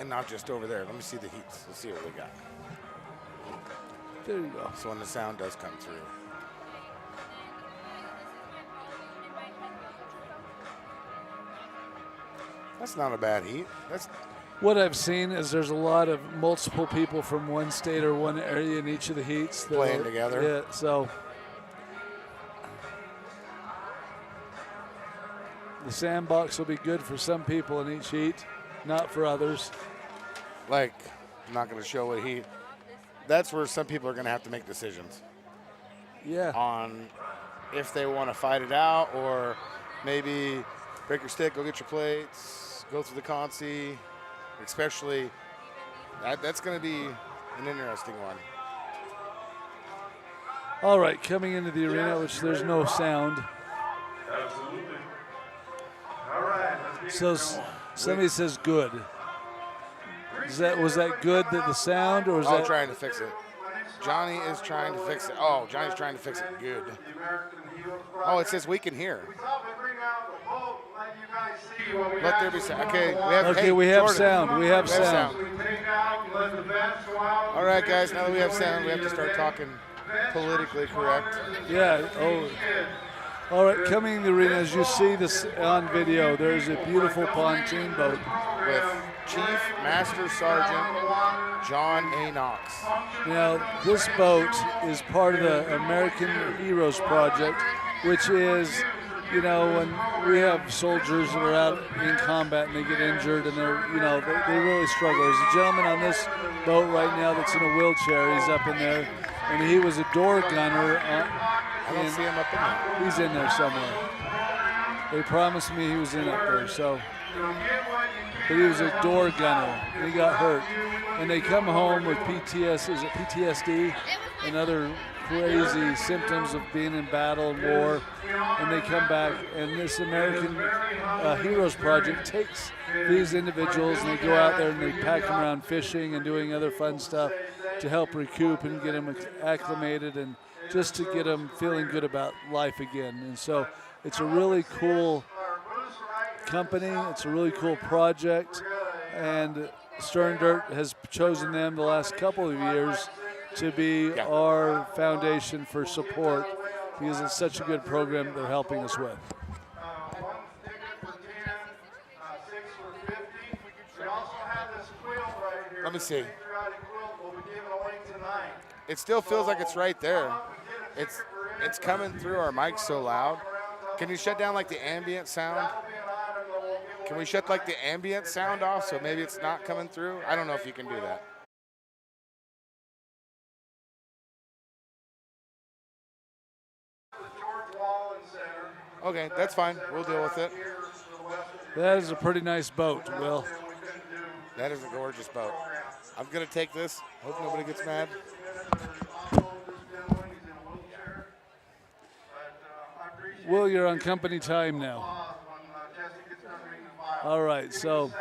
and not just over there. Let me see the heats. Let's see what we got. There you go. So when the sound does come through. That's not a bad heat. That's What I've seen is there's a lot of multiple people from one state or one area in each of the heats. Playing together. Yeah, so the sandbox will be good for some people in each heat, not for others. like, I'm not going to show what heat. That's where some people are going to have to make decisions Yeah. on if they want to fight it out or maybe break your stick, go get your plates, go through the consi. Especially, that's going to be an interesting one. All right, coming into the arena, which there's no sound. Absolutely. All right. So somebody says good. Was that good, that the sound, or was that? Trying to fix it. Johnny is trying to fix it. Oh, Johnny's trying to fix it. Good. Oh, it says we can hear. Let there be sound. Okay, We have Jordan. sound. We have sound. All right, guys. Now that we have sound, we have to start talking politically correct. Yeah. Oh. All right. Coming in the arena, as you see this on video, there's a beautiful pontoon boat With Chief Master Sergeant John A. Knox. Now, this boat is part of the American Heroes Project, which is, you know, when we have soldiers that are out in combat and they get injured and they really struggle. There's a gentleman on this boat right now that's in a wheelchair. He's up in there, and he was a door gunner. I don't see him up in there. He's in there somewhere. They promised me he was in up there, so. But he was a door gunner, and he got hurt. And they come home with PTSD and other crazy symptoms of being in battle and war, and they come back, and this American Heroes Project takes these individuals and they go out there and they pack them around fishing and doing other fun stuff to help recoup and get them acclimated and just to get them feeling good about life again. And so it's a really cool company, it's a really cool project, and Stern Dirt has chosen them the last couple of years to be our foundation for support because it's such a good program they're helping us with. Let me see. It still feels like it's right there. It's coming through our mics so loud. Can you shut down like the ambient sound? Can we shut like the ambient sound off so maybe it's not coming through? I don't know if you can do that. Okay, that's fine. We'll deal with it. That is a pretty nice boat, Will. That is a gorgeous boat. I'm going to take this. Hope nobody gets mad. Will, you're on company time now. All right, so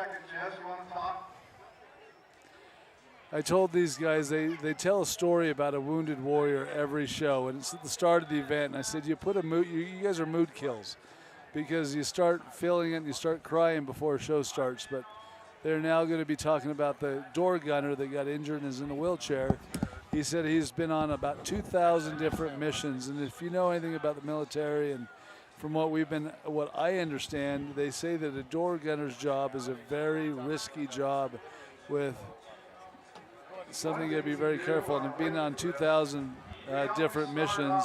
I told these guys they tell a story about a wounded warrior every show, and it's at the start of the event. And I said, you guys are mood kills because you start feeling it and you start crying before a show starts. But they're now going to be talking about the door gunner that got injured and is in a wheelchair. He said he's been on about 2,000 different missions, and if you know anything about the military and from what I understand, they say that a door gunner's job is a very risky job with something you got to be very careful. And being on 2,000 different missions,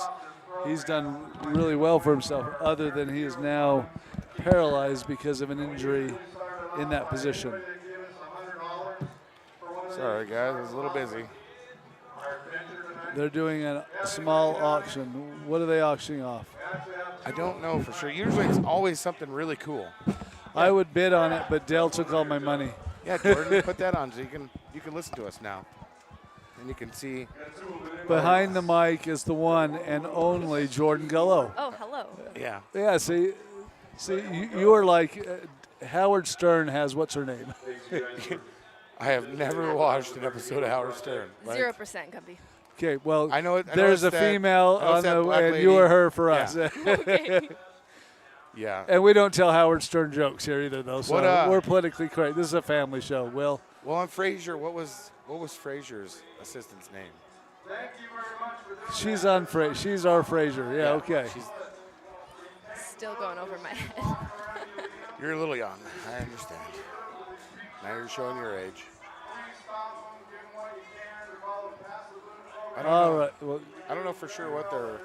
he's done really well for himself, other than he is now paralyzed because of an injury in that position. Sorry, guys. I was a little busy. They're doing a small auction. What are they auctioning off? I don't know for sure. Usually it's always something really cool. I would bid on it, but Dale took all my money. Yeah, Jordan, put that on so you can listen to us now. And you can see. Behind the mic is the one and only Jordan Gullo. Oh, hello. Yeah. Yeah, see, you are like Howard Stern has what's her name? I have never watched an episode of Howard Stern. 0%, Gumpy. Okay, well, I know there's a female on the, and you are her for us. Okay. Yeah. And we don't tell Howard Stern jokes here either, though, so What, we're politically correct. This is a family show, Will. Well, on Frazier, what was Frazier's assistant's name? She's on She's our Frazier. Yeah, okay. Still going over my head. You're a little young. I understand. Now you're showing your age. I don't All know. right. Well, I don't know for sure what they're.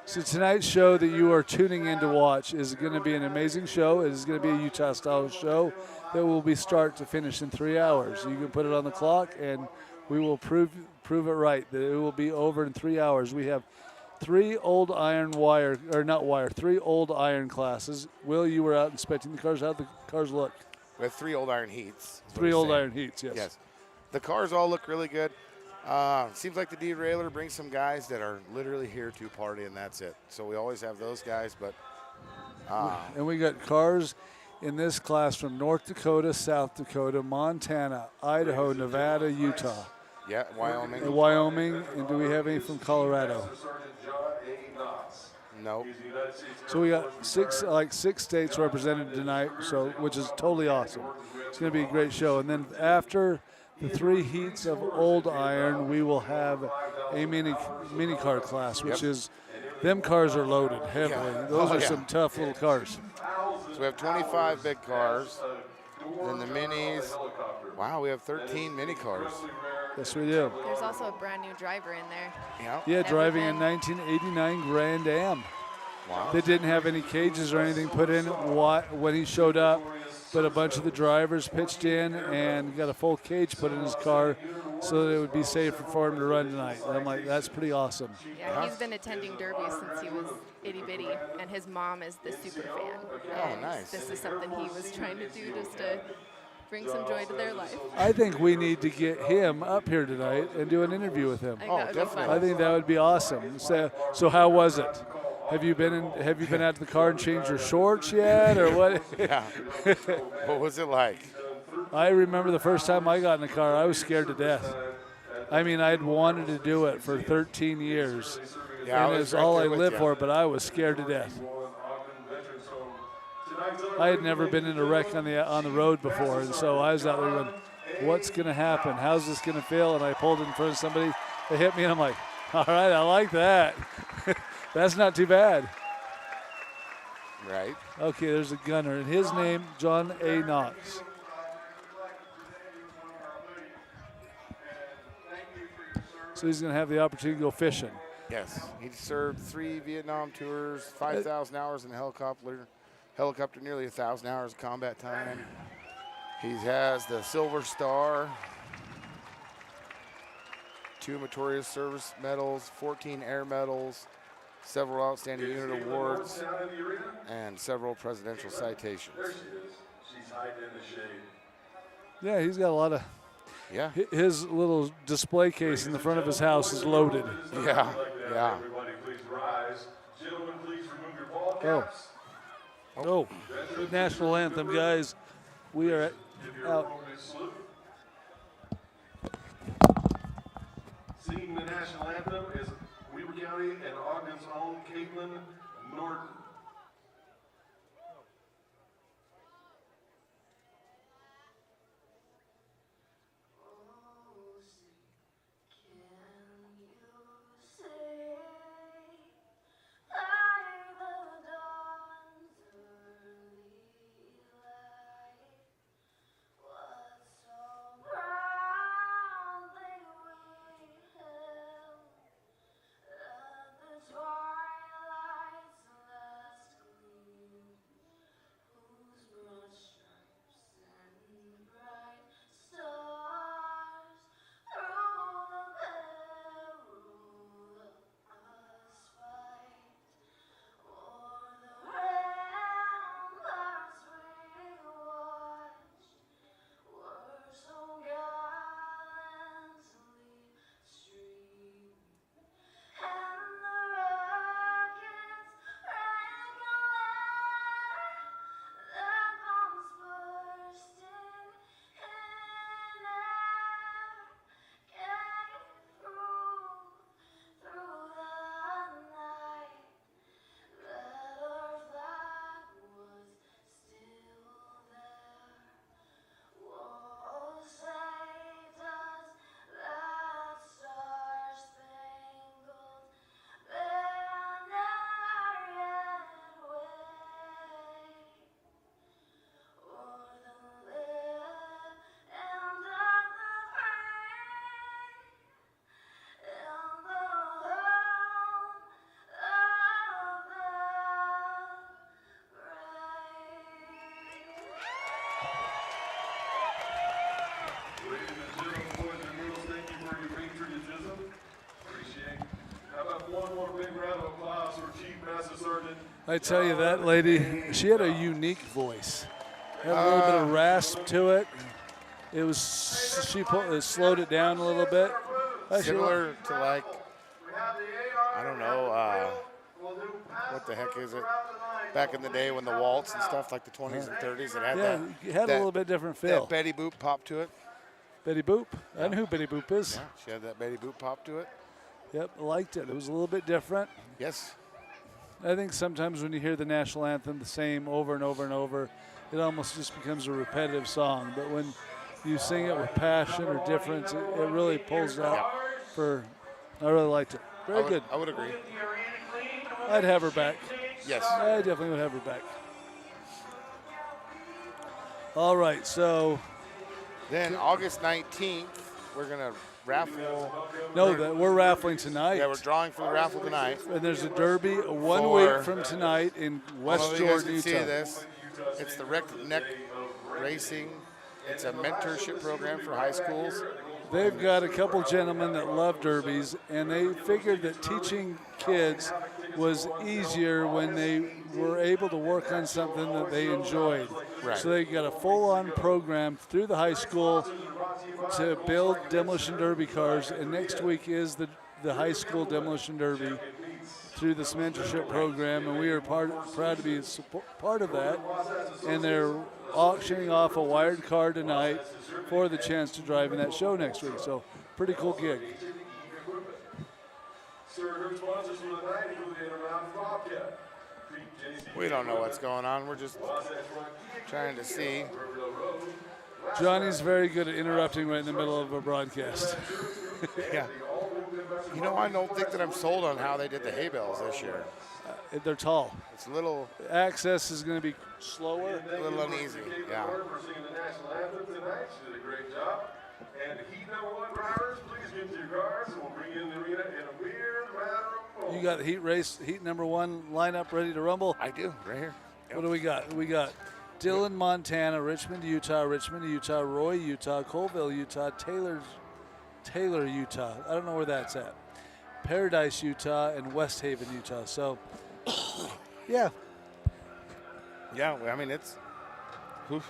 so tonight's show that you are tuning in to watch is going to be an amazing show. It is going to be a Utah-style show that will be start to finish in 3 hours. You can put it on the clock, and we will prove it right that it will be over in 3 hours. We have three old iron classes. Will, you were out inspecting the cars. How'd the cars look? We have 3 old iron heats. is what Three he's old saying. iron heats, yes. Yes. The cars all look really good. Seems like the Derailer brings some guys that are literally here to party, and that's it. So we always have those guys, but And we got cars in this class from North Dakota, South Dakota, Montana, Idaho, Nevada, Utah, yeah, Wyoming. and Wyoming. And do we have any from Colorado? No. So we got six states represented tonight, so which is totally awesome. It's going to be a great show. And then after the 3 heats of old iron, we will have a mini car class, which is them cars are loaded heavily. Yeah. Those Oh, are yeah. some tough little cars. So we have 25 big cars. Then the minis. Wow, we have 13 mini cars. Yes, we do. There's also a brand new driver in there. Yeah. Yeah, driving a Everything. 1989 Grand Am Wow. that didn't have any cages or anything put in when he showed up, but a bunch of the drivers pitched in and got a full cage put in his car so that it would be safe for him to run tonight. And I'm like, that's pretty awesome. Yeah, he's been attending Derby since he was itty bitty, and his mom is the super fan. And nice. This is something he was trying to do just to bring some joy to their life. I think we need to get him up here tonight and do an interview with him. I think Oh, that would be definitely. I fun. think that would be awesome. So how was it? Have you been out to the car and changed your shorts yet, or what? Yeah. What was it like? I remember the first time I got in the car, I was scared to death. I mean, I'd wanted to do it for 13 years, Yeah, and I it's was right all I there with lived you. for, but I was scared to death. I had never been in a wreck on the road before, and so I was out there going, what's going to happen? How's this going to feel? And I pulled in front of somebody, they hit me, and I'm like, all right, I like that. That's not too bad. Right. Okay, there's a gunner, and his name, John A. Knox. So he's going to have the opportunity to go fishing. Yes. He served 3 Vietnam tours, 5,000 hours in the helicopter, nearly 1,000 hours of combat time. He has the Silver Star, 2 Meritorious Service Medals, 14 Air Medals, several Outstanding Unit Awards, and several presidential citations. She's hiding in the shade. Yeah, he's got a lot of. Yeah. His little display case in the front of his house is loaded. Yeah. Yeah. Everybody please rise. Gentlemen, please remove your ball Oh. caps. Oh, the national anthem, guys. We are out. Singing the national anthem is Weber County and Ogden's own Caitlin Norton. one more big round of applause for Chief Master Sergeant. I tell you, that lady, she had a unique voice. Had a little bit of rasp to it. It was, slowed it down a little bit. Similar to like, I don't know, what the heck is it? Back in the day when the waltz and stuff, like the 20s and 30s, it had that. It had a little bit different feel. That Betty Boop pop to it. Betty Boop. I know who Betty Boop is. Yeah, she had that Betty Boop pop to it. Yep, I liked it. It was a little bit different. Yes. I think sometimes when you hear the national anthem the same over and over and over, it almost just becomes a repetitive song. But when you sing it with passion or difference, it really pulls out for, I really liked it. Very good. I would agree. I'd have her back. Yes. I definitely would have her back. All right, so. Then August 19th, we're going to raffle. No, we're raffling tonight. Yeah, we're drawing for the raffle tonight. And there's a derby 1 For- week from tonight in West You guys Jordan, can see Utah. this. It's the Rec Neck Racing. It's a mentorship program for high schools. They've got a couple gentlemen that love derbies, and they figured that teaching kids was easier when they were able to work on something that they enjoyed. Right. So they got a full-on program through the high school to build demolition derby cars, and next week is the high school demolition derby through this mentorship program, and we are proud to be part of that. And they're auctioning off a wired car tonight for the chance to drive in that show next week. So pretty cool gig. We don't know what's going on. We're just trying to see. Johnny's very good at interrupting right in the middle of a broadcast. Yeah. You know, I don't think that I'm sold on how they did the hay bales this year. They're tall. It's a little Access is going to be slower. uneasy. Yeah. For singing the national anthem tonight. She did a great job. And heat number 1 drivers, please get to your cars, and we'll bring you in the arena in a weird matter of moments. You got heat number 1 lineup ready to rumble? I do, right here. What do we got? We got Dillon, Montana, Richmond, Utah, Roy, Utah, Colville, Utah, Taylor, Utah. I don't know where that's at. Paradise, Utah, and West Haven, Utah. So, yeah. Yeah, I mean, it's. Oof.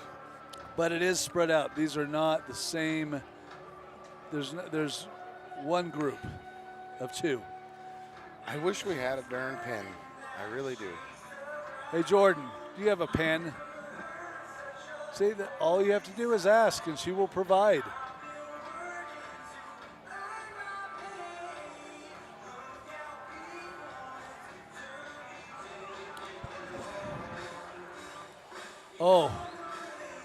But it is spread out. These are not the same. There's one group of 2. I wish we had a darn pen. I really do. Hey, Jordan, do you have a pen? See, that all you have to do is ask, and she will provide. Oh,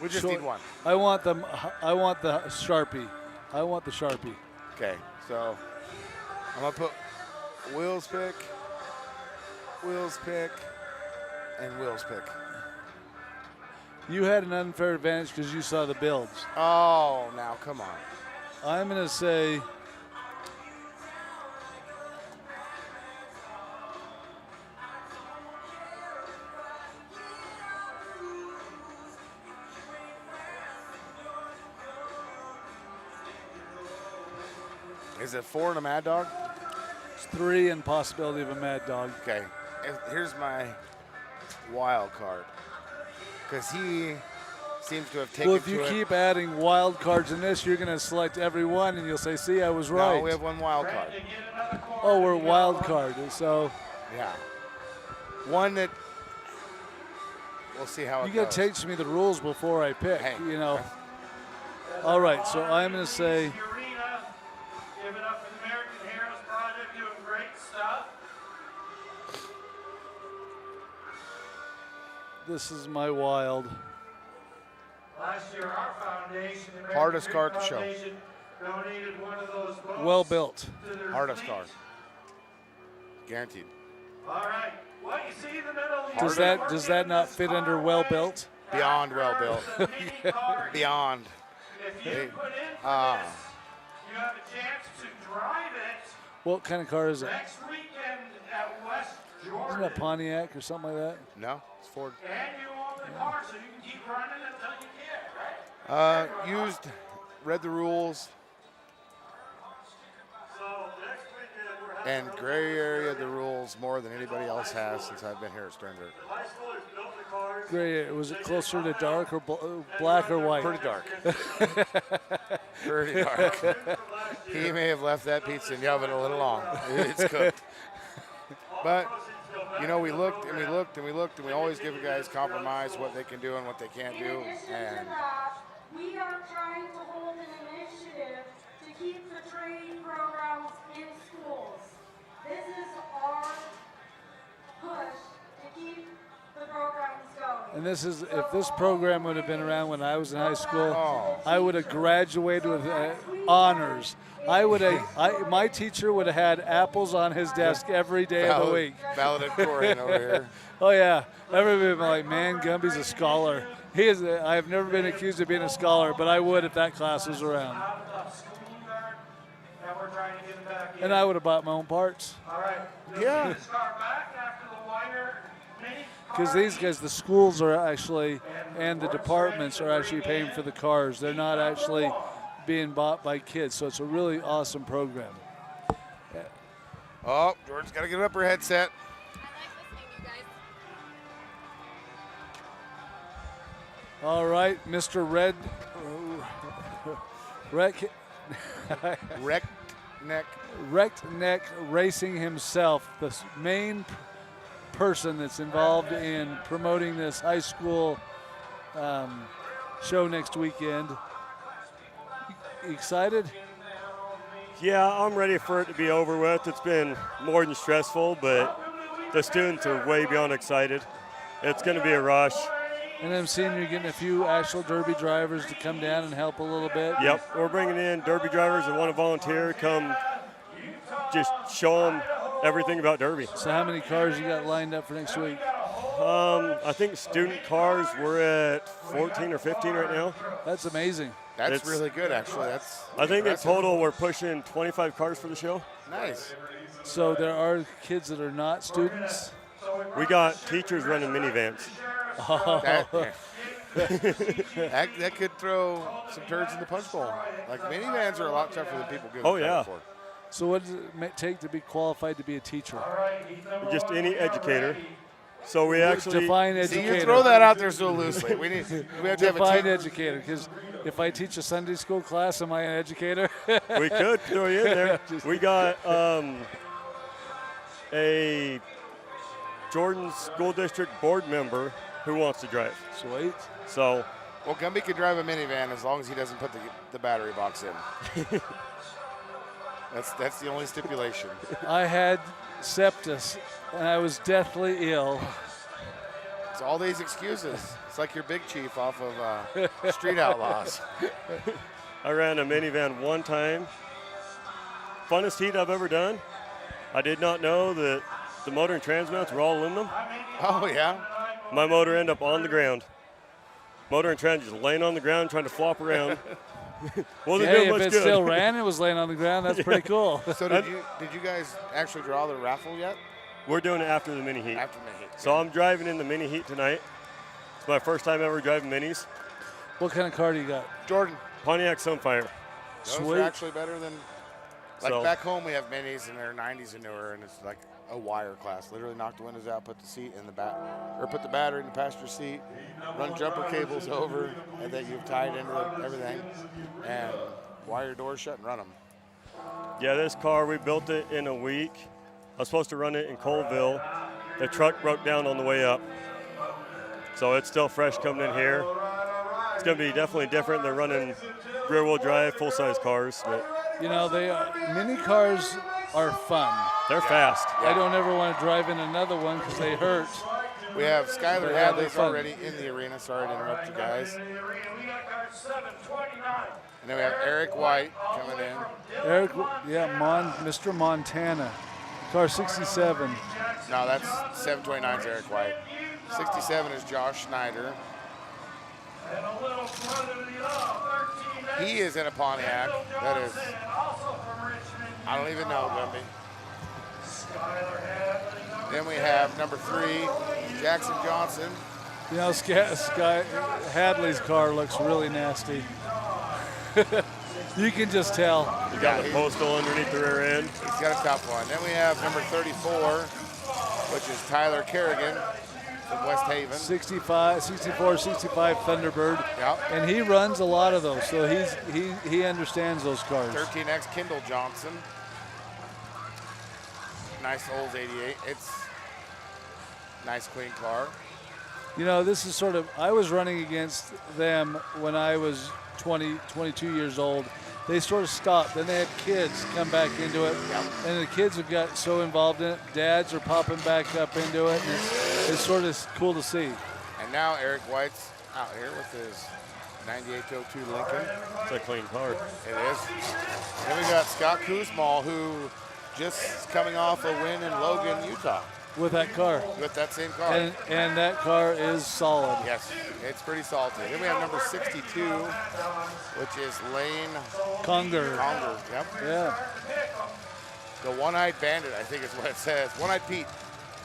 We just short- need one. I want the Sharpie. I want the Sharpie. Okay, so I'm gonna put Will's pick, and Will's pick. You had an unfair advantage because you saw the builds. Oh, now come on. I'm going to say Is it 4 and a Mad Dog? it's 3 and possibility of a Mad Dog. Okay, here's my wild card. Because he seems to have taken Well, if you to it. keep adding wild cards in this, you're going to select every one, and you'll say, see, I was right. No, we have 1 wild card. Oh, we're wild card. So Yeah. One that we'll see how it you got goes. to teach me the rules before I pick, Hey. you know. All right, so I'm going to say Arena, give it up for the American Heroes Project, doing great stuff. this is my wild. Last year, our foundation, the American Hardest Dream card to show. Foundation, donated one of those boats Well built. to their Hardest fleet. card. Guaranteed. All right, what you see in the middle here. Does that not fit under well built? Beyond well built. Beyond. If you put in for Ah. this, you have a chance to drive it What kind of car is it? next weekend at West Isn't Jordan. it a Pontiac or something like that? No, it's Ford. And you own the car, so you can keep running until you can, right? Read the rules. So next weekend, we're and gray area the rules more than anybody else has since I've been here at Stern Dirt. High schoolers built the cars. Gray, was it closer to dark or black or white? Pretty dark. Pretty dark. He may have left that pizza in the oven a little long. It's cooked. But, you know, we looked and we looked and we looked, and we always give the guys compromise what they can do and what they can't do. And we are trying to hold an initiative to keep the training programs in schools. This is our push to keep the programs going. And this is, if this program would have been around when I was in high school, Oh. I would have graduated with honors. My teacher would have had apples on his desk every day of the week. Valedictorian over here. Oh yeah, everybody would be like, man, Gumby's a scholar. He is. I've never been accused of being a scholar, but I would if that class was around. And we're trying to get them back in. And I would have bought my own parts. All right. Yeah. Let's start back after the Weiner mini Because these guys, the schools are actually, and the departments are actually paying for the cars. They're not actually being bought by kids. So it's a really awesome program. Oh, Jordan's got to get up her headset. All right, Mr. Red. Wrecked neck. Wrecked Neck Racing himself, the main person that's involved in promoting this high school show next weekend. Excited? Yeah, I'm ready for it to be over with. It's been more than stressful, but the students are way beyond excited. It's going to be a rush. And I'm seeing you're getting a few actual Derby drivers to come down and help a little bit. Yep, we're bringing in Derby drivers that want to volunteer, come just show them everything about Derby. So how many cars you got lined up for next week? I think student cars, we're at 14 or 15 right now. That's amazing. That's It's- really good, actually. That's I think in impressive. total we're pushing 25 cars for the show. Nice. So there are kids that are not students. We got teachers running minivans. That could throw some turds in the punch bowl. Like, minivans are a lot tougher than people give them Oh, yeah. credit for. So what does it take to be qualified to be a teacher? Just any educator. So we actually Define See, educator. you throw that out there so loosely. We have to have a Define team. educator, because if I teach a Sunday school class, am I an educator? we could throw you in there. We got a Jordan School District board member who wants to drive. Sweet. So Well, Gumby could drive a minivan as long as he doesn't put the battery box in. That's the only stipulation. I had sepsis, and I was deathly ill. It's all these excuses. It's like your big chief off of Street Outlaws. I ran a minivan one time. Funnest heat I've ever done. I did not know that the motor and transmounts were all aluminum. Oh, yeah? My motor ended up on the ground. Motor and trans just laying on the ground trying to flop around. Wasn't Hey, doing if much it good. still ran, it was laying on the ground. That's pretty cool. So did you guys actually draw the raffle yet? We're doing it after the mini heat. After the heat. So I'm driving in the mini heat tonight. It's my first time ever driving minis. What kind of car do you got? Jordan, Pontiac Sunfire. those Sweet. are actually better than, like So- back home we have minis and they're 90s and newer, and it's like a wire class. Literally knock the windows out, put the seat in the back, or put the battery in the passenger seat, run jumper cables over, and then you've tied into everything, and wire your doors shut and run them. Yeah, this car, we built it in a week. I was supposed to run it in Colville. The truck broke down on the way up. So it's still fresh coming in here. It's going to be definitely different than running rear-wheel drive, full-size cars. But You know, mini cars are fun. they're fast. I don't ever want to drive in another one because they hurt. We have Skylar Yeah, they're Hadley's fun. already in the arena. Sorry to interrupt you guys. We got car 729. And then we have Eric White coming in. Eric, Mr. Montana, car 67. No, that's 729's Eric White. 67 is Josh Schneider. And a little further to the 13. He is in a Pontiac. That is, Also from Richmond. I don't even know, Gumby. Skylar Hadley. Then we have number 3, Jackson Johnson. You know, Hadley's car looks really nasty. You can just tell. You got the postal underneath the rear end. He's got a tough one. Then we have number 34, which is Tyler Kerrigan from West Haven. 65 Thunderbird. Yep. And he runs a lot of those, so he understands those cars. 13X Kendall Johnson. Nice Olds 88. It's a nice clean car. You know, this is sort of, I was running against them when I was 20, 22 years old. They sort of stopped. Then they had kids come back into it. Yep. And the kids have got so involved in it. Dads are popping back up into it. And it's sort of cool to see. And now Eric White's out here with his 9802 Lincoln. It's a clean car. It is. Then we got Scott Kuzmal, who just is coming off a win in Logan, Utah. With that car. With that same car. And that car is solid. Yes, it's pretty salty. Then we have number 62, which is Lane Conger. Yep. Yeah. The One-Eyed Bandit, I think is what it says. One-Eyed Pete.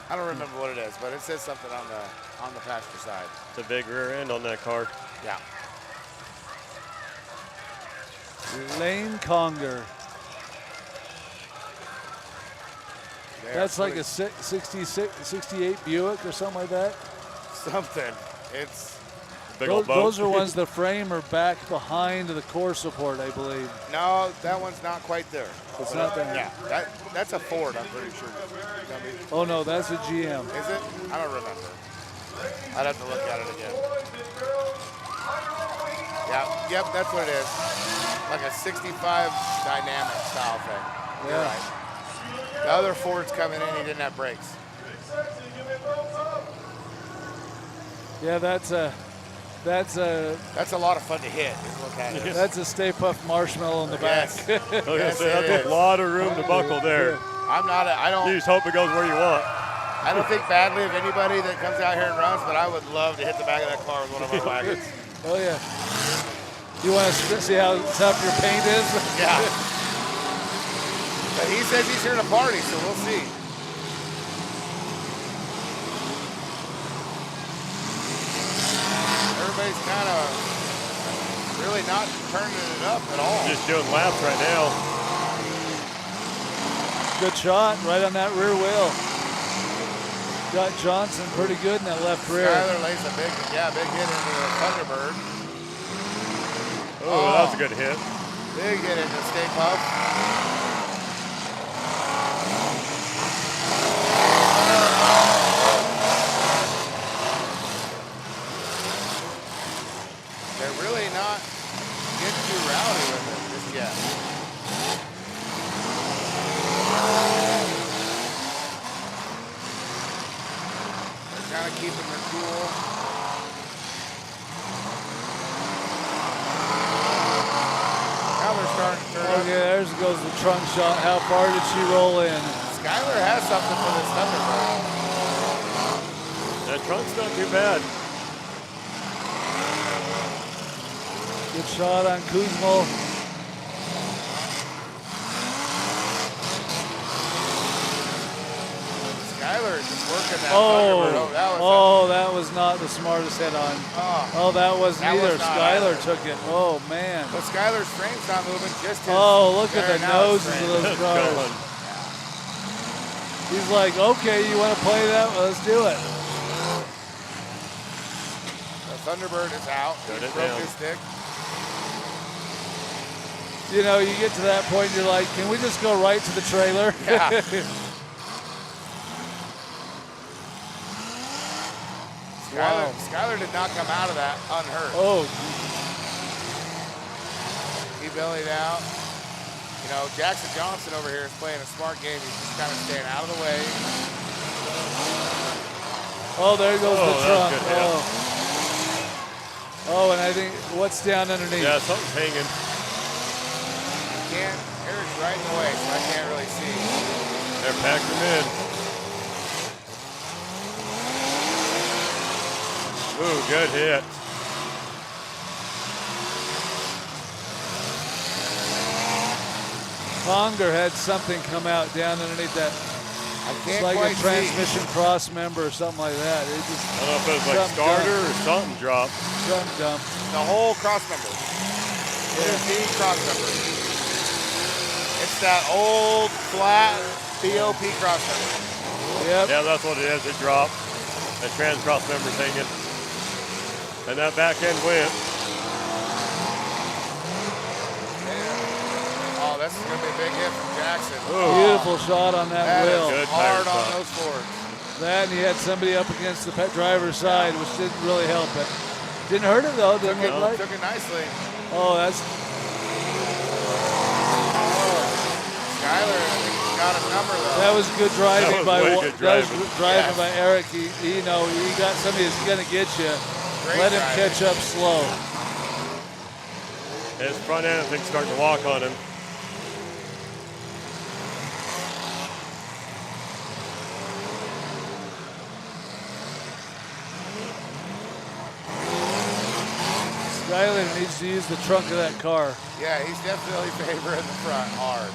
I don't remember what it is, but it says something on the passenger side. It's a big rear end on that car. Yeah. Lane Conger. That's like a 68 Buick or something like that. Something. It's big old boat. Those are ones the frame are back behind the core support, I believe. no, that one's not quite there. It's not there. Yeah, that's a Ford, I'm pretty sure. Oh no, that's a GM. Is it? I don't remember. I'd have to look at it again. Yeah, yep, that's what it is. Like a 65 dynamic style thing. You're Yeah. right. The other Ford's coming in, he didn't have brakes. Yeah, that's a That's a lot of fun to hit, is what that is. that's a Stay Puft Marshmallow in the back. Yes. Like I Yes, said, it that's is. a lot of room to buckle there. I You just hope it goes where you want. don't think badly of anybody that comes out here and runs, but I would love to hit the back of that car with one of my wagons. Oh yeah. You want to see how tough your paint is? Yeah. But he says he's here to party, so we'll see. Everybody's kind of really not turning it up at all. Just doing laps right now. Good shot right on that rear wheel. Got Johnson pretty good in that left rear. Skyler lays a big hit into the Thunderbird. Oh, that was a good hit. Big hit into Stay Puft. They're really not getting too rowdy with it just yet. They're kind of keeping their cool. Now they're starting to turn up. Okay, there goes the trunk shot. How far did she roll in? Skyler has something for this Thunderbird. That trunk's not too bad. Good shot on Kuzmo. Skyler is just working that Thunderbird. That was not the smartest hit on. Oh, That wasn't That either. was not Skyler either. took it. Oh, man. but Skyler's frame's not moving, just his. Look at there, the now his noses frame. of those cars. Going. He's like, okay, you want to play that? Well, let's do it. The Thunderbird is out. Shut He it broke down. his stick. You know, you get to that point, you're like, can we just go right to the trailer? Yeah. Wow. Skyler did not come out of that unhurt. Oh, He bellied out. You know, Jackson Johnson over here is playing a smart game. He's just kind of staying out of the way. there goes Oh, the that's trunk. good hit. And I think what's down underneath? Yeah, something's hanging. Eric's right in the way, so I can't really see. They're packed them in. Ooh, good hit. Conger had something come out down underneath that. I It's can't like quite a transmission cross member or something like that. It I just don't know if it was like Something starter or something dropped. something dump. see. The whole cross member. BOP crossmember. It's that old flat BOP crossmember. Yep. Yeah, that's what it is. It dropped. The trans cross member's hanging. And that back end went. Oh, this is going to be a big hit from Jackson. Ooh. Beautiful shot on that That wheel. is Good hard tire on shot. those boards. That, and he had somebody up against the driver's side, which didn't really help it. Didn't hurt it though, didn't look like. Took it nicely. Oh, that's Skyler, I think he's got a number though. that was good driving was by way Wa- good that was driving. good driving Yes. by Eric. He got somebody that's gonna get you. Great Let him driving. catch up slow. His front end, I think, starting to walk on him. Skyler needs to use the trunk of that car. Yeah, he's definitely favoring the front hard.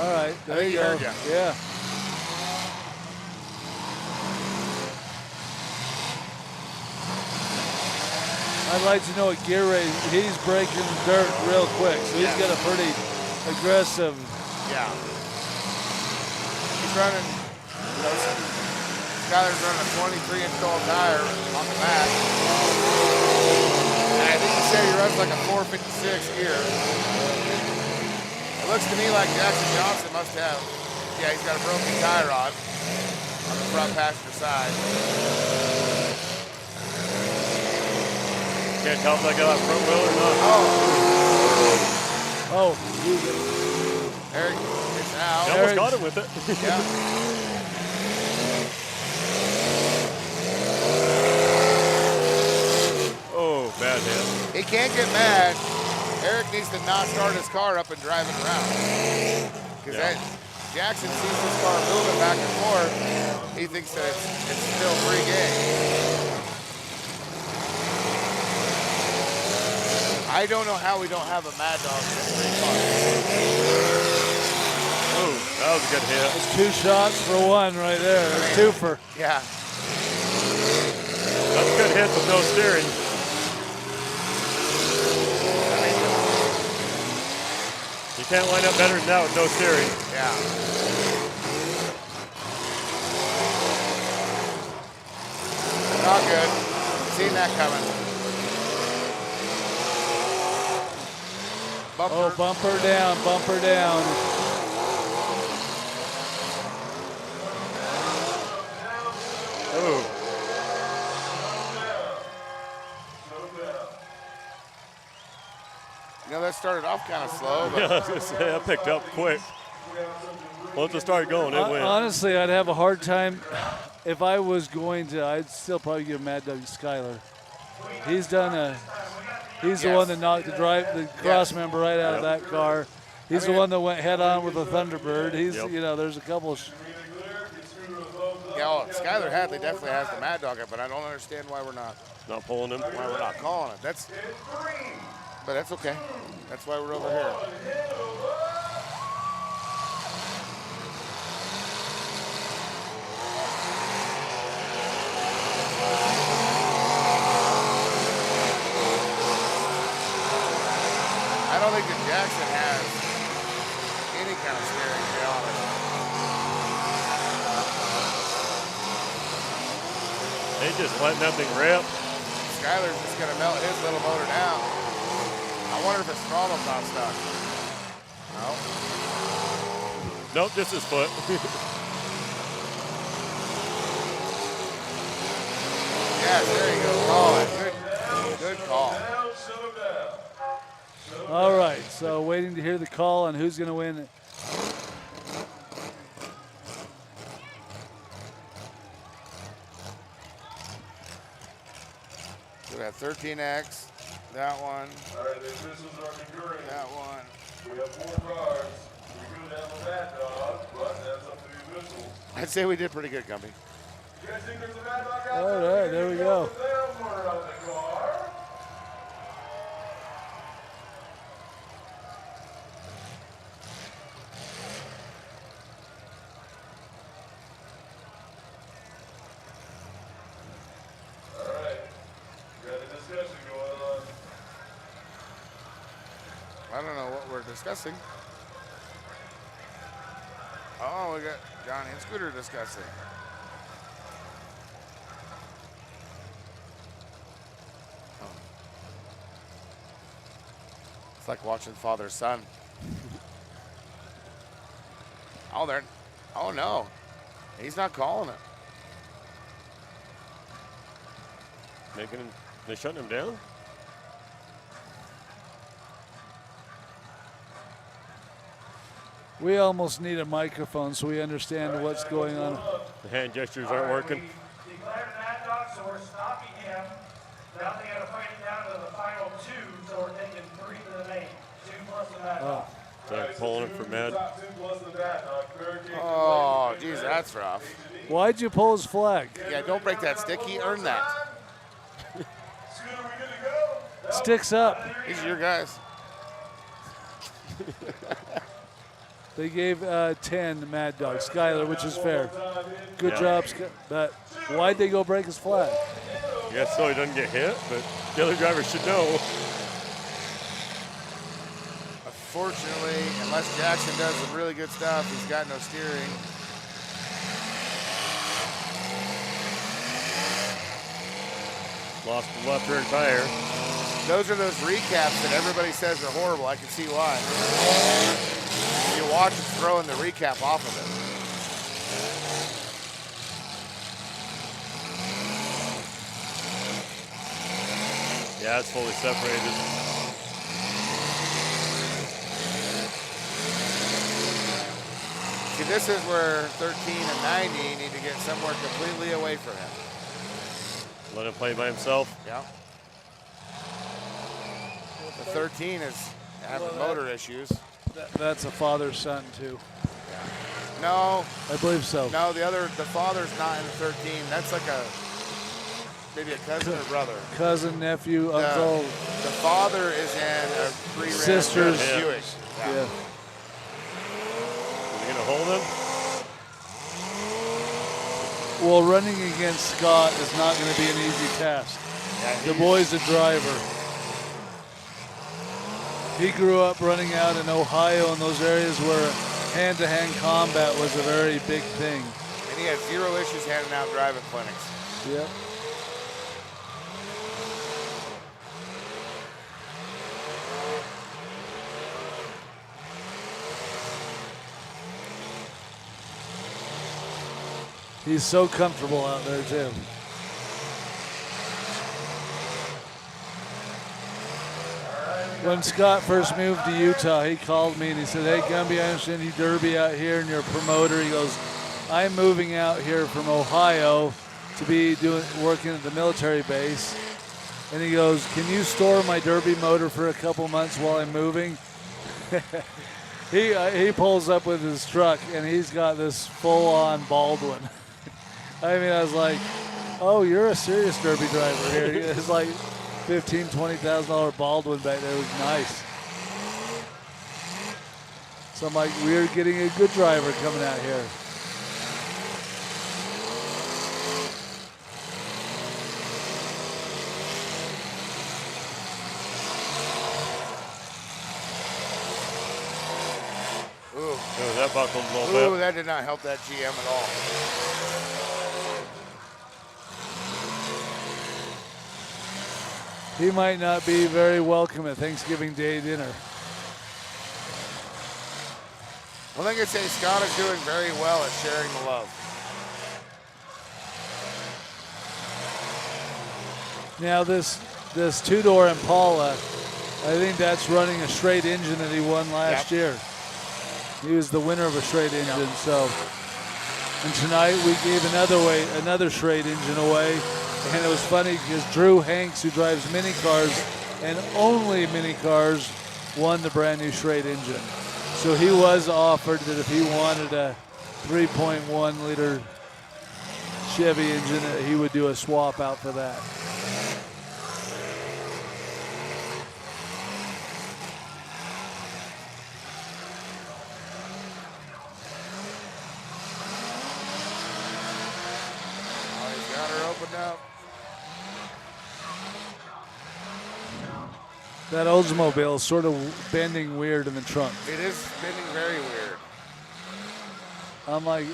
All right, there think you he go. heard ya. Yeah. I'd like to know what gear rate he's breaking dirt real quick, so he's Yeah. got a pretty aggressive. Yeah. He's running, Skyler's running a 23-inch tall tire on the back. And I think he said he runs like a 456 gear. It looks to me like Jackson Johnson must have, yeah, he's got a broken tie rod on the front passenger side. Can't tell if I got that front wheel or not. Oh, Eric is out. He almost got him with it. Yeah. Oh, bad hit. He can't get mad. Eric needs to not start his car up and drive it around. Because Jackson sees his car moving back and forth. He thinks that it's still free game. I don't know how we don't have a Mad Dog in this three car. Oh, that was a good hit. that's 2 shots for 1 right there. That's 2 for. Yeah. That's a good hit with no steering. You can't line up better than that with no steering. Yeah. Not good. Seen that coming. Bumper. Oh, bumper down, bumper down. Oh, You know, that started off kind of slow, but yeah, I was gonna say, that picked up quick. Once it started going, it went. Honestly, I'd have a hard time if I was going to. I'd still probably give Mad Dog Skyler. He's done He's the Yes. one that knocked the cross member right out of that car. He's the one that went head on with the Thunderbird. He's, there's a couple. yeah, well, Skyler Hadley definitely has the Mad Dog, but I don't understand why we're not Pulling him. calling it. But that's okay. That's why we're over here. I don't think that Jackson has any kind of steering, to be honest. They just letting that thing rip. Skyler's just going to melt his little motor down. I wonder if his throttle's not stuck. No. Nope, just his foot. Yeah, there you go. Call it. Good call. All right, so waiting to hear the call on who's going to win. So we have 13X, that one, All right, the officials are concurring. that one. We have 4 cars. We could have a Mad Dog, but that's up to the officials. I'd say we did pretty good, Gumpy. You guys think there's a Mad Dog out All there? right, there we go. There's one out of the car. All right. We got a discussion going on. I don't know what we're discussing. Oh, we got Johnny and Scooter discussing. Oh. It's like watching father-son. Oh, they're, oh no, he's not calling it. Making him, they shutting him down? We almost need a microphone so we understand what's going on. The hand gestures aren't working. We declared Mad Dog, so we're stopping him. Now they gotta fight it down to the final 2, so we're taking 3 to the main. 2 plus the Mad Dog. So they're pulling him for Mad. Top 2 plus the Mad Dog. Fairgrounds Oh, geez, that's rough. Why'd you pull his flag? Yeah, don't break that stick. He earned that. Scooter, we good to go? Sticks up. These are your guys. They gave 10 to Mad Dog, Skyler, which is fair. Good Yeah. job, but why'd they go break his flag? I guess so he doesn't get hit, but the other driver should know. Unfortunately, unless Jackson does some really good stuff, he's got no steering. Lost the left rear tire. Those are those recaps that everybody says are horrible. I can see why. You watch him throwing the recap off of it. Yeah, it's fully separated. See, this is where 13 and 90 need to get somewhere completely away from him. Let him play by himself. Yeah. The 13 is having motor issues. That's a father-son, too. No, I believe so. no, the father's not in the 13. That's like maybe a cousin or brother. Cousin, nephew, The, uncle, the father is in a pre-ran Sisters. Buick. yeah. Are you gonna hold him? Well, running against Scott is not going to be an easy task. Yeah, The boy's a driver. He grew up running out in Ohio in those areas where hand-to-hand combat was a very big thing. and he had zero issues handing out driving clinics. Yep. He's so comfortable out there, too. When Scott first moved to Utah, he called me and he said, "Hey, Gumby, I understand you derby out here and you're a promoter." He goes, "I'm moving out here from Ohio to be working at the military base." And he goes, "Can you store my derby motor for a couple months while I'm moving?" He pulls up with his truck and he's got this full-on Baldwin. I mean, I was like, "Oh, you're a serious derby driver here." It's like $15,000, $20,000 Baldwin back there. It was nice. So I'm like, we're getting a good driver coming out here. Ooh, Oh, that buckled a little ooh, bit. that did not help that GM at all. He might not be very welcome at Thanksgiving Day dinner. Well, I can say Scott is doing very well at sharing the love. Now this two-door Impala, I think that's running a straight engine that he won last year. He was the winner of a straight engine. So, and tonight we gave another straight engine away, and it was funny because Drew Hanks, who drives mini cars and only mini cars, won the brand new straight engine. So he was offered that if he wanted a 3.1 liter Chevy engine, that he would do a swap out for that. Oh, he's got her opened up. That Oldsmobile is sort of bending weird in the trunk. It is spinning very weird. I'm like,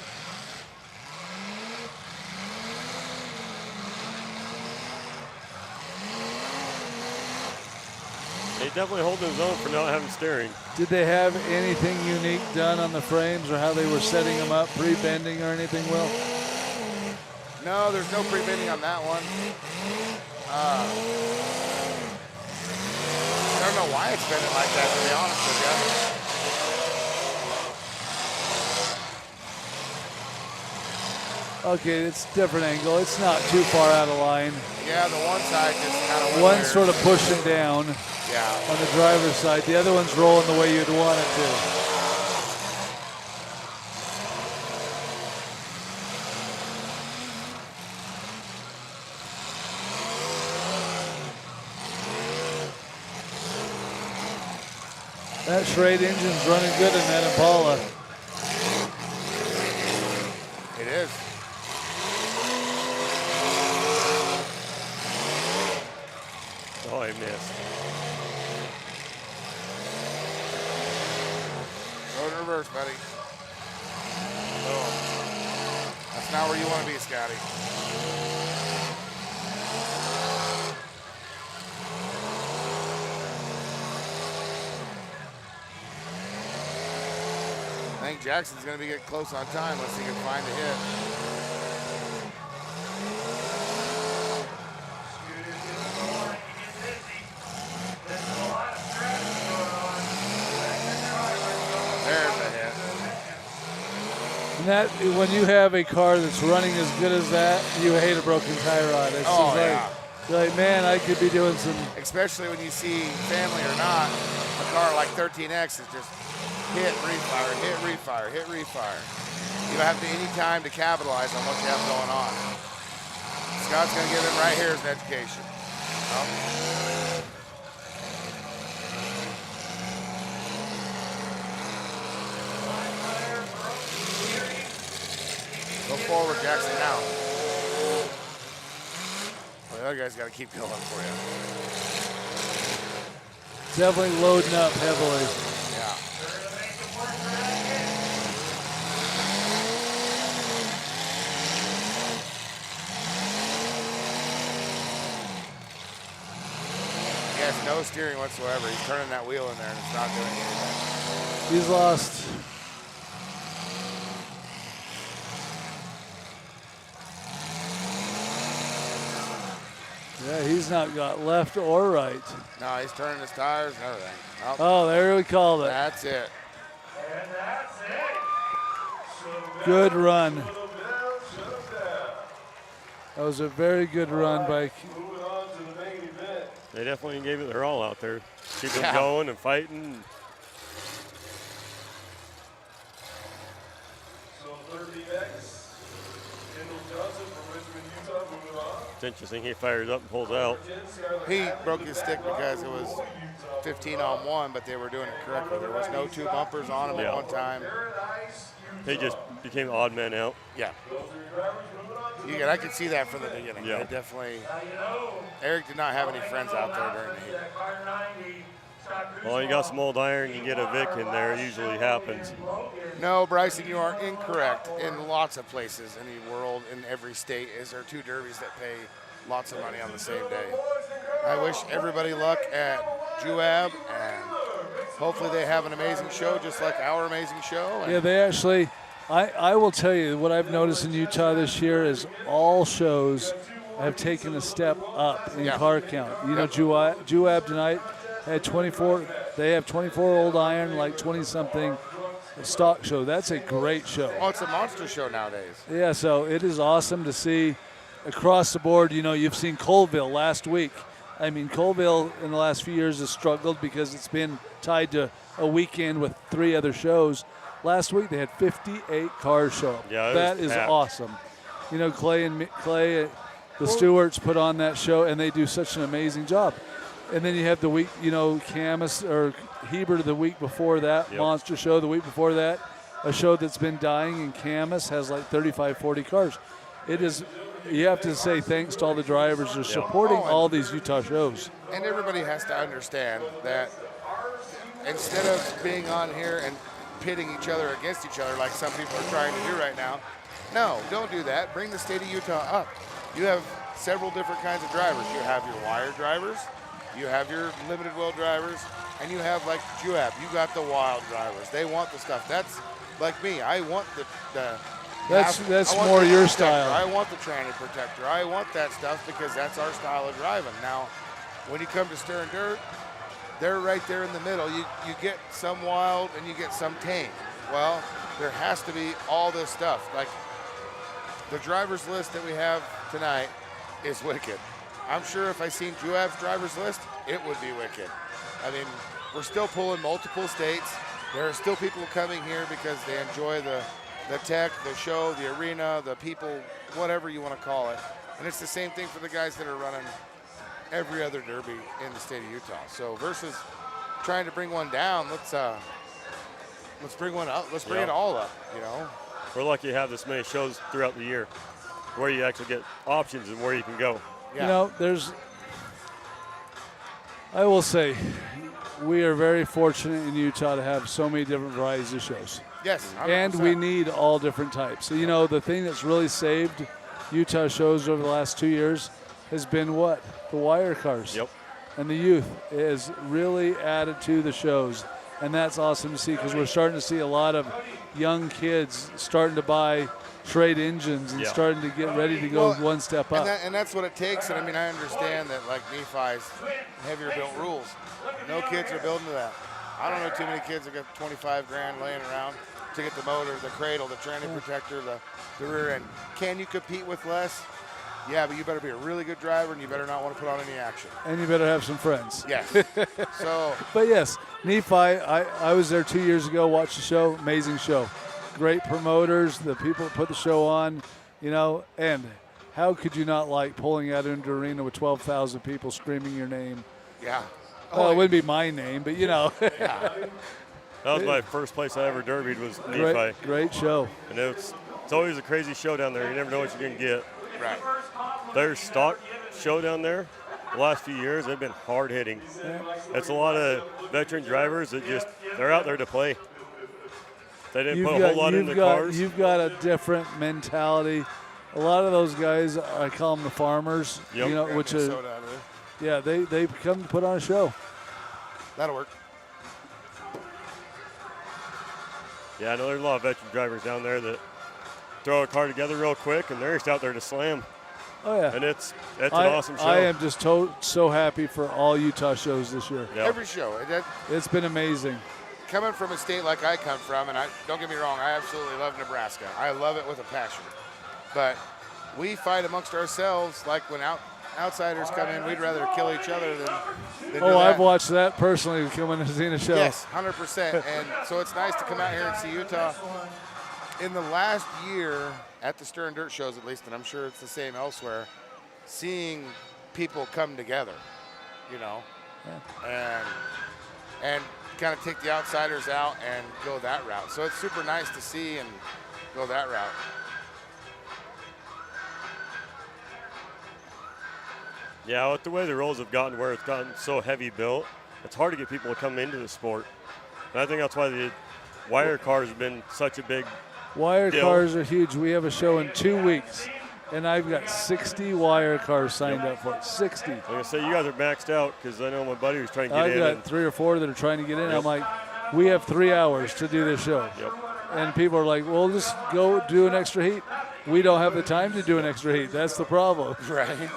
They definitely holding his own for not having steering. did they have anything unique done on the frames or how they were setting them up, pre-bending or anything, Will? No, there's no pre-bending on that one. I don't know why it's bending like that, to be honest with you. Okay, it's a different angle. It's not too far out of line. Yeah, the one side just kind of went One's weird. sort of pushing down Yeah. on the driver's side. The other one's rolling the way you'd want it to. That Schrade engine's running good in that Impala. It is. Oh, he missed. Go in reverse, buddy. Boom. That's not where you want to be, Scotty. I think Jackson's going to be getting close on time unless he can find a hit. There's a hit. And that, when you have a car that's running as good as that, you hate a broken tire on it. It's Oh, just like, yeah. you're like, man, I could be doing some. Especially when you see, family or not, a car like 13X is just hit, refire, hit, refire, hit, refire. You don't have any time to capitalize on what you have going on. Scott's going to give him right here as an education. Oh. Go forward, Jackson, now. Well, the other guy's got to keep going for you. Definitely loading up heavily. Yeah. He has no steering whatsoever. He's turning that wheel in there and it's not doing anything. He's lost. Yeah, he's not got left or right. No, he's turning his tires and everything. Oh, Oh, there we called it. that's it. And that's it. Good run. That was a very good run by. Moving on to the main event. They definitely gave it their all out there. Keep them Yeah. going and fighting. So 30X, Kendall Johnson from Richmond, Utah, moving on. It's interesting. He fires up and pulls out. He broke his stick because it was 15 on one, but they were doing it correctly. There was no two bumpers on him Yeah. at one time. He just became odd man out. Yeah. I could see that from the beginning. Yeah. It definitely. Eric did not have any friends out there during the heat. Well, you got some old iron, you get a Vic in there, it usually happens. No, Bryson, you are incorrect. In lots of places in the world, in every state, is there two derbies that pay lots of money on the same day. I wish everybody luck at Juab, and hopefully they have an amazing show, just like our amazing show. And Yeah, they actually. I will tell you what I've noticed in Utah this year is all shows have taken a step up in Yeah. car count. You know, Juab tonight had 24. They have 24 old iron, like 20-something stock show. That's a great show. Oh, it's a monster show nowadays. Yeah, so it is awesome to see across the board. You know, you've seen Colville last week. I mean, Colville in the last few years has struggled because it's been tied to a weekend with 3 other shows. Last week they had 58 cars show up. Yeah, it that was is packed. awesome. You know, Clay, the Stewarts put on that show, and they do such an amazing job. And then you have the week, you know, Camus or Heber the week before that, Yep. monster show the week before that, a show that's been dying in Camus has like 35, 40 cars. It is you have to say thanks to all the drivers who are supporting all these Utah shows. And everybody has to understand that instead of being on here and pitting each other against each other like some people are trying to do right now, no, don't do that. Bring the state of Utah up. You have several different kinds of drivers. You have your wire drivers, you have your limited wheel drivers, and you have like Juab. You got the wild drivers. They want the stuff. That's like me. I want the That's I want more the your protector. style. I want the tranny protector. I want that stuff because that's our style of driving. Now, when you come to Stern Dirt, they're right there in the middle. You get some wild and you get some tame. Well, there has to be all this stuff. Like the driver's list that we have tonight is wicked. I'm sure if I seen Juab's driver's list, it would be wicked. I mean, we're still pulling multiple states. There are still people coming here because they enjoy the tech, the show, the arena, the people, whatever you want to call it. And it's the same thing for the guys that are running every other derby in the state of Utah. So versus trying to bring one down, let's bring one up. Let's bring it all up, you know. We're lucky to have this many shows throughout the year where you actually get options and where you can go. Yeah. You know, I will say, we are very fortunate in Utah to have so many different varieties of shows. Yes, 100%. And we need all different types. So, you know, the thing that's really saved Utah shows over the last 2 years has been what? The wire cars. Yep. And the youth is really added to the shows. And that's awesome to see because we're starting to see a lot of young kids starting to buy trade engines and starting to get ready to go one step up. And that's what it takes. And I mean, I understand that like Nephi's heavier built rules. No kids are building to that. I don't know too many kids that got 25 grand laying around to get the motor, the cradle, the tranny protector, the rear end. Can you compete with less? Yeah, but you better be a really good driver and you better not want to put on any action. And you better have some friends. Yes. So. But yes, Nephi, I was there 2 years ago, watched the show, amazing show. Great promoters, the people that put the show on, you know, and how could you not like pulling out into an arena with 12,000 people screaming your name? Yeah. Well, it wouldn't be my name, but you know. Yeah. That was my first place I ever derbied was Nephi. Great show. And it's always a crazy show down there. You never know what you're going to get. Right. Their stock show down there, the last few years, they've been hard hitting. It's a lot of veteran drivers that they're out there to play. They didn't put a whole lot in the cars. You've got a different mentality. A lot of those guys, I call them the farmers, you know, which is, they come to put on a show. That'll work. Yeah, I know there's a lot of veteran drivers down there that throw a car together real quick, and they're just out there to slam. Oh, yeah. And it's an awesome show. I am just so happy for all Utah shows this year. Yep. Every show. It's been amazing. Coming from a state like I come from, and don't get me wrong, I absolutely love Nebraska. I love it with a passion. But we fight amongst ourselves like when outsiders come in, we'd rather kill each other than do that. I've watched that personally coming and seeing a show. Yes, 100%. And so it's nice to come out here and see Utah. In the last year, at the Stern Dirt shows at least, and I'm sure it's the same elsewhere, seeing people come together, you know, and kind of take the outsiders out and go that route. So it's super nice to see and go that route. Yeah, with the way the rolls have gotten where it's gotten so heavy built, it's hard to get people to come into the sport. And I think that's why the wire cars have been such a big Wire deal. cars are huge. We have a show in 2 weeks, and I've got 60 wire cars signed up for it. 60. Like I say, you guys are maxed out because I know my buddy was trying to get I've in. got 3 or 4 that are trying to get in. Yep. I'm like, we have 3 hours to do this show. Yep. And people are like, well, just go do an extra heat. We don't have the time to do an extra heat. That's the problem. Right.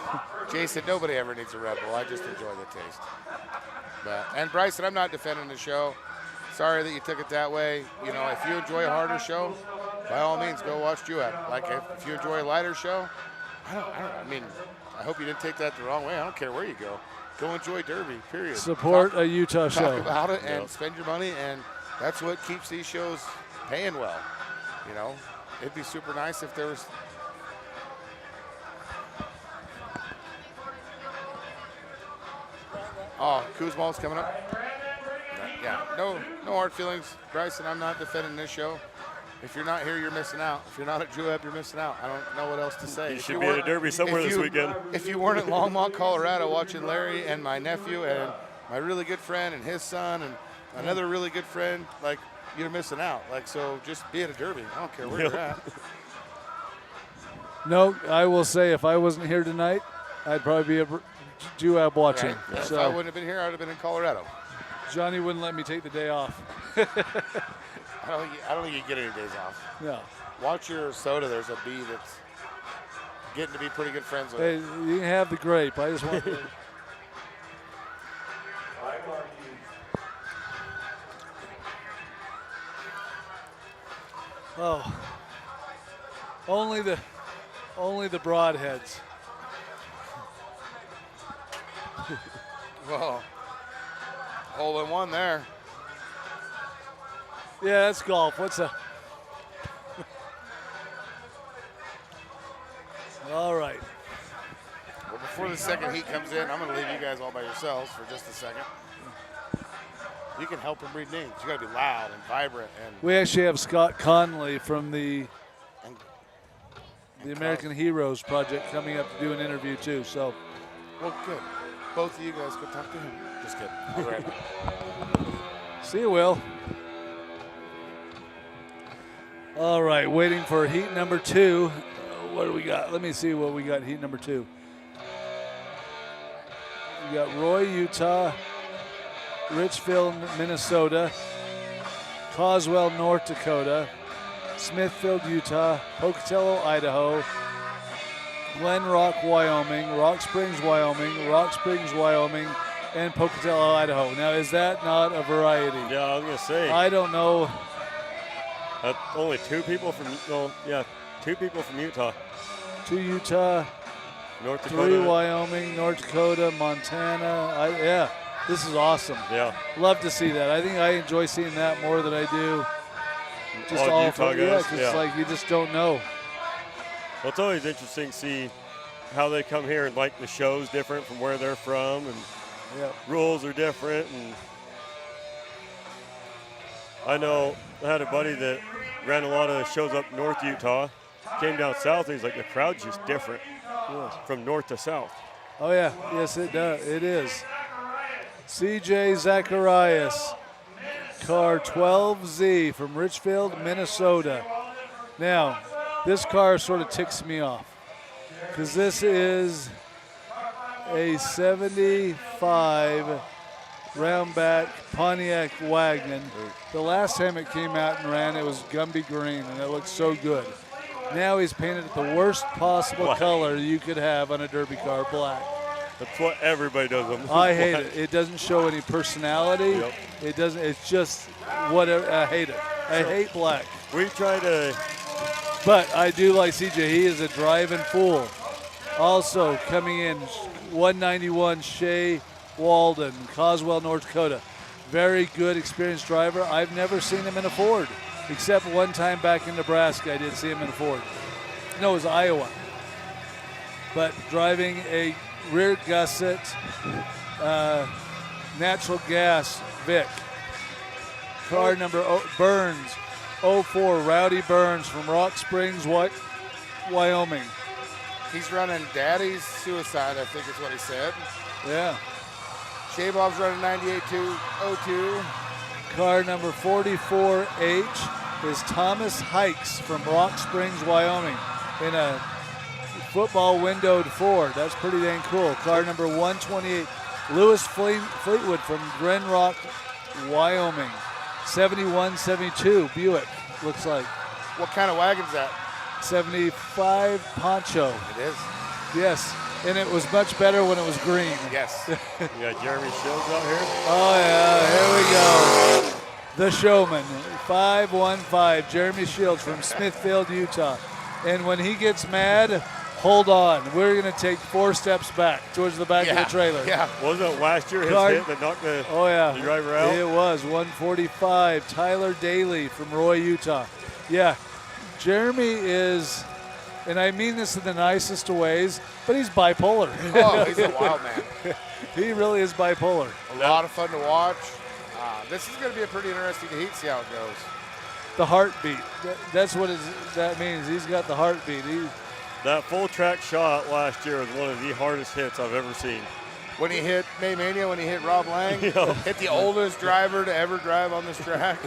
Jason, nobody ever needs a Red Bull. I just enjoy the taste. And Bryson, I'm not defending the show. Sorry that you took it that way. You know, if you enjoy a harder show, by all means, go watch Juab. Like, if you enjoy a lighter show, I mean, I hope you didn't take that the wrong way. I don't care where you go. Go enjoy Derby, period. Support a Utah show. Talk about it and spend your money, and that's what keeps these shows paying well. You know, it'd be super nice if there was. Oh, Kuzma's coming up. Yeah, no hard feelings, Bryson. I'm not defending this show. If you're not here, you're missing out. If you're not at Jeweb, you're missing out. I don't know what else to say. You If should you be at a weren't- derby somewhere this weekend. If you weren't at Longmont, Colorado, watching Larry and my nephew and my really good friend and his son and another really good friend, like, you're missing out. Like, so just be at a derby. I don't care where you're at. No, I will say if I wasn't here tonight, I'd probably be at Jewab watching. Right? Yeah, So if I wouldn't have been here, I would have been in Colorado. Johnny wouldn't let me take the day off. I don't think you get any days off. No. Watch your soda. There's a bee that's getting to be pretty good friends with. Hey, you can have the grape. I just want to. Oh. Only the broadheads. Well, hole in one there. Yeah, that's golf. What's a? All right. Well, before the second heat comes in, I'm going to leave you guys all by yourselves for just a second. You can help them read names. You got to be loud and vibrant and We actually have Scott Conley from the and American Heroes Project coming up to do an interview too. So well, good. Both of you guys go talk to him. Just kidding. All right. see you, Will. All right, waiting for heat number 2. What do we got? Let me see what we got. Heat number 2. We got Roy, Utah, Richfield, Minnesota, Coswell, North Dakota, Smithfield, Utah, Pocatello, Idaho, Glen Rock, Wyoming, Rock Springs, Wyoming, and Pocatello, Idaho. Now, is that not a variety? Yeah, I was gonna say. I don't know. Only 2 people from. No, yeah, 2 people from Utah. 2 Utah, North 3 Dakota. Wyoming, North Dakota, Montana. Yeah, this is awesome. Yeah. Love to see that. I think I enjoy seeing that more than I do just All all Utah from, guys, 'cause yeah. it's like you just don't know. Well, it's always interesting to see how they come here and like the show's different from where they're from, and Yeah. rules are different. And I know I had a buddy that ran a lot of shows up North Utah, came down south, and he's like, the crowd's just different from north to south. Oh yeah, yes it does. It is. CJ Zacharias, car 12Z from Richfield, Minnesota. Now, this car sort of ticks me off because this is a 75 round back Pontiac wagon. The last time it came out and ran, it was Gumby green, and it looked so good. Now he's painted it the worst possible Black. color you could have on a derby car, black. That's what everybody does. On I hate it. It doesn't show any personality. Yep. It doesn't. It's just whatever. I hate it. I hate black. We try to. But I do like CJ. He is a driving fool. Also coming in, 191 Shea Walden, Coswell, North Dakota. Very good, experienced driver. I've never seen him in a Ford, except one time back in Nebraska. I did see him in a Ford. No, it was Iowa. But driving a rear gusset, natural gas Vic. Car number Burns, 04, Rowdy Burns from Rock Springs, Wyoming. He's running Daddy's Suicide, I think is what he said. Yeah. Shea Bob's running 98-02. Car number 44H is Thomas Hikes from Rock Springs, Wyoming, in a football windowed Ford. That's pretty dang cool. Car number 128, Lewis Fleetwood from Glen Rock, Wyoming. 7172 Buick, looks like. What kind of wagon's that? 75 Poncho. It is. Yes, and it was much better when it was green. Yes. You got Jeremy Shields out here. Oh yeah, here we go. The showman, 515, Jeremy Shields from Smithfield, Utah. And when he gets mad, hold on. We're going to take 4 steps back towards the back of the trailer. Yeah. Wasn't it last year his Car- hit that knocked the, Oh, yeah. the driver out? It was 145, Tyler Daly from Roy, Utah. Yeah, Jeremy is, and I mean this in the nicest of ways, but he's bipolar. Oh, he's a wild man. He really is bipolar. A lot of fun to watch. This is going to be a pretty interesting heat, see how it goes. the heartbeat. That's what that means. He's got the heartbeat. That full track shot last year was one of the hardest hits I've ever seen. When he hit May Mania, when he hit Rob Lang, hit the oldest driver to ever drive on this track.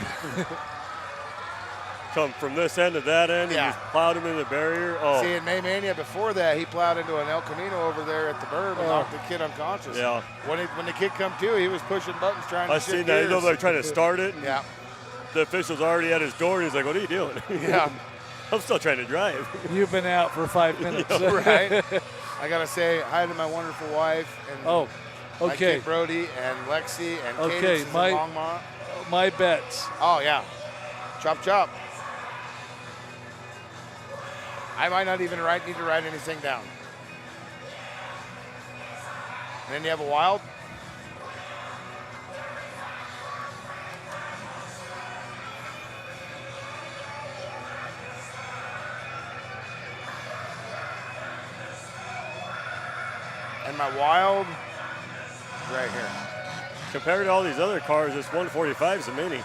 Come from this end to that end, and just plowed him in the barrier. Oh. See, in May Mania before that, he plowed into an El Camino over there at the berm and knocked the kid unconscious. Yeah. When the kid come to, he was pushing buttons trying to shift seen that. gears. He's over there trying to start it. Yeah. The official's already at his door, and he's like, what are you doing? Yeah. I'm still trying to drive. You've been out for 5 minutes. Right. I got to say hi to my wonderful wife. And my kid Brody and Lexi and Cadence in Longmont. My bets. Oh, yeah. Chop, chop. I might not even need to write anything down. And then you have a wild. And my wild right here. Compared to all these other cars, this 145 is a mini.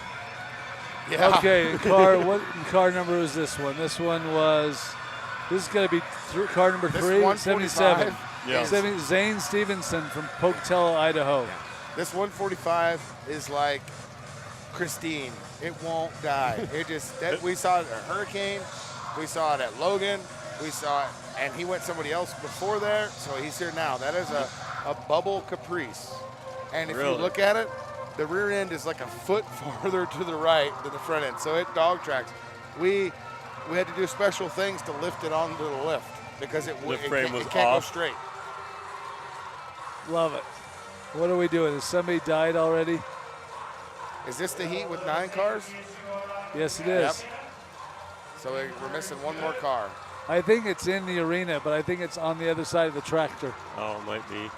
Yeah. Okay, what car number was this one? This is going to be car number 3, 77. Yeah. Zane Stevenson from Pocatello, Idaho. Yeah. This 145 is like Christine. It won't die. We saw it at Hurricane. We saw it at Logan. We saw it, and he went somebody else before there, so he's here now. That is a bubble Caprice. And if you look at it, the rear end is like a foot farther to the right than the front end, so it dog tracks. We had to do special things to lift it onto the lift because it can't go straight. Love it. What are we doing? Has somebody died already? Is this the heat with 9 cars? Yes, it is. Yep. So we're missing one more car. I think it's in the arena, but I think it's on the other side of the tractor. Oh, it might be.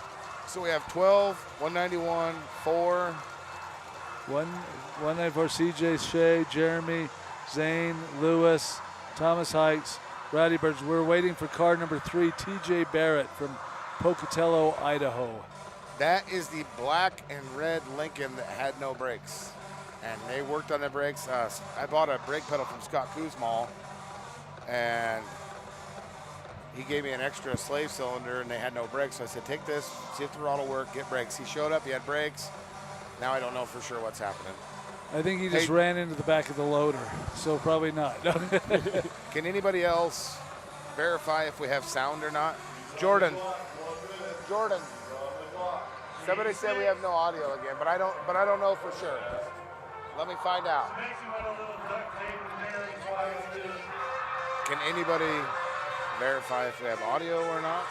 So we have 12, 191, 4. 194, CJ Shea, Jeremy, Zane, Lewis, Thomas Hikes, Rowdy Birds. We're waiting for car number 3, TJ Barrett from Pocatello, Idaho. That is the black and red Lincoln that had no brakes. And they worked on the brakes. I bought a brake pedal from Scott Kuzmal, and he gave me an extra slave cylinder, and they had no brakes. So I said, take this, see if the rod will work, get brakes. He showed up, he had brakes. Now I don't know for sure what's happening. I think he just ran into the back of the loader, so probably not. Can anybody else verify if we have sound or not? Jordan. Somebody said we have no audio again, but I don't know for sure. Let me find out. Can anybody verify if we have audio or not?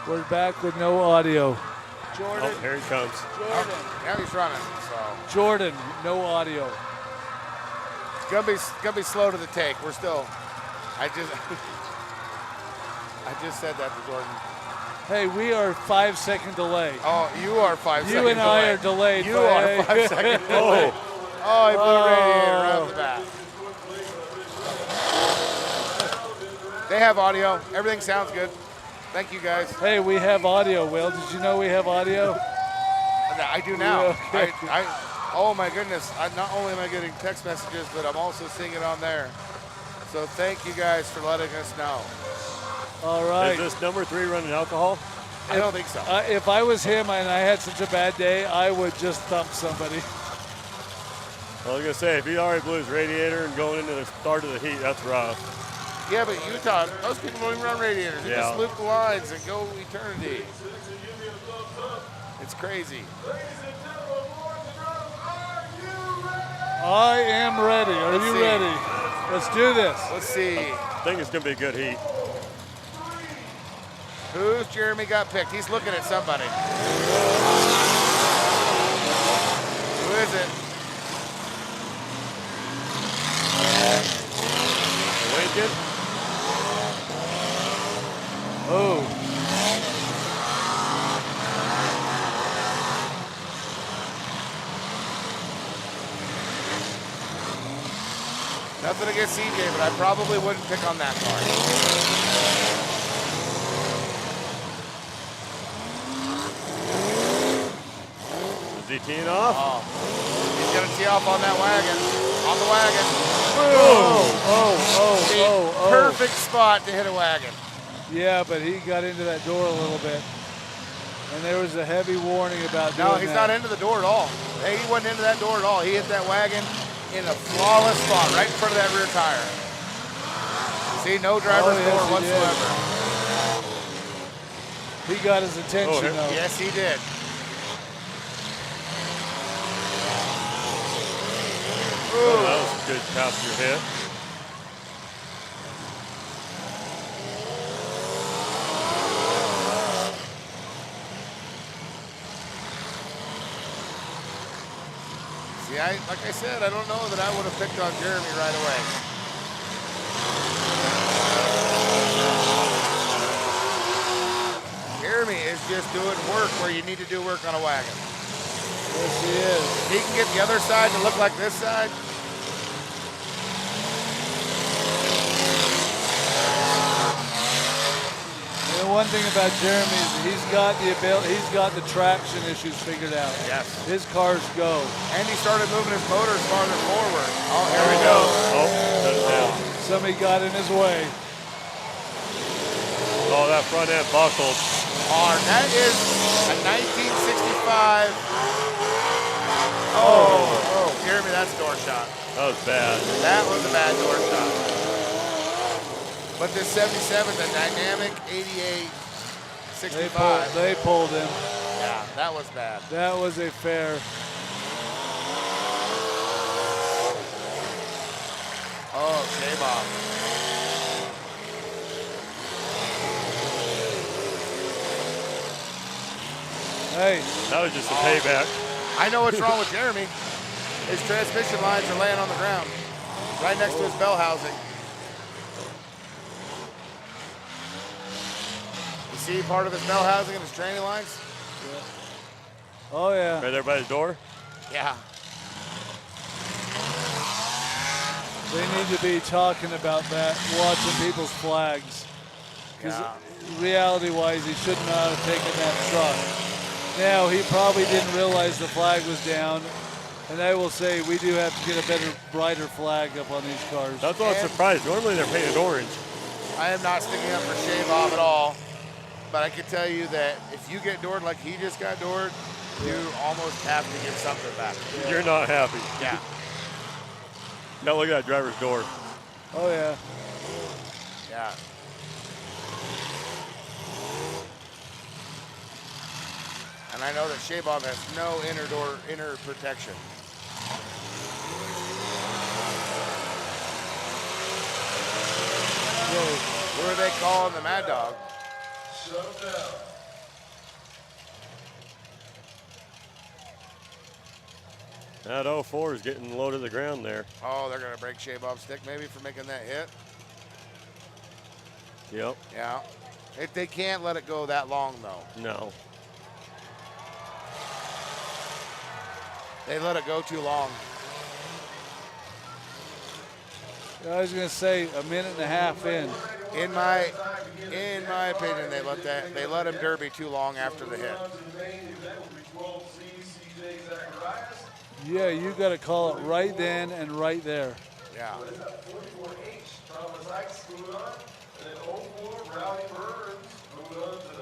We're back with no audio. Jordan. Oh, here he comes. Jordan. Now he's running. So Jordan, no audio. It's gonna be slow to the take. We're still. I just said that to Jordan. Hey, we are 5-second delay. Oh, you are 5 seconds. You and I are delayed. You are 5 seconds delay. Oh, he blew a radiator right off the bat. They have audio. Everything sounds good. Thank you, guys. Hey, we have audio, Will. Did you know we have audio? I do now. Okay. Oh, my goodness. Not only am I getting text messages, but I'm also seeing it on there. So thank you guys for letting us know. All right. Is this number 3 running alcohol? I don't think so. If I was him and I had such a bad day, I would just thump somebody. I was going to say, if he already blew his radiator and going into the start of the heat, that's rough. Yeah, but Utah, most people don't even run radiators. They just loop the lines and go eternity. It's crazy. I am ready. Are you ready? Let's do this. Let's see. I think it's going to be a good heat. Who's Jeremy got picked? He's looking at somebody. Who is it? Lincoln? Oh. Nothing against CJ, but I probably wouldn't pick on that car. Is he he teeing off? Oh, he's going to tee off on that wagon. On the wagon. Oh. Perfect spot to hit a wagon. Yeah, but he got into that door a little bit. And there was a heavy warning about doing that. No, he's not into the door at all. Hey, he wasn't into that door at all. He hit that wagon in a flawless spot right in front of that rear tire. See, no driver's door whatsoever. He got his attention, though. Yes, he did. Oh, that was a good passenger hit. See, like I said, I don't know that I would have picked on Jeremy right away. Jeremy is just doing work where you need to do work on a wagon. Yes, he is. If he can get the other side to look like this side. And the one thing about Jeremy is he's got the ability, he's got the traction issues figured out. Yes. His cars go. And he started moving his motors farther forward. Oh, here we go. Oh, shut it down. Somebody got in his way. Oh, that front end buckled. Oh, that is a 1965. Oh, Jeremy, that's door shot. That was bad. That was a bad door shot. But this 77, the dynamic 88, 65. They pulled him. Yeah, that was bad. That was a fair. Oh, J-Bob. Hey. That was just a payback. I know what's wrong with Jeremy. His transmission lines are laying on the ground, right next to his bell housing. You see part of his bell housing and his training lines? Yeah. Oh, yeah. Right there by the door? Yeah. They need to be talking about that, watching people's flags. Because reality-wise, he should not have taken that truck. Now, he probably didn't realize the flag was down. And I will say, we do have to get a better, brighter flag up on these cars. That's why I'm surprised. Normally they're painted orange. I am not sticking up for Shave-Off at all. But I can tell you that if you get doored like he just got doored, you almost have to give something back. Yeah. You're not happy. Yeah. Now look at that driver's door. Oh, yeah. Yeah. And I know that Shave-Off has no inner protection. Who are they calling the Mad Dog? Shut him down. That 04 is getting low to the ground there. Oh, they're going to break Shave-Off's stick maybe for making that hit? Yep. Yeah. They can't let it go that long, though. No. They let it go too long. I was going to say a minute and a half in. In my opinion, they let him derby too long after the hit. Yeah, you got to call it right then and right there. Yeah.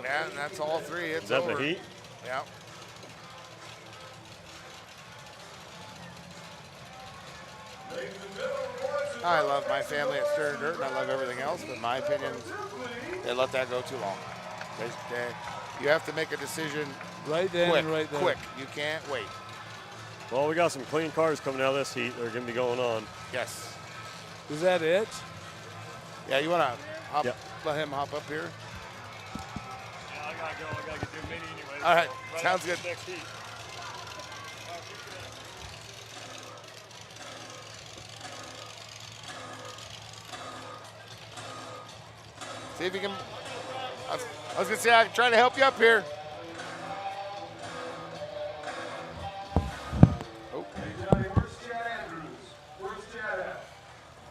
Yeah, and that's all three. It's Is that over. the heat? Yeah. I love my family at Stir Dirt, and I love everything else, but in my opinion, they let that go too long. You have to make a decision right then quick, and right there. quick. You can't wait. Well, we got some clean cars coming out of this heat. They're going to be going on. Yes. Is that it? Yeah, you want to let him hop up here? Yeah, I got to go. I got to get to mini anyway. All right, sounds good. Next heat. See if you can. I was going to say, I can try to help you up here. Hey, Johnny, where's Chad Andrews? Where's Chad at?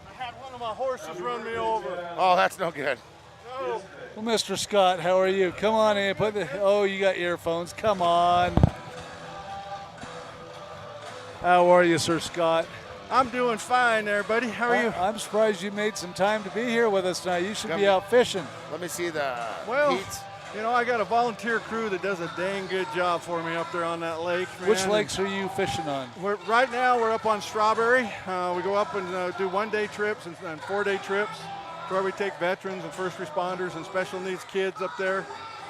I had one of my horses run me over. Oh, that's no good. No. Well, Mr. Scott, how are you? Come on in. You got earphones. Come on. How are you, Sir Scott? I'm doing fine there, buddy. How are you? I'm surprised you made some time to be here with us tonight. You should Come be out fishing. Let me see the Well, heat. you know, I got a volunteer crew that does a dang good job for me up there on that lake, man. Which lakes are you fishing on? Right now, we're up on Strawberry. We go up and do 1-day trips and 4-day trips where we take veterans and first responders and special needs kids up there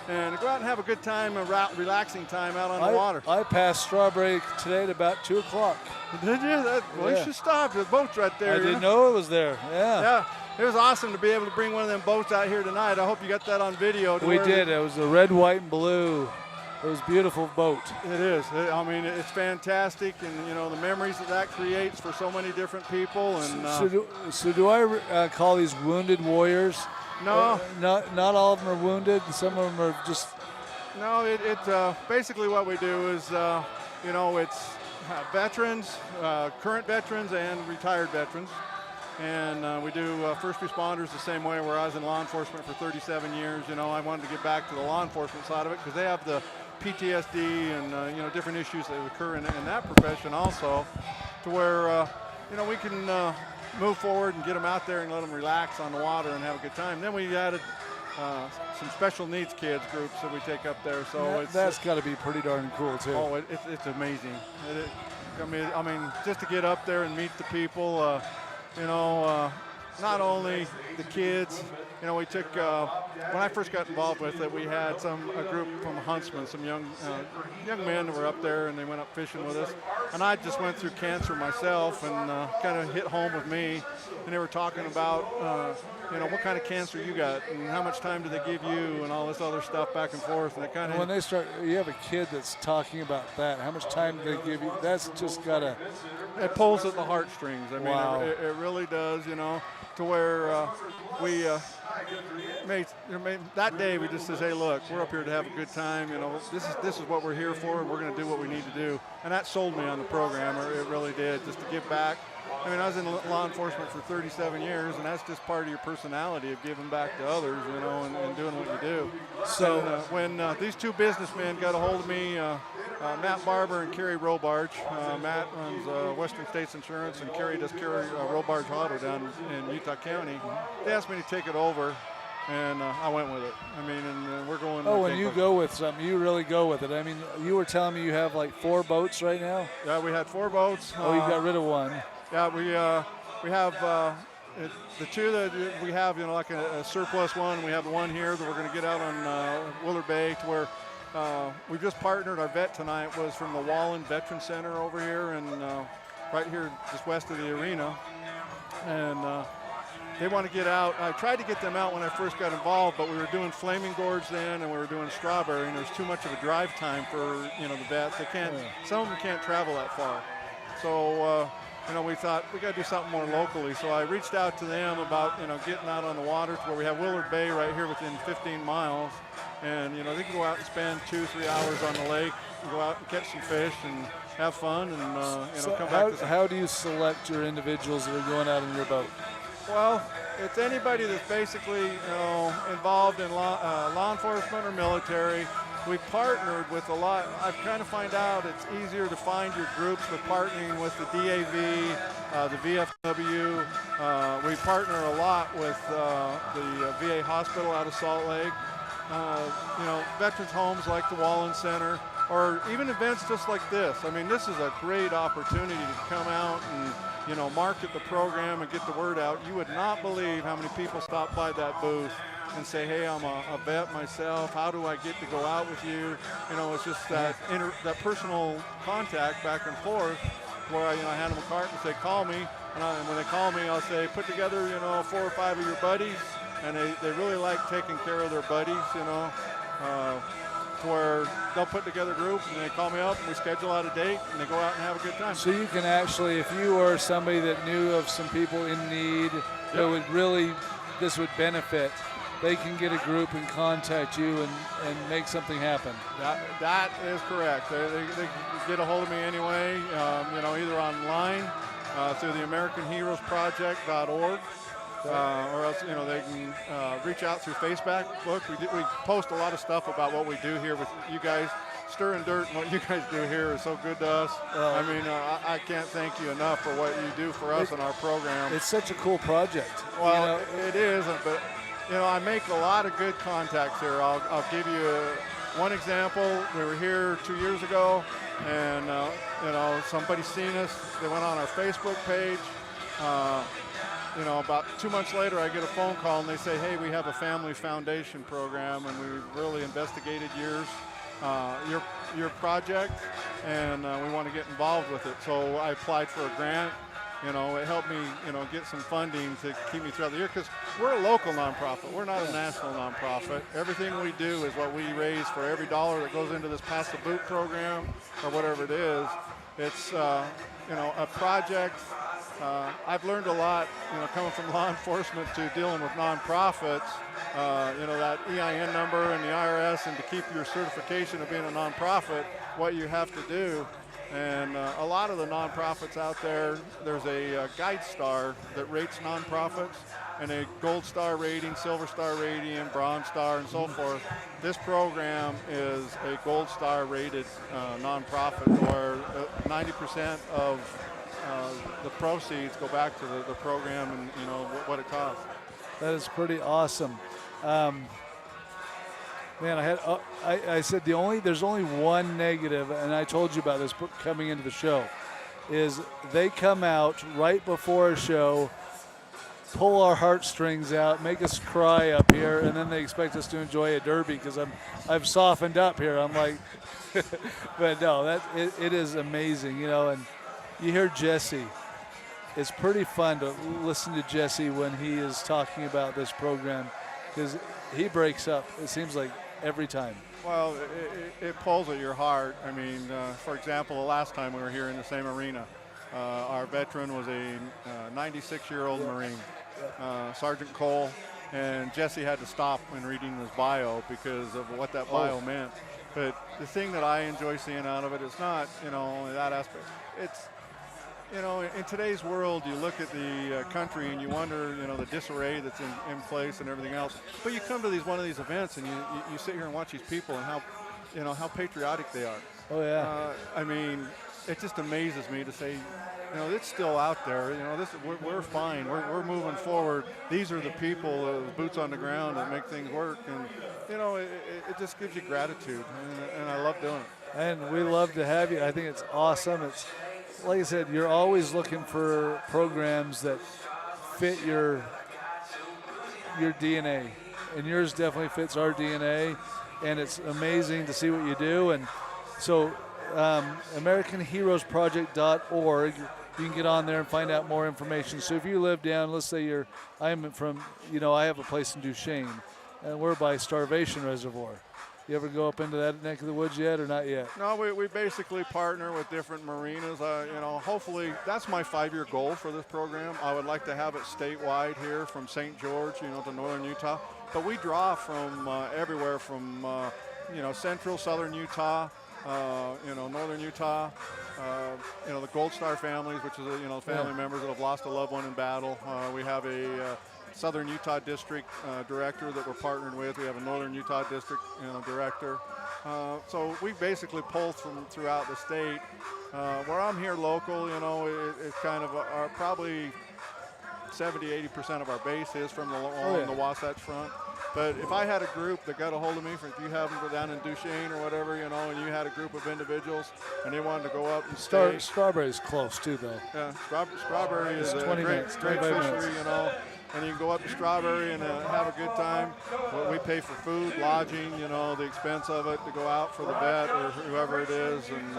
and go out and have a good time, a relaxing time out on the water. I passed Strawberry today at about 2 o'clock. Did you? Well, you should stop. The boat's right there. I didn't know it was there. Yeah. Yeah. It was awesome to be able to bring one of them boats out here tonight. I hope you got that on video. We did. It was a red, white, and blue. It was a beautiful boat. It is. I mean, it's fantastic, and you know the memories that creates for so many different people. And so do I call these wounded warriors? No, not all of them are wounded. Some of them are just. No, basically what we do is, you know, it's veterans, current veterans, and retired veterans. And we do first responders the same way, where I was in law enforcement for 37 years. You know, I wanted to get back to the law enforcement side of it because they have the PTSD and, you know, different issues that occur in that profession also, to where, you know, we can move forward and get them out there and let them relax on the water and have a good time. Then we added some special needs kids groups that we take up there. So that's got to be pretty darn cool, too. Oh, it's amazing. I mean, just to get up there and meet the people, you know, not only the kids. You know, we took, when I first got involved with it, we had a group from Huntsman, some young men that were up there, and they went up fishing with us. And I just went through cancer myself, and kind of hit home with me. And they were talking about, you know, what kind of cancer you got, and how much time do they give you, and all this other stuff back and forth. And it kind of. When they start, you have a kid that's talking about that. How much time do they give you? That's just gotta. It pulls at the heartstrings. I mean, wow. it really does. You know, to where we. That day we just says, hey, look, we're up here to have a good time. You know, this is what we're here for, and we're going to do what we need to do. And that sold me on the program. It really did, just to give back. I mean, I was in law enforcement for 37 years, and that's just part of your personality of giving back to others, you know, and doing what you do. So when these two businessmen got a hold of me, Matt Barber and Kerry Robarge. Matt runs Western States Insurance, and Kerry does Kerry Robarge Auto down in Utah County. They asked me to take it over, and I went with it. I mean, and we're going. Oh, when you go with something, you really go with it. I mean, you were telling me you have like 4 boats right now? Yeah, we had 4 boats. Oh, you got rid of one. Yeah, we have the 2 that we have, you know, like a surplus one. We have the one here that we're going to get out on Willard Bay, to where we've just partnered. Our vet tonight was from the Wallen Veteran Center over here, and right here just west of the arena. And they want to get out. I tried to get them out when I first got involved, but we were doing Flaming Gorge then, and we were doing Strawberry, and there's too much of a drive time for, you know, the vets. They can't. Some of them can't travel that far. So. You know, we thought we got to do something more locally. So I reached out to them about, you know, getting out on the water to where we have Willard Bay right here within 15 miles. And, you know, they can go out and spend 2-3 hours on the lake and go out and catch some fish and have fun and, you know, come back. How do you select your individuals that are going out in your boat? Well, it's anybody that's basically, you know, involved in law enforcement or military. We partnered with a lot. I've kind of find out it's easier to find your groups with partnering with the DAV, the VFW. We partner a lot with the VA hospital out of Salt Lake. You know, veterans homes like the Wallen Center, or even events just like this. I mean, this is a great opportunity to come out and, you know, market the program and get the word out. You would not believe how many people stop by that booth and say, hey, I'm a vet myself. How do I get to go out with you? You know, it's just that personal contact back and forth, where I hand them a card and say, call me. And when they call me, I'll say, put together, you know, 4 or 5 of your buddies. And they really like taking care of their buddies, you know, to where they'll put together groups and they call me up and we schedule out a date and they go out and have a good time. So you can actually, if you are somebody that knew of some people in need that would really, this would benefit, they can get a group and contact you and make something happen. That is correct. They can get a hold of me anyway, you know, either online through the AmericanHeroesProject.org, or else they can reach out through Facebook. We post a lot of stuff about what we do here with you guys. Stirring Dirt and what you guys do here is so good to us. I mean, I can't thank you enough for what you do for us in our program. It's such a cool project. Well, it is, but I make a lot of good contacts here. I'll give you one example. We were here 2 years ago, and somebody seen us. They went on our Facebook page. About 2 months later, I get a phone call, and they say, "Hey, we have a family foundation program, and we really investigated your project, and we want to get involved with it." So I applied for a grant. It helped me, get some funding to keep me throughout the year, because we're a local nonprofit. We're not a national nonprofit. Everything we do is what we raise for every dollar that goes into this Pass the Boot program or whatever it is. It's, a project. I've learned a lot, coming from law enforcement to dealing with nonprofits. That EIN number and the IRS, and to keep your certification of being a nonprofit, what you have to do. And a lot of the nonprofits out there, there's a Guide Star that rates nonprofits, and a Gold Star rating, Silver Star rating, Bronze Star, and so forth. This program is a Gold Star rated nonprofit, where 90% of the proceeds go back to the program and what it costs. That is pretty awesome. Man, I said there's only one negative, and I told you about this coming into the show, is they come out right before a show, pull our heartstrings out, make us cry up here, and then they expect us to enjoy a derby because I've softened up here. I'm like, but no, it is amazing, and you hear Jesse. It's pretty fun to listen to Jesse when he is talking about this program, because he breaks up, it seems like, every time. Well, it pulls at your heart. I mean, for example, the last time we were here in the same arena, our veteran was a 96-year-old Marine, Sergeant Cole, and Jesse had to stop when reading his bio because of what that bio meant. But the thing that I enjoy seeing out of it is not, only that aspect. It's, in today's world, you look at the country and you wonder, the disarray that's in place and everything else. But you come to one of these events and you sit here and watch these people and how patriotic they are. Oh yeah. I mean, it just amazes me to say, it's still out there. We're fine. We're moving forward. These are the people, the boots on the ground, that make things work. And it just gives you gratitude, and I love doing it. And we love to have you. I think it's awesome. It's, like I said, you're always looking for programs that fit your DNA, and yours definitely fits our DNA, and it's amazing to see what you do. And so AmericanHeroesProject.org, you can get on there and find out more information. So if you live down, let's say I have a place in Duchesne, and we're by Starvation Reservoir. You ever go up into that neck of the woods yet, or not yet? No, we basically partner with different marinas. Hopefully that's my 5-year goal for this program. I would like to have it statewide here from St. George, to northern Utah. But we draw from everywhere from, central, southern Utah, northern Utah, the Gold Star families, which is, family members that have lost a loved one in battle. We have a Southern Utah District Director that we're partnered with. We have a Northern Utah District Director. So we basically pull from throughout the state. Where I'm here local, it's kind of probably 70-80% of our base is from along the Wasatch Front. But if I had a group that got a hold of me, if you happen to go down in Duchesne or whatever, and you had a group of individuals and they wanted to go up and stay. Strawberry's close too, though. Yeah, Strawberry is a great fishery, and you can go up to Strawberry and have a good time. We pay for food, lodging, the expense of it to go out for the vet or whoever it is. And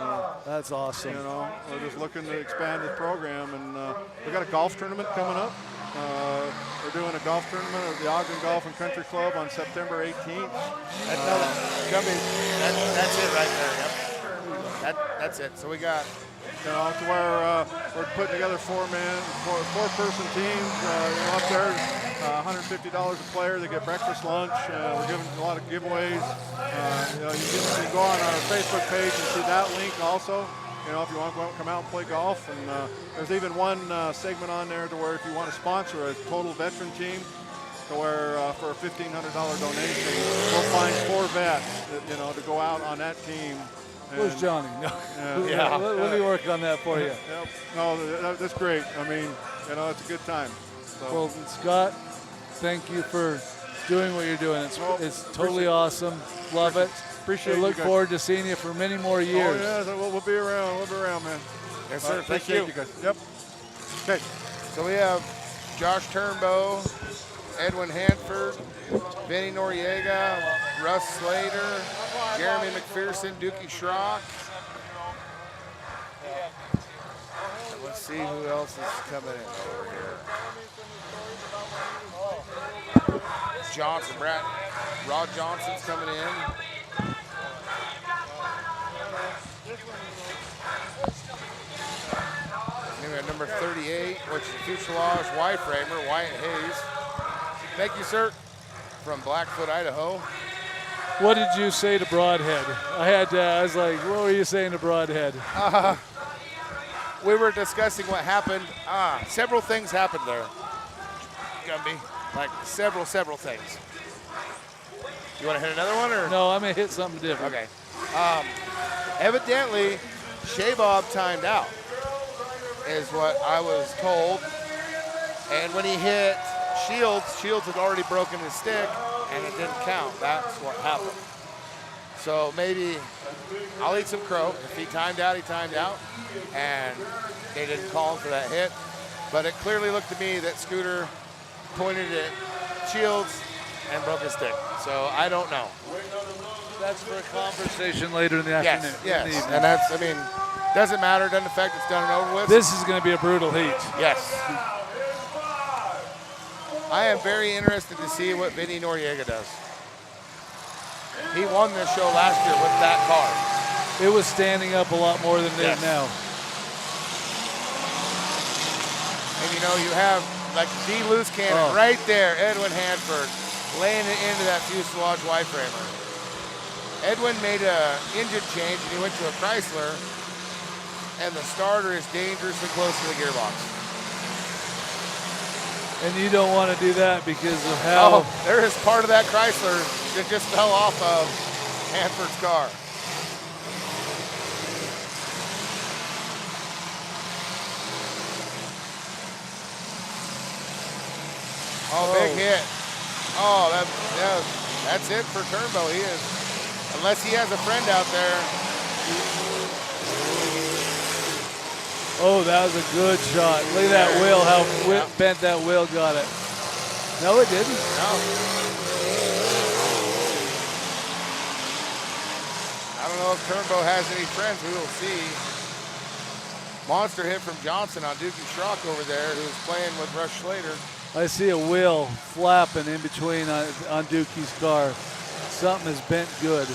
that's awesome. We're just looking to expand the program, and we got a golf tournament coming up. We're doing a golf tournament at the Ogden Golf and Country Club on September 18th. That's it right there. Yep. That's it. So we got. To where we're putting together four-person teams. Up there, $150 a player. They get breakfast, lunch. We're giving a lot of giveaways. You can go on our Facebook page and see that link also. you know, if you want to come out and play golf. And there's even one segment on there to where if you want to sponsor a total veteran team, to where for a $1,500 donation, we'll find 4 vets, you know, to go out on that team. Where's And, Johnny? No. yeah. Let me work on that for you. Yep. No, that's great. I mean, you know, it's a good time. So. Well, Scott, thank you for doing what you're doing. It's totally awesome. Love it. Appreciate I it. look forward to seeing you for many more years. Oh, yeah, we'll be around. We'll be around, man. Yes, sir. Thank Appreciate you. guys. Yep. Okay. So we have Josh Turnbow, Edwin Hanford, Vinny Noriega, Russ Slater, Jeremy McPherson, Dookie Schrock. And let's see who else is coming in over here. Johnson, Rod Johnson's coming in. And we have number 38, which is fuselage Y-framer, Wyatt Hayes. Thank you, sir, from Blackfoot, Idaho. What did you say to Broadhead? I was like, what were you saying to Broadhead? We were discussing what happened. Several things happened there, Gumby. Like several things. You want to hit another one, or? No, I'm going to hit something different. Okay. Evidently, Shea Bob timed out, is what I was told. And when he hit Shields had already broken his stick, and it didn't count. That's what happened. So maybe I'll eat some crow. If he timed out, he timed out, and they didn't call him for that hit. But it clearly looked to me that Scooter pointed at Shields and broke his stick. So I don't know. That's for a conversation later in the afternoon. Yes. And that's, I mean, doesn't matter. Doesn't affect. It's done and over with. This is going to be a brutal heat. Yes. I am very interested to see what Vinny Noriega does. He won this show last year with that car. It was standing up a lot more than it is now. And you know, you have like the loose cannon right there, Edwin Hanford, laying it into that fuselage Y-framer. Edwin made an engine change and he went to a Chrysler, and the starter is dangerously close to the gearbox. And you don't want to do that because of how... Oh, there is part of that Chrysler that just fell off of Hanford's car. Oh, big hit. Oh, that's it for Turnbow. He is, unless he has a friend out there. Oh, that was a good shot. Look at that wheel, how bent that wheel got it. No, it didn't. No. I don't know if Turnbow has any friends. We will see. Monster hit from Johnson on Dookie Schrock over there, who's playing with Russ Slater. I see a wheel flapping in between on Dookie's car. Something is bent good.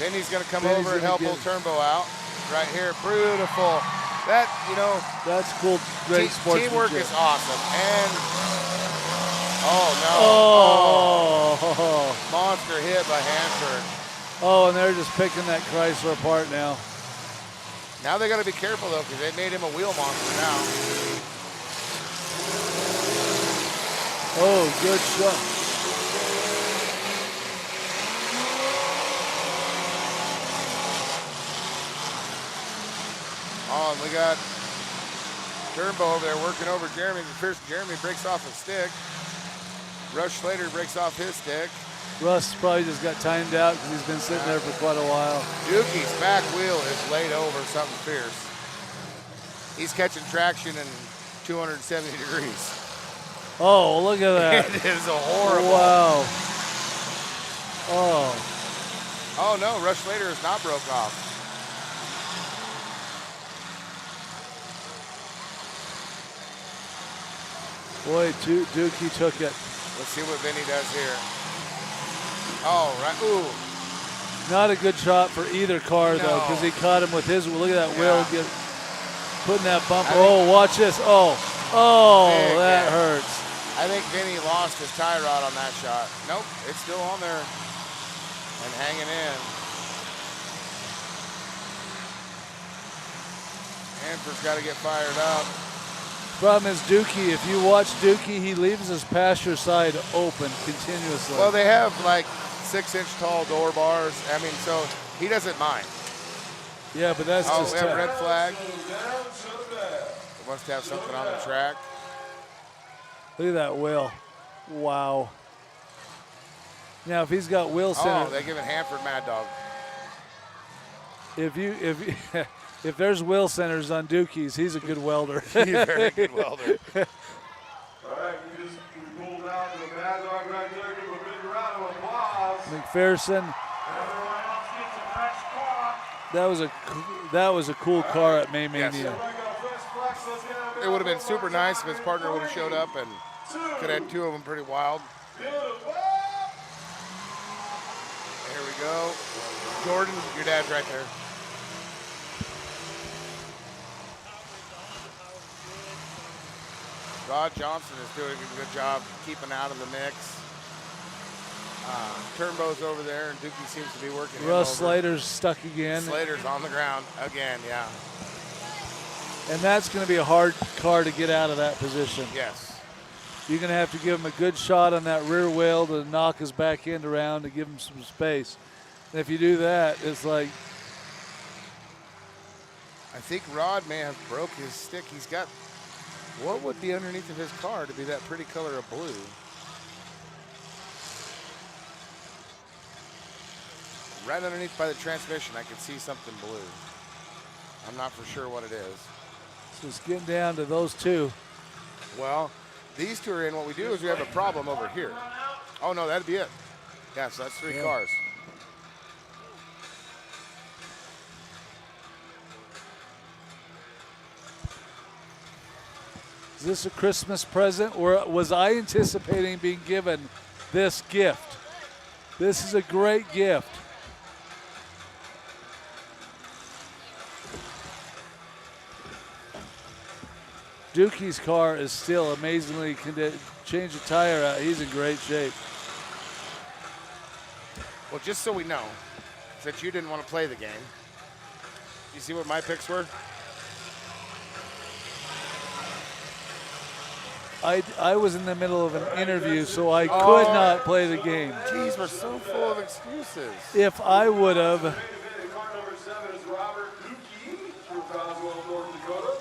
Vinny's going to come over and help old Turnbow out. Right here, beautiful. That, you know. That's cool, great sportsmanship. Teamwork is awesome. And, oh, no. Oh. Monster hit by Hanford. Oh, and they're just picking that Chrysler apart now. Now they got to be careful, though, because they made him a wheel monster now. Oh, good shot. Oh, and we got Turnbow over there working over Jeremy. First, Jeremy breaks off a stick. Russ Slater breaks off his stick. Russ probably just got timed out because he's been sitting there for quite a while. Dookie's back wheel is laid over something fierce. He's catching traction in 270 degrees. Oh, look at that. It is a horrible. Wow. Oh. Oh, no, Russ Slater is not broke off. Boy, Dookie took it. Let's see what Vinny does here. Oh, right. Ooh. Not a good shot for either car, though, because he caught him with his. Look at that wheel putting that bumper. Oh, watch this. Oh, that hurts. I think Vinny lost his tie rod on that shot. Nope, it's still on there and hanging in. Hanford's got to get fired up. Problem is Dookie, if you watch Dookie, he leaves his pasture side open continuously. Well, they have like 6-inch tall door bars. I mean, so he doesn't mind. Yeah, but that's Oh, just we have tough. red flag. We must have something on the track. Look at that wheel. Wow. Now, if he's got wheel center, Oh, they're giving Hanford Mad Dog. if there's wheel centers on Dookie's, he's a good welder. He's a very good welder. All right, we pulled out the Mad Dog right there. Give him a big round of applause. McPherson, Everyone else gets a fresh car. that was a cool car at May Yes. Mania. It would have been super nice if his partner would have showed up and could have had 2 of them pretty wild. Here we go. Jordan, your dad's right there. Rod Johnson is doing a good job keeping out of the mix. Turnbow's over there, and Dookie seems to be working him Russ over. Slater's stuck again. Slater's on the ground again, yeah. And that's going to be a hard car to get out of that position. Yes. You're going to have to give him a good shot on that rear wheel to knock his back end around to give him some space. And if you do that, it's like, I think Rod may have broke his stick. He's got, what would be underneath of his car to be that pretty color of blue? Right underneath by the transmission, I can see something blue. I'm not for sure what it is. so it's getting down to those two. Well, these two are in. What we do is we have a problem over here. Oh, no, that'd be it. Yeah, so that's 3 cars. Is this a Christmas present, or was I anticipating being given this gift? This is a great gift. Dookie's car is still amazingly change a tire out. He's in great shape. Well, just so we know, since you didn't want to play the game, you see what my picks were? I was in the middle of an interview, so I could not play the game. Jeez, we're so full of excuses. If I would have, Car number 7 is Robert Dookie from Roswell, North Dakota.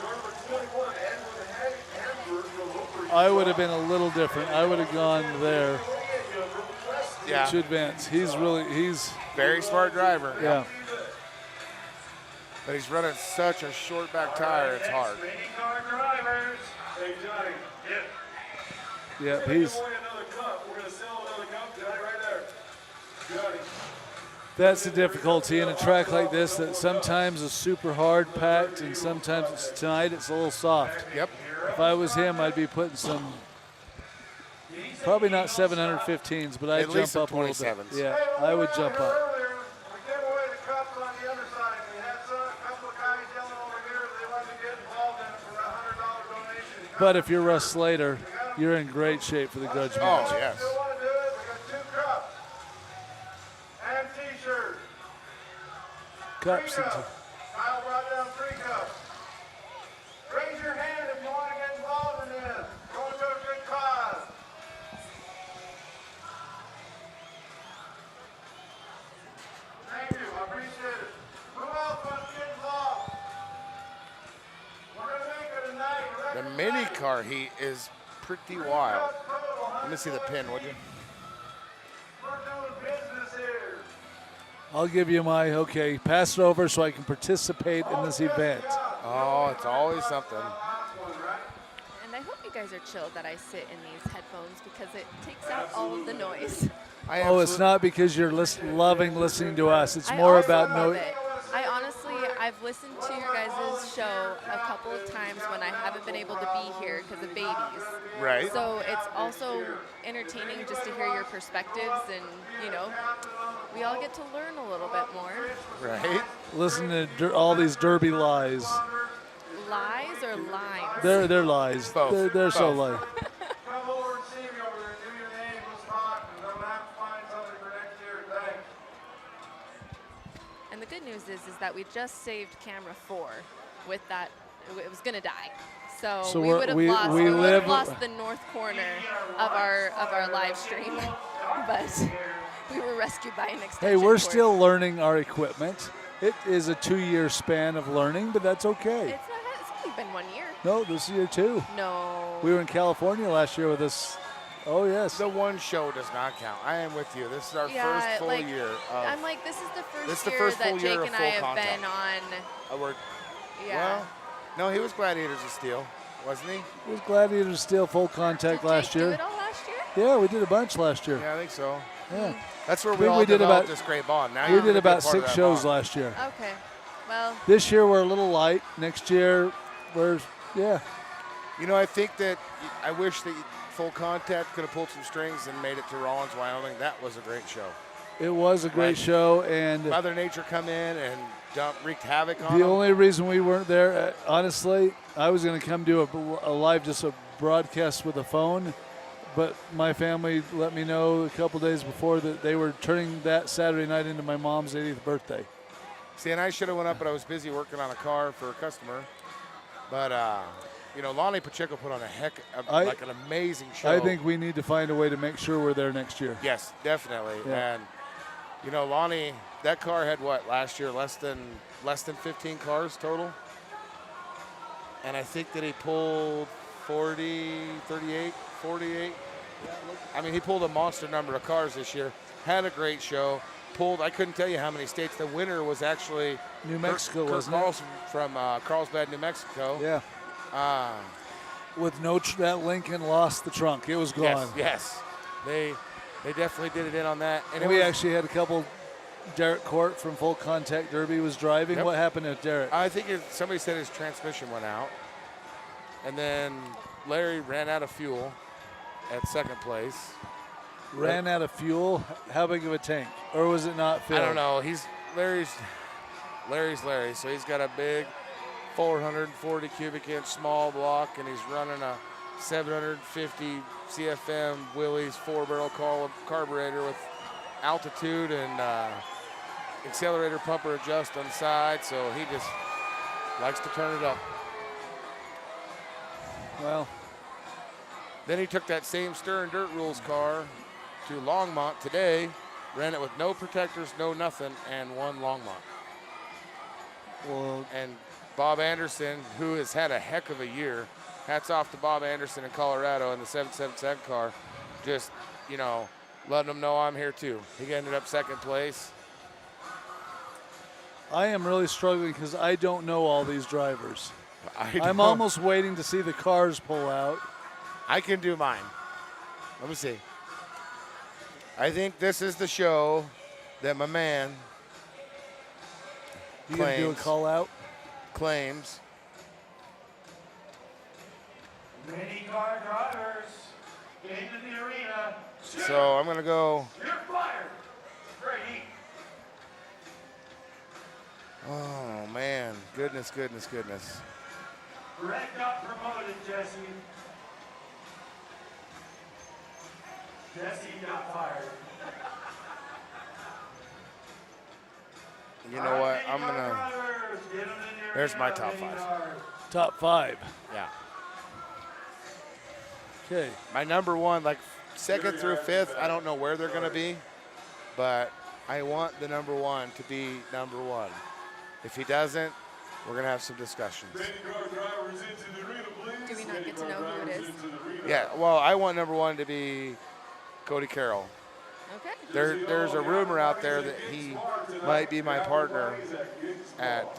Car number 21, Edwin Hanford from Hooper. I would have been a little different. I would have gone there Yeah, to advance. He's very smart driver. yeah. But he's running such a short back tire, it's hard. Many car drivers. Hey, Johnny. Yeah, We're he's gonna win another cup. We're going to sell another cup, Johnny, right there. Johnny. that's the difficulty in a track like this, that sometimes it's super hard packed and sometimes tonight it's a little soft. Yep. If I was him, I'd be putting some, probably not 715s, but I'd At least jump some up a little bit. 27s. Yeah, I would jump up. Earlier, we gave away the cups on the other side. We had a couple of guys yelling over here that they wanted to get involved in it for a $100 donation. But if you're Russ Slater, you're in great shape for the grudge match. Oh, yes. Still want to do it? We got 2 cups and T-shirts. Cups 3 and cups. Kyle brought down 3 cups. Raise your hand if you want to get involved in this. Going to a good cause. Thank you. I appreciate it. Who else wants to get involved? We're going to make it a night. The mini car heat is pretty wild. Let me see the pin, would you? We're doing business here. I'll give you my, okay, pass it over so I can participate in this event. Oh, it's always something. And I hope you guys are chilled that I sit in these headphones because it takes out all of the noise. Oh, it's not because you're loving listening to us. It's more I also about love it. I've listened to your guys' show a couple of times when I haven't been able to be here because of babies. Right. So it's also entertaining just to hear your perspectives and, you know, we all get to learn a little bit more. Right. Listen to all these derby lies. Lies or lines? They're lies. Both. They're so Both. lies. Come over and see me over there. Do your name. Let's talk. And don't have to find something for next year. Thanks. And the good news is that we just saved camera 4, with that, it was going to die. So, So we would have lost. we We would live- have lost the north corner of our live stream, but we were rescued by an extension Hey, we're cord. still learning our equipment. It is a 2-year span of learning, but that's okay. It's only been 1 year. No, this year too. No. We were in California last year with us. Oh, yes. The one show does not count. I am with you. This is our first full like, year. I'm like, this is the first the year first that full Jake year of and I full have contact. been on. Yeah. Well, no, he was Gladiators of Steel, wasn't he? It was Gladiators Steel full contact Did last Jake year. do it all last year? Yeah, we did a bunch last year. Yeah, I think so. Yeah. That's where I we think all we did developed about- this great bond. Now We you're did gonna be about part of 6 that shows bond. last year. Okay. Well, This year we're a little light. Next year we're, yeah. You know, I think that I wish that Full Contact could have pulled some strings and made it to Rollins, Wyoming. That was a great show. It was a great Like, show, and Mother Nature come in and wreaked havoc on the them. only reason we weren't there, honestly, I was going to come do a live, just a broadcast with a phone, but my family let me know a couple days before that they were turning that Saturday night into my mom's 80th birthday. See, and I should have went up, but I was busy working on a car for a customer. But, you know, Lonnie Pacheco put on like an amazing show. I think we need to find a way to make sure we're there next year. Yes, definitely. Yeah. And, you know, Lonnie, that car had what, last year? Less than 15 cars total? And I think that he pulled 40, 38, 48. I mean, he pulled a monster number of cars this year. Had a great show. Pulled, I couldn't tell you how many states. The winner was actually New Mexico, Kurt wasn't it? Carlson from Carlsbad, New Mexico. Yeah. With that Lincoln lost the trunk. It was gone. Yes. They definitely did it in on that. And We actually had a couple. Derek Court from Full Contact Derby was driving. Yep. What happened to Derek? I think somebody said his transmission went out. And then Larry ran out of fuel at second place. Ran out of fuel. How big of a tank? Or was it not filled? I don't know. Larry's Larry. So he's got a big 440 cubic inch small block, and he's running a 750 CFM Willys 4-barrel carburetor with altitude and accelerator pumper adjust on the side. So he just likes to turn it up. Well, then he took that same Stern Dirt Rules car to Longmont today, ran it with no protectors, no nothing, and won Longmont. Well, and Bob Anderson, who has had a heck of a year, hats off to Bob Anderson in Colorado in the 777 car, just, you know, letting them know I'm here too. He ended up second place. I am really struggling because I don't know all these drivers. I'm don't. almost waiting to see the cars pull out. I can do mine. Let me see. I think this is the show that my man You gonna do a call out? claims. Mini car drivers into the arena. So I'm going to go. You're fired. Great heat. Oh, man. Goodness. Greg got promoted, Jesse. Jesse got fired. You know what? I'm going to. Drivers, get them in the There's my arena, top mini five. cars. Top 5. Yeah. Okay. My number one, like second through fifth, I don't know where they're going to be, but I want the number one to be number one. If he doesn't, we're going to have some discussions. Many car drivers into the arena, please. Do we not get to know who it is? Yeah, well, I want number one to be Cody Carroll. Okay. There's a rumor out there that he might be my partner at,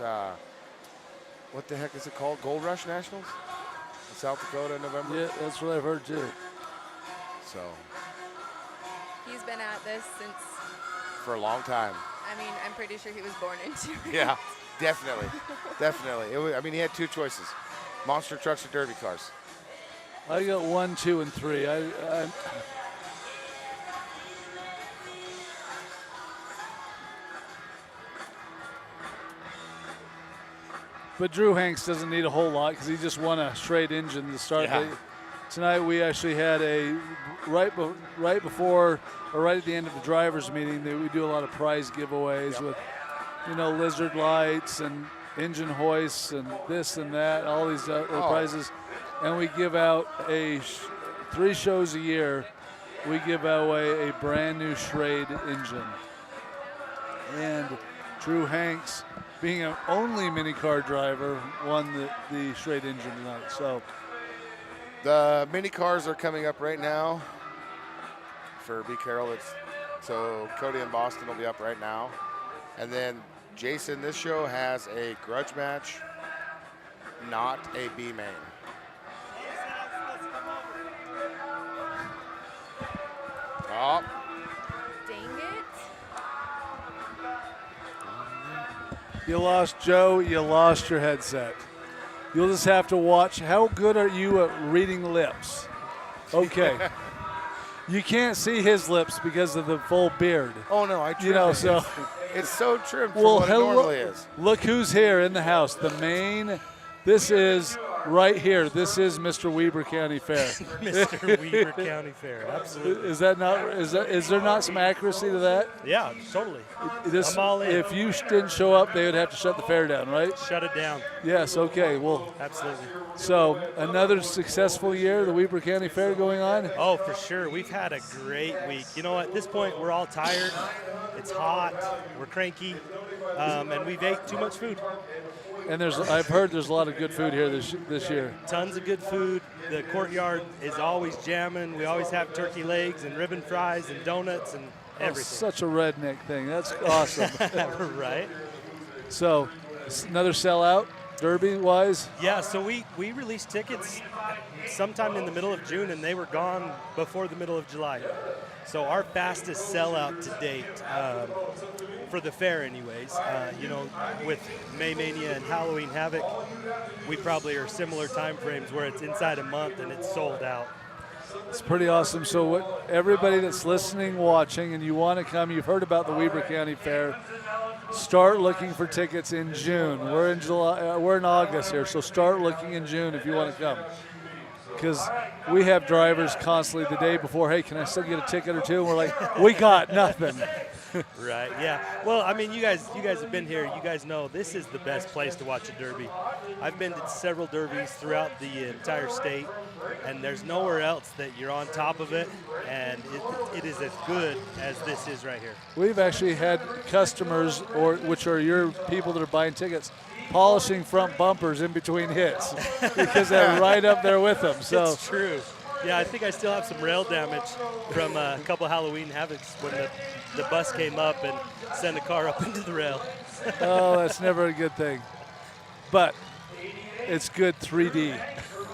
what the heck is it called? Gold Rush Nationals? In South Dakota in November? Yeah, that's what I've heard too. So, He's been at this since, for a long time. I mean, I'm pretty sure he was born into it. Yeah, definitely. I mean, he had two choices: monster trucks or derby cars. I got 1, 2, and 3. But Drew Hanks doesn't need a whole lot because he just won a straight engine to start. Yeah. Tonight we actually had a right before or right at the end of the drivers meeting that we do a lot of prize giveaways with, you know, lizard lights and engine hoists and this and that, all these other prizes. And we give out 3 shows a year. We give away a brand new Schrade engine. And Drew Hanks, being an only mini car driver, won the Schrade engine tonight. So The mini cars are coming up right now for B. Carroll. So Cody and Boston will be up right now. And then Jason, this show has a grudge match, not a B main. Oh, Dang it. you lost Joe, you lost your headset. You'll just have to watch. How good are you at reading lips? Okay. You can't see his lips because of the full beard. oh no, I trimmed You know, it. so It's so trimmed from well, what it normally is. look who's here in the house. The main. This is right here. This is Mr. Weber County Fair. Mr. Weber County Fair, absolutely. Is there not some accuracy to that? Yeah, totally. This, I'm all in. if you didn't show up, they would have to shut the fair down, right? Shut it down. Yes. Okay. Well, Absolutely. so another successful year, the Weber County Fair going on. Oh, for sure. We've had a great week. You know, at this point, we're all tired. It's hot. We're cranky. And we've ate too much food. And I've heard there's a lot of good food here this year. Tons of good food. The courtyard is always jamming. We always have turkey legs and ribbon fries and donuts and everything. Such a redneck thing. That's awesome. Right? So, another sellout, Derby-wise. Yeah, so we released tickets sometime in the middle of June, and they were gone before the middle of July. So our fastest sellout to date, for the fair anyways, with May Mania and Halloween Havoc, we probably are similar time frames where it's inside a month and it's sold out. It's pretty awesome. So everybody that's listening, watching, and you want to come, you've heard about the Weber County Fair, start looking for tickets in June. We're in July. We're in August here, so start looking in June if you want to come. Because we have drivers constantly the day before, hey, can I still get a ticket or two? And we're like, we got nothing. Right, yeah. Well, I mean, you guys have been here. You guys know this is the best place to watch a derby. I've been to several derbies throughout the entire state, and there's nowhere else that you're on top of it, and it is as good as this is right here. We've actually had customers, which are your people that are buying tickets, polishing front bumpers in between hits because they're right up there with them. So it's true. Yeah, I think I still have some rail damage from a couple Halloween Havocs when the bus came up and sent a car up into the rail. Oh, that's never a good thing. But it's good 3D.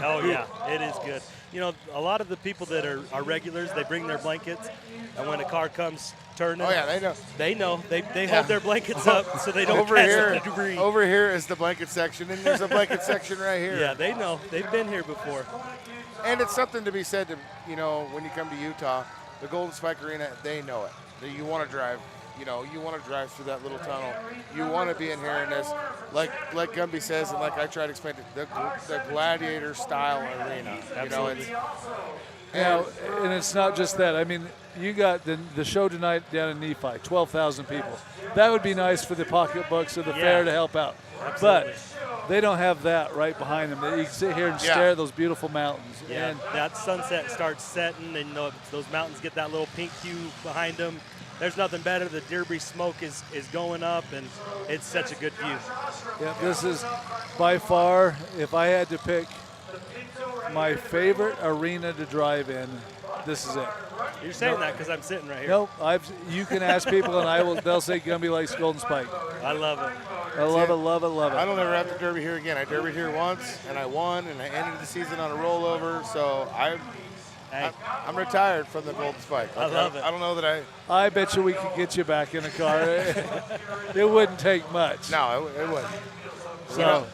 Oh, yeah, it is good. You know, a lot of the people that are regulars, they bring their blankets, and when a car comes turning, Oh yeah, they know. they know. They hold their blankets up so they don't catch the debris. Over here is the blanket section, and there's a blanket section right here. Yeah, they know. They've been here before. And it's something to be said to, when you come to Utah, the Golden Spike Arena, they know it. That you want to drive, you want to drive through that little tunnel. You want to be in here in this, like Gumby says, and like I try to explain it, the gladiator style arena. Absolutely. And it's not just that. I mean, you got the show tonight down in Nephi, 12,000 people. That would be nice for the pocketbooks of the fair to help out. Absolutely. But they don't have that right behind them. You can sit here and stare at those beautiful mountains. Yeah, And that sunset starts setting, and those mountains get that little pink hue behind them. There's nothing better. The Derby smoke is going up, and it's such a good view. yeah, this is by far, if I had to pick my favorite arena to drive in, this is it. You're saying that because I'm sitting right here. Nope, you can ask people, and they'll say Gumby likes Golden Spike. I love it. I love it, love it, love it. I don't ever have to derby here again. I derbied here once, and I won, and I ended the season on a rollover. So I'm retired from the Golden Spike. I love it. I don't know that I bet you we could get you back in a car. It wouldn't take much. No, it wouldn't. So,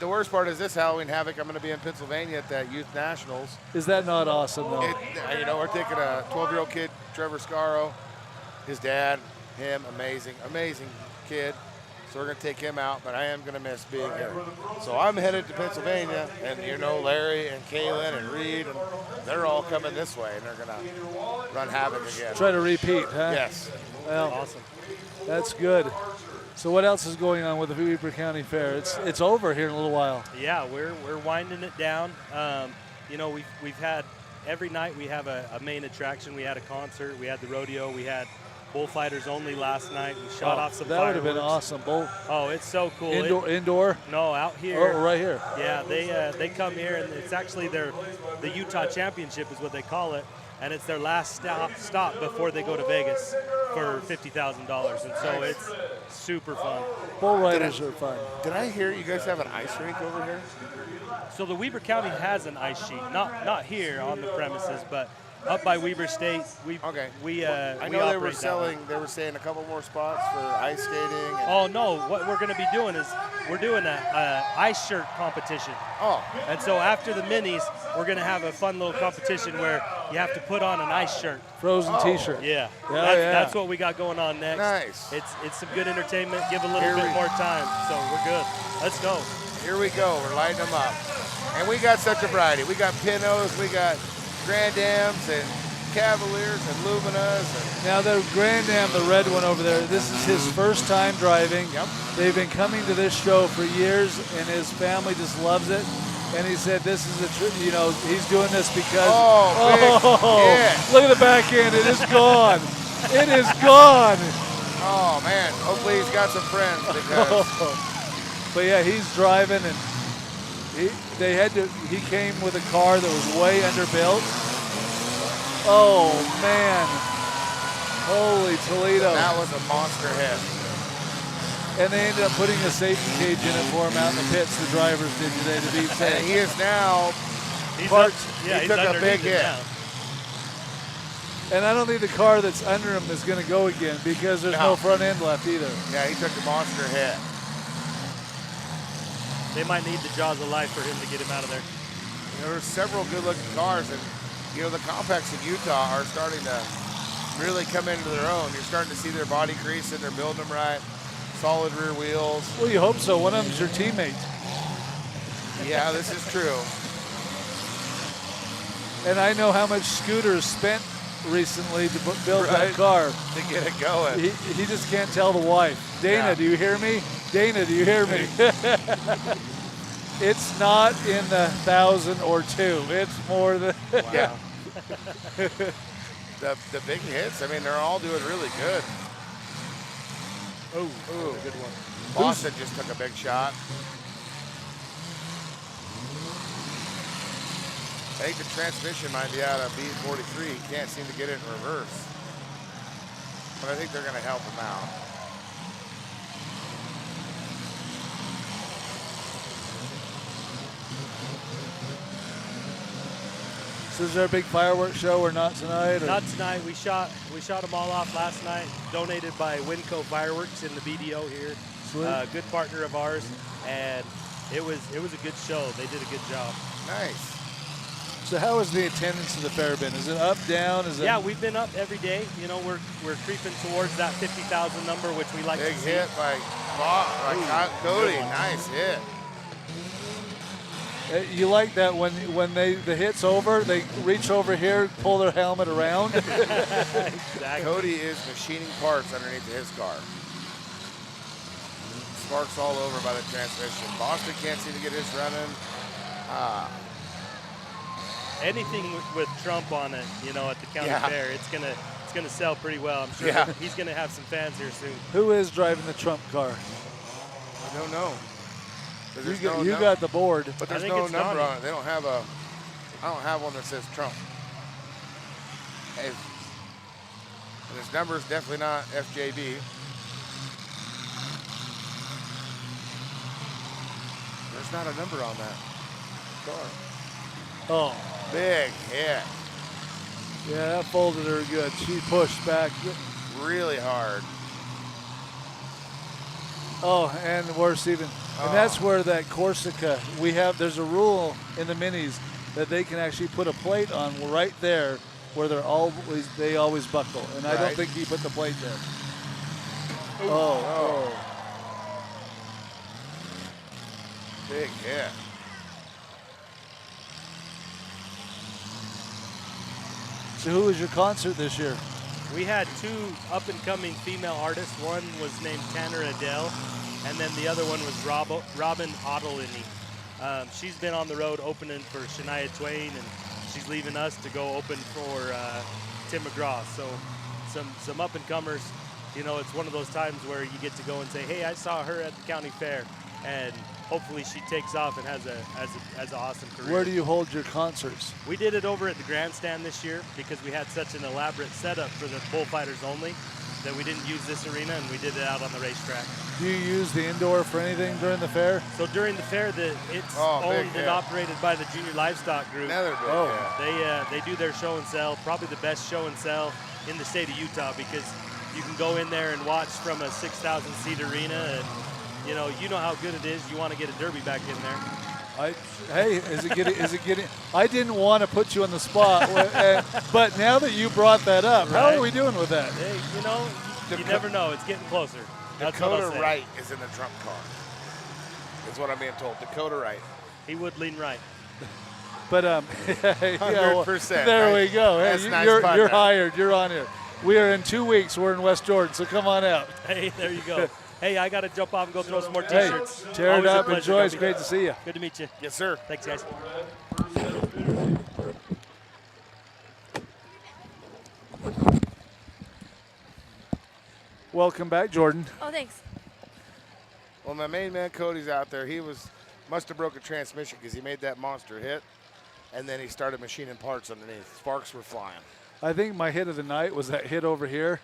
The worst part is this Halloween Havoc. I'm going to be in Pennsylvania at that Youth Nationals. is that not awesome, though? We're taking a 12-year-old kid, Trevor Scaro, his dad, him, amazing kid. So we're going to take him out, but I am going to miss being here. So I'm headed to Pennsylvania, and Larry and Kaylin and Reed, and they're all coming this way, and they're going to run Havoc again. Try to repeat, huh? Yes. Well, Awesome. that's good. So what else is going on with the Weber County Fair? It's over here in a little while. Yeah, we're winding it down. You know, we've had every night we have a main attraction. We had a concert. We had the rodeo. We had bullfighters only last night. We shot off some That would have been fireworks. awesome. Oh, it's so cool. Indoor? No, out here. Oh, right here. Yeah, they come here, and it's actually the Utah Championship is what they call it, and it's their last stop before they go to Vegas for $50,000, and so it's super fun. Bull riders are fun. Did I hear you guys have an ice rink over here? So the Weber County has an ice sheet, not here on the premises, but up by Weber State. I know they were selling. They were saying a couple more spots for ice skating. And oh no! What we're going to be doing is we're doing a ice shirt competition. Oh. And so after the minis, we're going to have a fun little competition where you have to put on an ice shirt. Frozen T-shirt. Yeah. Yeah, That's what we got going on next. Nice. It's some good entertainment. Give a little bit more time, so we're good. Let's go. Here we go. We're lighting them up, and we got such a variety. We got Pintos. We got Grand Ams and Cavaliers and Luminas. And now the Grand Am, the red one over there, this is his first time driving. Yep. They've been coming to this show for years, and his family just loves it. And he said this is he's doing this because look at the back end, it is gone. It is gone. Oh man, hopefully he's got some friends because but yeah, he's driving, and he came with a car that was way underbuilt. Oh man, holy Toledo. That was a monster hit. And they ended up putting a safety cage in it for him out in the pits, the drivers did today to be safe. And he is now he took a big hit. Now. And I don't think the car that's under him is going to go again because there's no front end left either. Yeah, he took a monster hit. They might need the jaws of life for him to get him out of there. There were several good-looking cars, and the compacts in Utah are starting to really come into their own. You're starting to see their body creasing, they're building them right, solid rear wheels. Well, you hope so. One of them's your teammate. Yeah, this is true. And I know how much Scooter spent recently to build that car. To get it going. He just can't tell the wife. Dana, do you hear me? Dana, do you hear me? It's not in the 1,000 or 2. It's more than. Wow. the big hits, I mean, they're all doing really good. Oh, good one. Boston just took a big shot. I think the transmission might be out of B43. He can't seem to get it in reverse. But I think they're going to help him out. So is there a big fireworks show or not tonight? Or? Not tonight. We shot them all off last night. Donated by Winco Fireworks in the BDO here. Good partner of ours, and it was a good show. They did a good job. Nice. So how has the attendance to the fair been? Is it up, down? Yeah, we've been up every day. We're creeping towards that 50,000 number, which we like to see. Big hit by Cody. Nice hit. You like that when the hit's over, they reach over here, pull their helmet around. Exactly. Cody is machining parts underneath his car. Sparks all over by the transmission. Boston can't seem to get his running. Anything with Trump on it, at the county fair, it's gonna sell pretty well. I'm sure he's gonna have some fans here soon. Who is driving the Trump car? I don't know. You got the board, but there's no number on it. They don't have I don't have one that says Trump. And his number is definitely not FJB. There's not a number on that car. Oh. Big hit. Yeah, that folded her good. She pushed back really hard. Oh, and worse even. And that's where that Corsica, there's a rule in the minis that they can actually put a plate on right there where they always buckle. And I don't think he put the plate there. Oh. Big hit. So who was your concert this year? We had 2 up-and-coming female artists. One was named Tanner Adele, and then the other one was Robin Otolini. She's been on the road opening for Shania Twain, and she's leaving us to go open for Tim McGraw. So some up-and-comers. You know, it's one of those times where you get to go and say, hey, I saw her at the county fair, and hopefully she takes off and has an awesome career. Where do you hold your concerts? We did it over at the grandstand this year because we had such an elaborate setup for the bullfighters only that we didn't use this arena, and we did it out on the racetrack. Do you use the indoor for anything during the fair? So during the fair, it's owned and operated by the Junior Livestock Group. They do their show and sell, probably the best show and sell in the state of Utah, because you can go in there and watch from a 6,000 seat arena, and you know how good it is. You want to get a derby back in there. Hey, is it getting? I didn't want to put you on the spot, but now that you brought that up, how are we doing with that? Hey, you never know. It's getting closer. That's Dakota Wright is in the trump car. Is what I'm being told. Dakota Wright. He would lean right. But 100%. There we go. That's Hey, nice you're hired. You're on here. We are in 2 weeks. We're in West Jordan, so come on out. Hey, there you go. Hey, I got to jump off and go throw some more T-shirts. Hey, tear it up. Enjoy. It's great to see you. Good to meet you. Yes, sir. Thanks, guys. Welcome back, Jordan. Oh, thanks. Well, my main man Cody's out there. He must have broke a transmission because he made that monster hit, and then he started machining parts underneath. Sparks were flying. I think my hit of the night was that hit over here,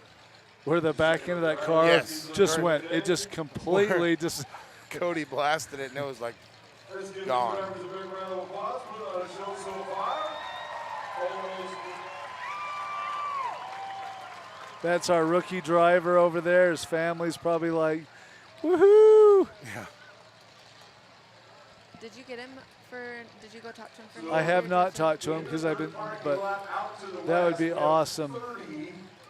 where the back end of that car just went. It just completely just. Cody blasted it, and it was like gone. That's our rookie driver over there. His family's probably like, woohoo! Yeah. Did you get him did you go talk to him for I have not talked to him because but that would be awesome.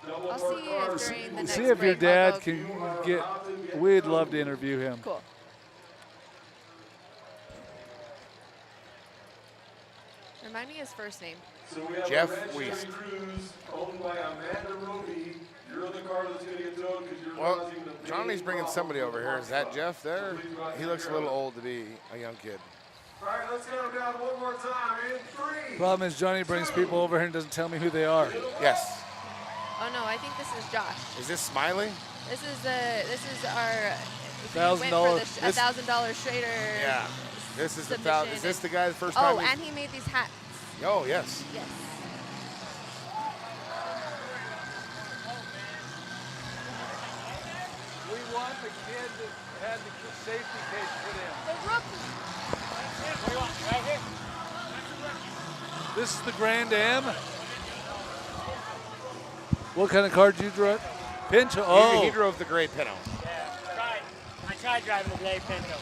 I'll see if during the next See if your break dad can get, we'd love to interview him. Cool. Remind me his first name. So we have Jeff a Wiest. Cruise owned by Amanda Roby. You're the car that's going to get towed because you're Well, causing the Johnny's bringing somebody over here. Is that Jeff there? He looks a little old to be a young kid. All right, let's count down one more time. In 3. Problem is Johnny brings people over here and doesn't tell me who they are. Yes. Oh no, I think this is Josh. Is this Smiley? This is our $1,000. $1,000 Schrader. Yeah. This is submission. Is this the guy the first time? Oh, and he made these hats. Oh, yes. Yes. We want the kid that had the safety case put in. The rookie. Right here. This is the Grand Am. What kind of car did you drive? Pinto. Oh. He drove the gray Pinto. Yeah, I tried driving the gray Pinto.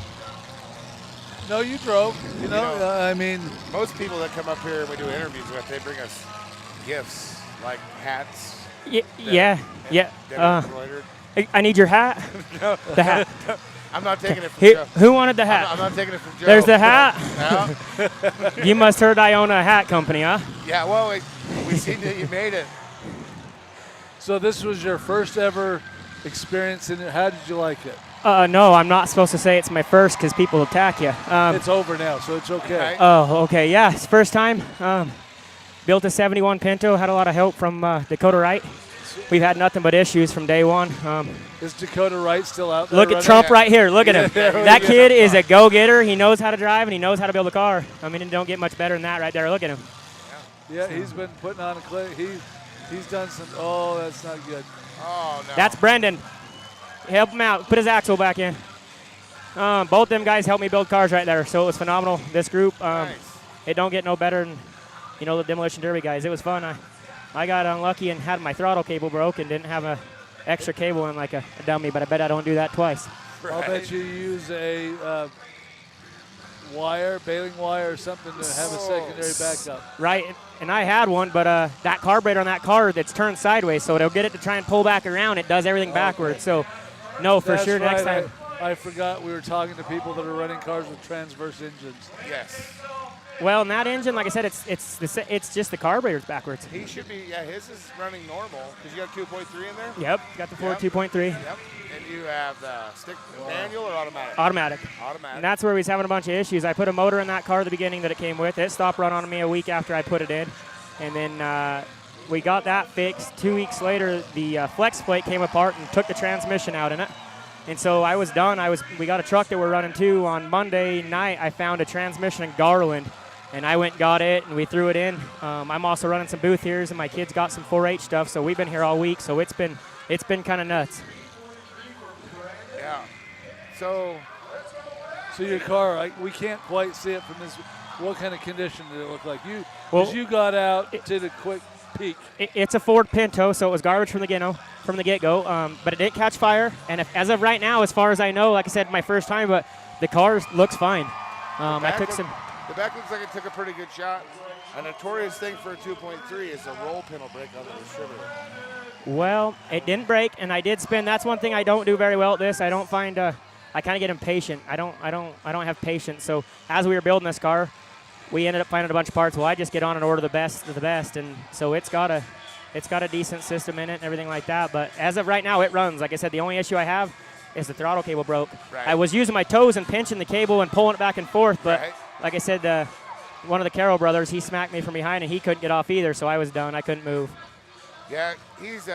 No, you drove. You know, I mean. Most people that come up here and we do interviews with, they bring us gifts like hats. Yeah. Embroidered. I need your hat. No. The hat. I'm not taking it from Joe. Who wanted the hat? I'm not taking it from Joe. There's the hat. No. You must heard I own a hat company, huh? Yeah, well, we seen that you made it. So this was your first ever experience in it. How did you like it? No, I'm not supposed to say it's my first because people attack you. It's over now, so it's okay. Right. Oh, okay. Yeah, it's first time. Built a 71 Pinto. Had a lot of help from Dakota Wright. We've had nothing but issues from day one. Is Dakota Wright still out there? Look at Trump right here. Look at him. That kid is a go-getter. He knows how to drive and he knows how to build a car. I mean, it don't get much better than that right there. Look at him. Yeah, he's been putting on a clay. He's done some. Oh, that's not good. Oh no. That's Brendan. Help him out. Put his axle back in. Both them guys helped me build cars right there, so it was phenomenal. This group, Nice. it don't get no better than the Demolition Derby guys. It was fun. I got unlucky and had my throttle cable broke and didn't have a extra cable in like a dummy, but I bet I don't do that twice. Right. I'll bet you use a baling wire or something to have a secondary backup. Right, and I had one, but that carburetor on that car that's turned sideways, so it'll get it to try and pull back around. It does everything backwards. So, no, for That's sure right. next time. I forgot we were talking to people that are running cars with transverse engines. Yes. Well, in that engine, like I said, it's just the carburetor's backwards. He should be, yeah, his is running normal because you got 2.3 in there? Yep, got the Ford 2.3. Yep, and you have the stick manual or automatic? Automatic. Automatic. And that's where we was having a bunch of issues. I put a motor in that car at the beginning that it came with. It stopped running on me a week after I put it in. And then we got that fixed. 2 weeks later, the flex plate came apart and took the transmission out in it. And so I was done. We got a truck that we're running too. On Monday night, I found a transmission in Garland, and I went and got it, and we threw it in. I'm also running some booth here's, and my kids got some 4-H stuff, so we've been here all week. So it's been kind of nuts. Yeah. So your car, we can't quite see it from this. What kind of condition did it look like? You got out, did a quick peek. It's a Ford Pinto, so it was garbage from the get-go. But it didn't catch fire. And as of right now, as far as I know, like I said, my first time, but the car looks fine. The back looks like it took a pretty good shot. A notorious thing for a 2.3 is a roll pin will break on the distributor. Well, it didn't break, and I did spin. That's one thing I don't do very well at this. I don't find. I kind of get impatient. I don't have patience. So as we were building this car, we ended up finding a bunch of parts. Well, I just get on and order the best of the best, and so it's got a decent system in it and everything like that. But as of right now, it runs. Like I said, the only issue I have is the throttle cable broke. Right. I was using my toes and pinching the cable and pulling it back and forth, but like I said, one of the Carroll brothers, he smacked me from behind and he couldn't get off either, so I was done. I couldn't move. Yeah, he's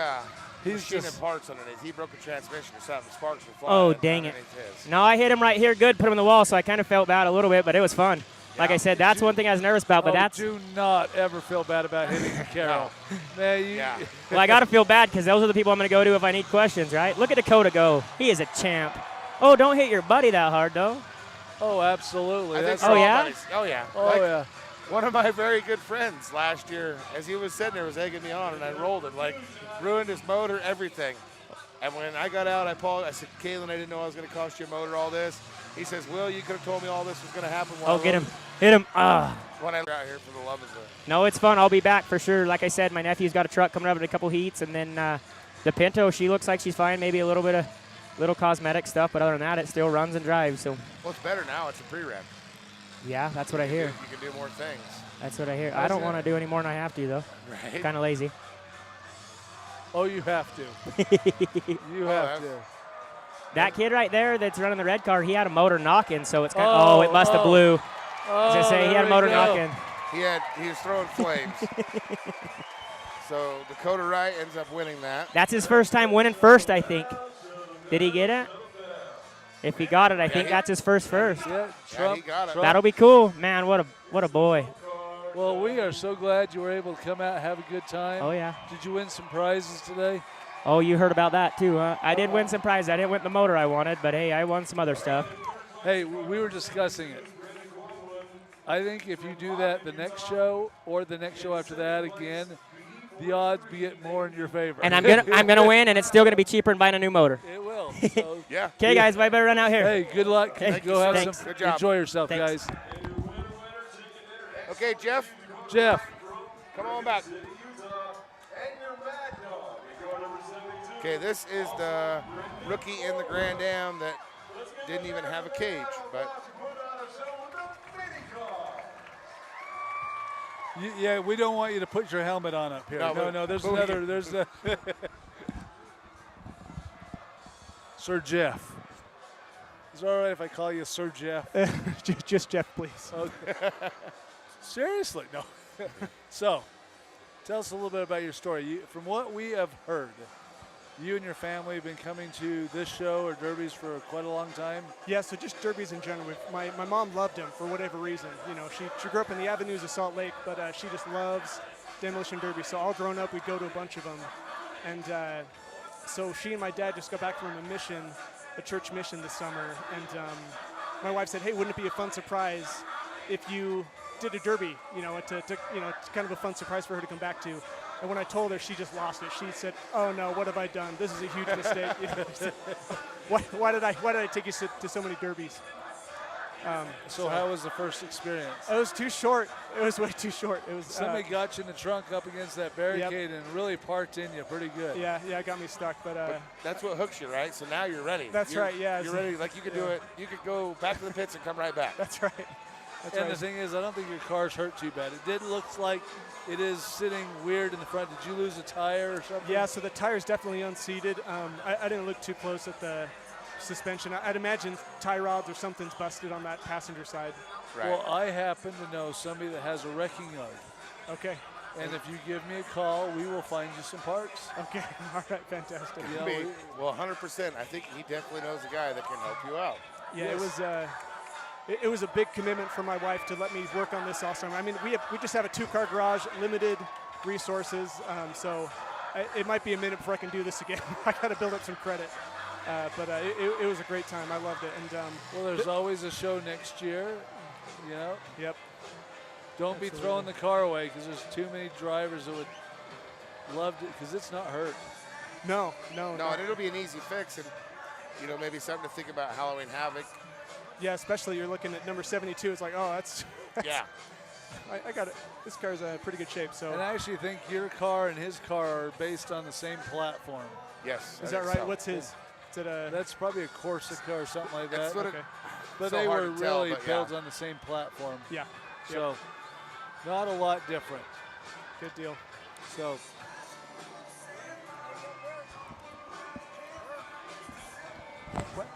machining parts underneath. He broke a transmission or something. Sparks were flying. Oh, dang it. No, I hit him right here good, put him in the wall, so I kind of felt bad a little bit, but it was fun. Like I said, that's one thing I was nervous about, but that's... do not ever feel bad about hitting the Carroll. Yeah. Well, I got to feel bad because those are the people I'm going to go to if I need questions, right? Look at Dakota go. He is a champ. Oh, don't hit your buddy that hard, though. Oh, absolutely. Oh, yeah? Buddies. Oh, yeah. Yeah. One of my very good friends last year, as he was sitting there, was egging me on, and I rolled him, ruined his motor, everything. And when I got out, I said, Kaylin, I didn't know I was going to cost your motor all this. He says, Will, you could have told me all this was going to happen. Get him. Hit him. When I got out here for the love of it. No, it's fun. I'll be back for sure. Like I said, my nephew's got a truck coming up in a couple heats, and then the Pinto, she looks like she's fine. Maybe a little bit of little cosmetic stuff, but other than that, it still runs and drives. So. Well, it's better now. It's a pre-rev. Yeah, that's what I hear. You can do more things. That's what I hear. I don't want to do any more than I have to, though. Right. Kind of lazy. Oh, you have to. You have to. That kid right there that's running the red car, he had a motor knocking, so it's kind of, it must have blew. As I say, he had a motor knocking. He was throwing flames. So Dakota Wright ends up winning that. That's his first time winning first, I think. Did he get it? If he got it, I think that's his first. Yeah, he got it. That'll be cool. Man, what a boy. Well, we are so glad you were able to come out and have a good time. Oh, yeah. Did you win some prizes today? Oh, you heard about that too, huh? I did win some prizes. I didn't win the motor I wanted, but hey, I won some other stuff. Hey, we were discussing it. I think if you do that the next show or the next show after that again, the odds be it more in your favor. And I'm gonna win, and it's still gonna be cheaper than buying a new motor. It will. So yeah. Okay, guys, I better run out here. Hey, good luck. Go have Thanks. some. Good job. Enjoy yourself, Thanks. guys. Okay, Jeff, come on back. Okay, this is the rookie in the Grand Am that didn't even have a cage, but yeah, we don't want you to put your helmet on up here. No, there's another. There's the Sir Jeff. Is it all right if I call you Sir Jeff? Just Jeff, please. Okay. Seriously, no. So, tell us a little bit about your story. From what we have heard, you and your family have been coming to this show or derbies for quite a long time? Yeah, so just derbies in general. My mom loved them for whatever reason. You know, she grew up in the avenues of Salt Lake, but she just loves demolition derbies. So all grown up, we'd go to a bunch of them. And so she and my dad just got back from a church mission this summer. And my wife said, hey, wouldn't it be a fun surprise if you did a derby, it's kind of a fun surprise for her to come back to. And when I told her, she just lost it. She said, "Oh no, what have I done? This is a huge mistake. Why did I take you to so many derbies?" So how was the first experience? It was too short. It was way too short. It was somebody got you in the trunk up against that barricade and really parked in you pretty good. Yeah, it got me stuck. But that's what hooks you, right? So now you're ready. That's right. Yeah, you're ready. Like you could do it. You could go back to the pits and come right back. That's right. That's And right. the thing is, I don't think your car's hurt too bad. It did look like it is sitting weird in the front. Did you lose a tire or something? Yeah, so the tire's definitely unseated. I didn't look too close at the suspension. I'd imagine tie rods or something's busted on that passenger side. Right. Well, I happen to know somebody that has a wrecking yard. Okay. And if you give me a call, we will find you some parts. Okay. All right. Fantastic. You know, Me, well, 100%. I think he definitely knows a guy that can help you out. Yeah, it was a big commitment for my wife to let me work on this all summer. I mean, we just have a 2-car garage, limited resources, so it might be a minute before I can do this again. I got to build up some credit, but it was a great time. I loved it. And well, there's always a show next year. You know. Yep. Don't be throwing the car away because there's too many drivers that would love it because it's not hurt. No, and it'll be an easy fix, and maybe something to think about Halloween Havoc. Yeah, especially you're looking at number 72. It's like, oh, that's yeah. I got it. This car's in pretty good shape. So. And I actually think your car and his car are based on the same platform. Yes. Is that right? So. What's his? Is it a? That's probably a Corsica or something like that. That's what okay. But so they were tell, really built on the same platform. Yeah. So not a lot different. Good deal. So. What?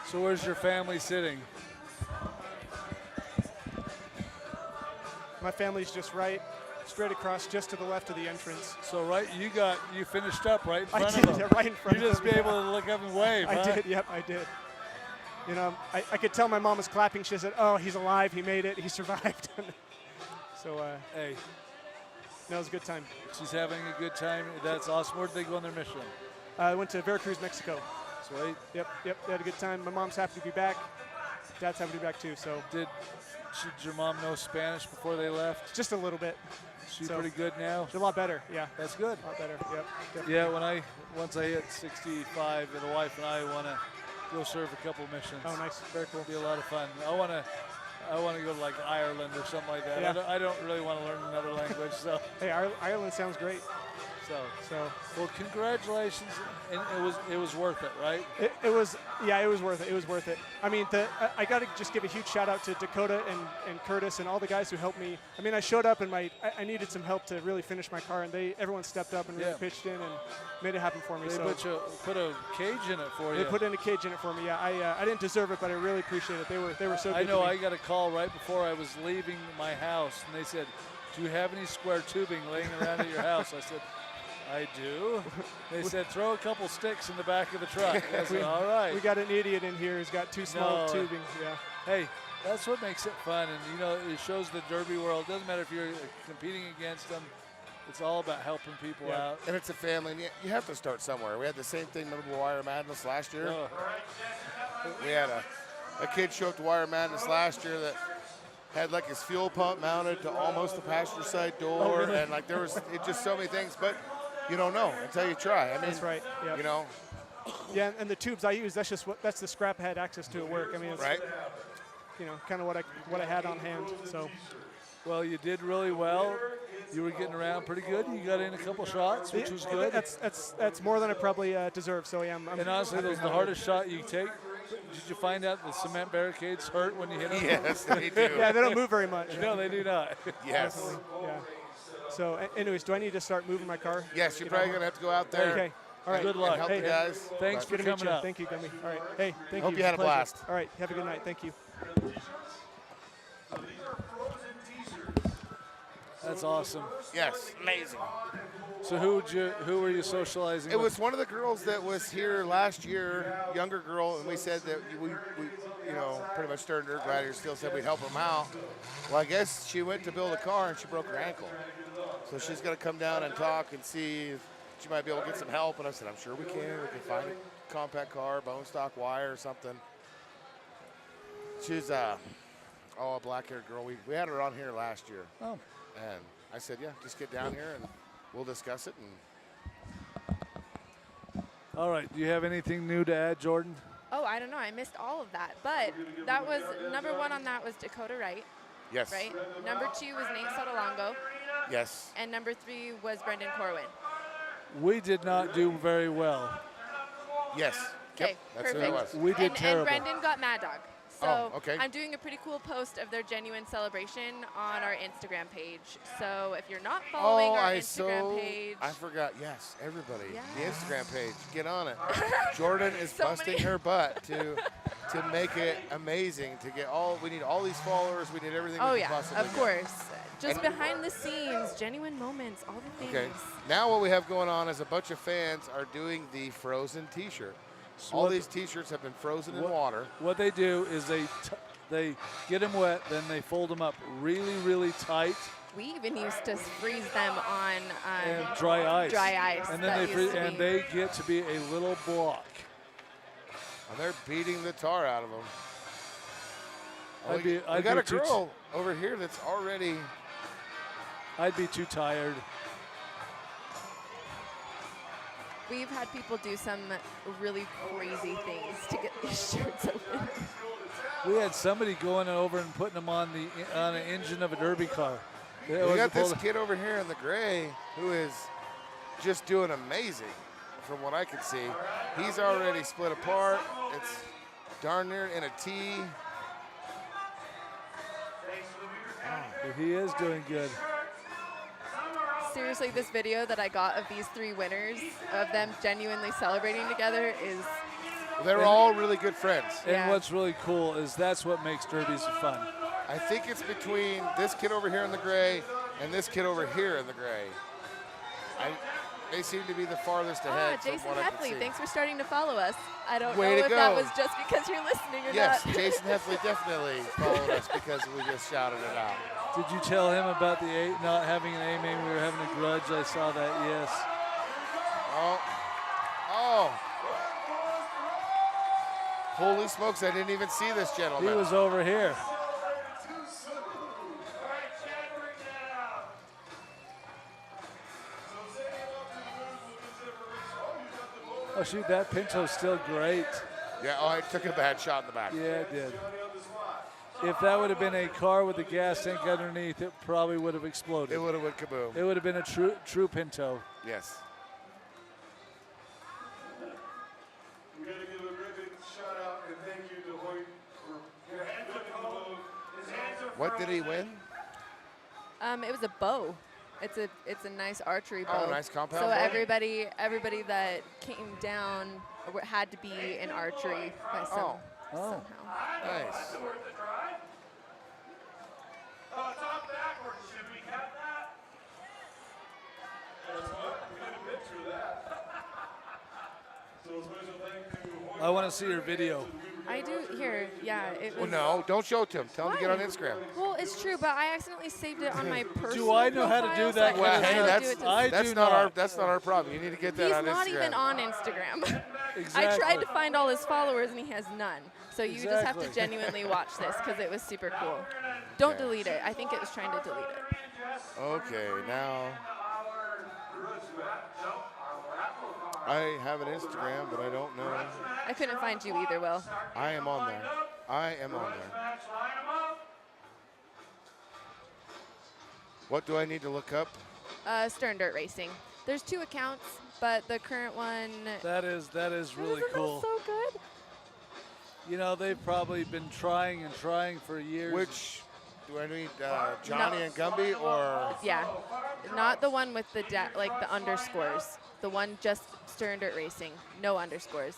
So where's your family sitting? My family's just straight across, just to the left of the entrance. So you finished up right in front I of did, them. yeah, right in front You of just them. be able to look up and wave, I huh? did, yep, I did. I could tell my mom was clapping. She said, oh, he's alive, he made it, he survived. So, hey. No, it was a good time. She's having a good time. That's awesome. Where did they go on their mission? I went to Veracruz, Mexico. Sweet. Yep, they had a good time. My mom's happy to be back. Dad's happy to be back too, so. Did your mom know Spanish before they left? Just a little bit. She's pretty good now? She's a lot better, yeah. That's good. A lot better, yep. Definitely. Yeah, once I hit 65, the wife and I want to go serve a couple missions. Oh, nice. Very cool. It'll be a lot of fun. I want to go to like Ireland or something like that. Yeah. I don't really want to learn another language, so. Hey, Ireland sounds great. So well, congratulations, and it was worth it, right? It was worth it. It was worth it. I mean, I got to just give a huge shout out to Dakota and Curtis and all the guys who helped me. I mean, I showed up and I needed some help to really finish my car, and everyone stepped up and really pitched in and made it happen for me. They put a cage in it for you. They put in a cage in it for me. Yeah, I didn't deserve it, but I really appreciate it. They were so good. I know. To me. I got a call right before I was leaving my house, and they said, "Do you have any square tubing laying around at your house?" I said, I do. They said, throw a couple sticks in the back of the truck. I said, all right. We got an idiot in here who's got 2 small tubing. Yeah. Hey, that's what makes it fun. And, it shows the Derby world. It doesn't matter if you're competing against them. It's all about helping people out. And it's a family. And you have to start somewhere. We had the same thing, remember Wire Madness last year? Oh. We had a kid show up to Wire Madness last year that had like his fuel pump mounted to almost the passenger side door. Oh, really? And like there was just so many things. But you don't know until you try. I mean, that's right. Yep. Yeah, and the tubes I use, that's the scrap I had access to at work. I mean, it's right. Kind of what I had on hand. So, well, you did really well. You were getting around pretty good. You got in a couple shots, which was good. That's more than I probably deserve. So yeah, and honestly, that was the hardest shot you take. Did you find out the cement barricades hurt when you hit them? Yes, they do. Yeah, they don't move very much. No, they do not. Yes. Yeah. So, anyways, do I need to start moving my car? Yes, you're probably going to have to go out there. Okay. All right. Good luck. Help the guys. Thanks for coming up. Thank you, Gummy. All right. Hey, thank you. Hope you had a blast. All right. Have a good night. Thank you. That's awesome. Yes, amazing. So who were you socializing It with? was one of the girls that was here last year, younger girl, and we said that we pretty much started her gladiator still said we'd help them out. Well, I guess she went to build a car and she broke her ankle. So she's going to come down and talk and see if she might be able to get some help. And I said, I'm sure we can. We can find a compact car, bone stock wire or something. She's a black-haired girl. We had her on here last year. Oh. And I said, yeah, just get down here and we'll discuss it. And all right. Do you have anything new to add, Jordan? Oh, I don't know. I missed all of that. But that was number one on that was Dakota Wright. Yes. Right? Number 2 was Nate Sotolongo, Yes. and number 3 was Brendan Corwin. We did not do very well. Yes. Okay, Yep, that's who perfect. it was. We did and terrible. Brendan got Mad Dog. So Oh, okay. I'm doing a pretty cool post of their genuine celebration on our Instagram page. So if you're not following our Instagram page, I forgot. Yes, everybody. Yes. The Instagram page. Get on it. Jordan is So busting many. her butt to make it amazing. To get we need all these followers. We need everything. oh we yeah, can possibly of get. course. Just And- behind the scenes, genuine moments, all the things. Okay. Now what we have going on is a bunch of fans are doing the frozen T-shirt. So All what- these T-shirts have been frozen in water. What they do is they get them wet, then they fold them up really, really tight We even used to freeze them on and dry ice. Dry ice. And That then used to be- they get to be a little block. And they're beating the tar out of them. I'd be- we I'd got be a too girl over here that's already. I'd be too tired. We've had people do some really crazy things to get these shirts open. We had somebody going over and putting them on an engine of a derby car. We got this kid over here in the gray who is just doing amazing from what I can see. He's already split apart. It's darn near in a T. He is doing good. Seriously, this video that I got of these 3 winners, of them genuinely celebrating together is... They're all really good friends. And what's really cool is that's what makes derbies fun. I think it's between this kid over here in the gray and this kid over here in the gray. They seem to be the farthest ahead. from Jason what I can Heffley, see. thanks for starting to follow us. I don't Way know to if that go. was just because you're listening or Yes, not. Jason Heffley definitely followed us because we just shouted it out. Did you tell him about the not having an A main? We were having a grudge. I saw that. Yes. Oh. Holy smokes, I didn't even see this gentleman. He was over here. Oh shoot, that Pinto's still great. Yeah, I took a bad shot in the back. Yeah, it did. If that would have been a car with a gas tank underneath, it probably would have exploded. It would have went kaboom. It would have been a true Pinto. Yes. We got to give a really big shout out and thank you to Hoyt for your hands up. His hands are What did he win? It was a bow. It's a nice archery bow. Oh, nice compound So bow? everybody that came down had to be in archery by somehow. Nice. Top backwards, should we cut that? We did a picture of that. So a special thank you to Hoyt. I want to see your video. I do here. Yeah, it Well, was. no, don't show it to him. Tell him to get on Why? Instagram. Well, it's true, but I accidentally saved it on my personal I know how to profile, do that so I Well, can't hey, do that's it to- I that's do not our not. that's not our problem. You need to get that He's on not Instagram. even on Instagram. Exactly. I tried to find all his followers and he has none. So you just have to Exactly. genuinely watch this because it was super cool. Don't delete it. I think it was trying to delete it. Okay, now I have an Instagram, but I don't know. I couldn't find you either, Will. I am on there. I am on there. What do I need to look up? Stern Dirt Racing. There's 2 accounts, but the current one. That is really Isn't cool. that so good? You know, they've probably been trying and trying for years. Which do I need? Johnny and Gumby or? Yeah, not the one with the like the underscores. The one just Stern Dirt Racing, no underscores.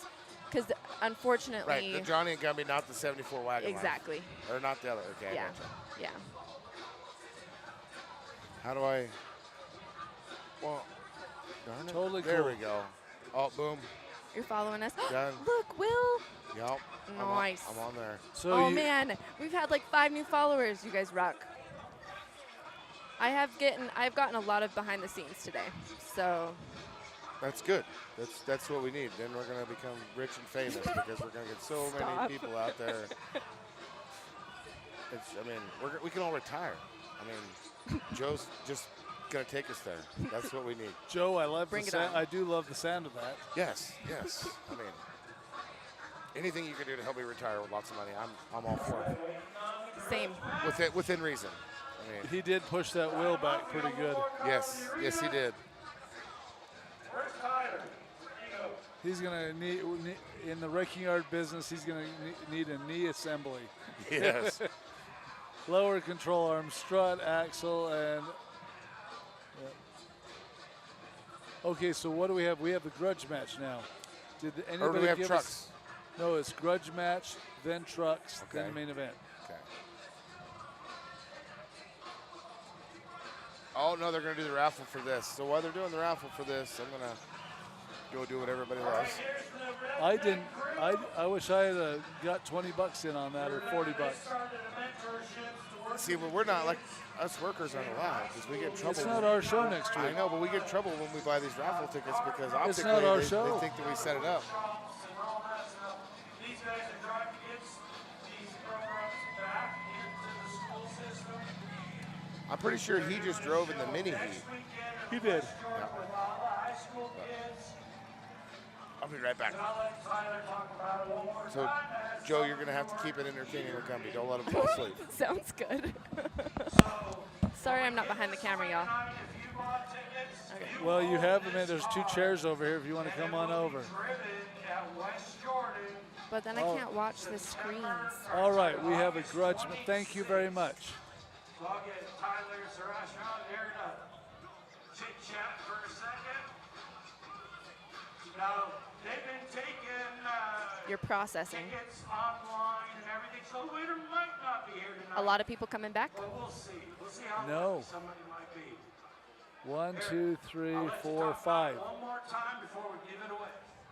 Because unfortunately. Right, the Johnny and Gumby, not the 74 wagon. Exactly. Line. Or not the other. Okay. I Yeah. gotcha. Yeah. How do I? Well, darn it. Totally There cool. we go. Oh, boom. You're following us. Done. Look, Will. Yep. Nice. I'm on there. So Oh you, man, we've had like 5 new followers. You guys rock. I've gotten a lot of behind the scenes today. So That's good. That's what we need. Then we're gonna become rich and famous because we're gonna get so Stop. many people out there. I mean, we can all retire. I mean, Joe's just gonna take us there. That's what we need. Joe, I love Bring the it on. I do love the sound of that. Yes, yes. I mean, Anything you can do to help me retire with lots of money, I'm all for it. Same. Within reason. I mean, He did push that wheel back pretty good. yes, he did. He's going to need, in the wrecking yard business, he's going to need a knee assembly. Yes. Lower control arm, strut, axle, and. Okay, so what do we have? We have the grudge match now. Did anybody Or do we have give trucks? us? No, it's grudge match, then trucks, then Okay. the main event. Okay. Oh no, they're gonna do the raffle for this. So while they're doing the raffle for this, I'm gonna go do what everybody loves. I didn't. I wish I had got 20 bucks in on that or 40 bucks. See, but we're not like us workers aren't allowed because we get in trouble. It's not our show next week. I know, but we get in trouble when we buy these raffle tickets because It's optically not our they show. think that we set it up. These guys are trying to get these programs back into the school system. I'm pretty sure he just drove in the mini heat. He did. I'll be right back. So, Joe, you're gonna have to keep it entertaining with Gumby. Don't let him fall asleep. Sounds good. Sorry, I'm not behind the camera, y'all. Okay. Well, you have them. There's 2 chairs over here if you want to come on over. But then I can't watch the screens. All right, we have a grudge. Thank you very much. So I'll get Tyler Sarashon here to chit chat for a second. Now, they've been taking You're processing. tickets online and everything, so the winner might not be here tonight. A lot of people coming back? But we'll see. We'll see how No. lucky somebody might be. 1, 2, 3, I'll let you 4, talk 5. about it one more time before we give it away.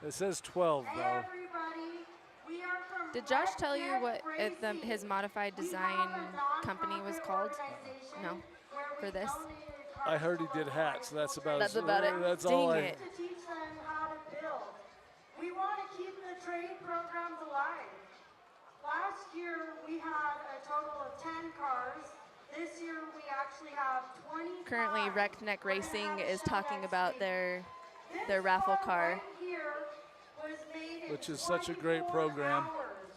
It says 12 Hey though. everybody, we are from Did Josh tell you Red what Racing. his modified We design have a company was nonprofit called? organization No, where for we this? donated cars I heard he to did hats. That's about That's as, about it. That's Dang all it. to teach them how to build. We want to keep the trade programs alive. Last year we had a total of 10 cars. This year we actually have 20. Currently, Wreckneck Racing is talking about their raffle car. Right here was made in Which is such a great 24 program. hours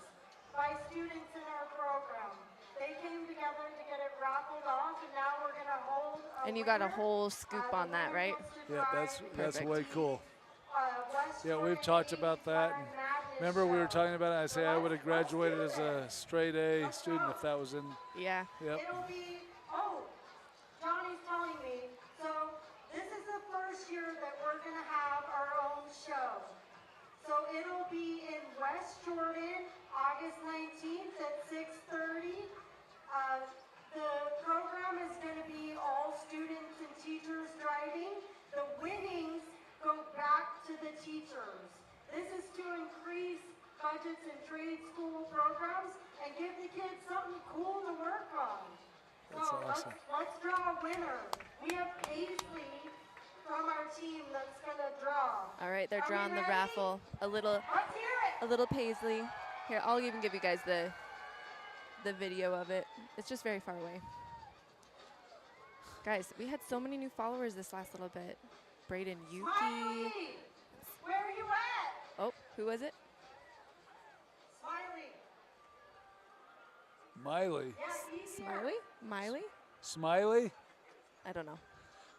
by students in our program. They came together to get it raffled off, and now we're gonna hold. And you got a winner. whole scoop The on that, winner right? gets to Yeah, that's drive way cool. West Yeah, we've Jordan talked about that. And Madness remember, we were show. talking about it. I say I would have graduated as a straight A student if that was in. Yeah. Yep. It'll be, Johnny's telling me, so this is the first year that we're gonna have our own show. So it'll be in West Jordan, August 19th at 6:30. The program is gonna be all students and teachers driving. The winnings go back to the teachers. This is to increase budgets in trade school programs and give the kids something cool to work on. That's So awesome. let's draw a winner. We have Paisley from our team that's gonna draw. All right, they're Are we drawing the ready? raffle. A little Let's hear it. Paisley. Here, I'll even give you guys the video of it. It's just very far away. Guys, we had so many new followers this last little bit. Braden Yuki. Smiley, where are you at? Oh, who was it? Smiley. Miley. Yeah, he's here. Smiley? Miley? Smiley? I don't know.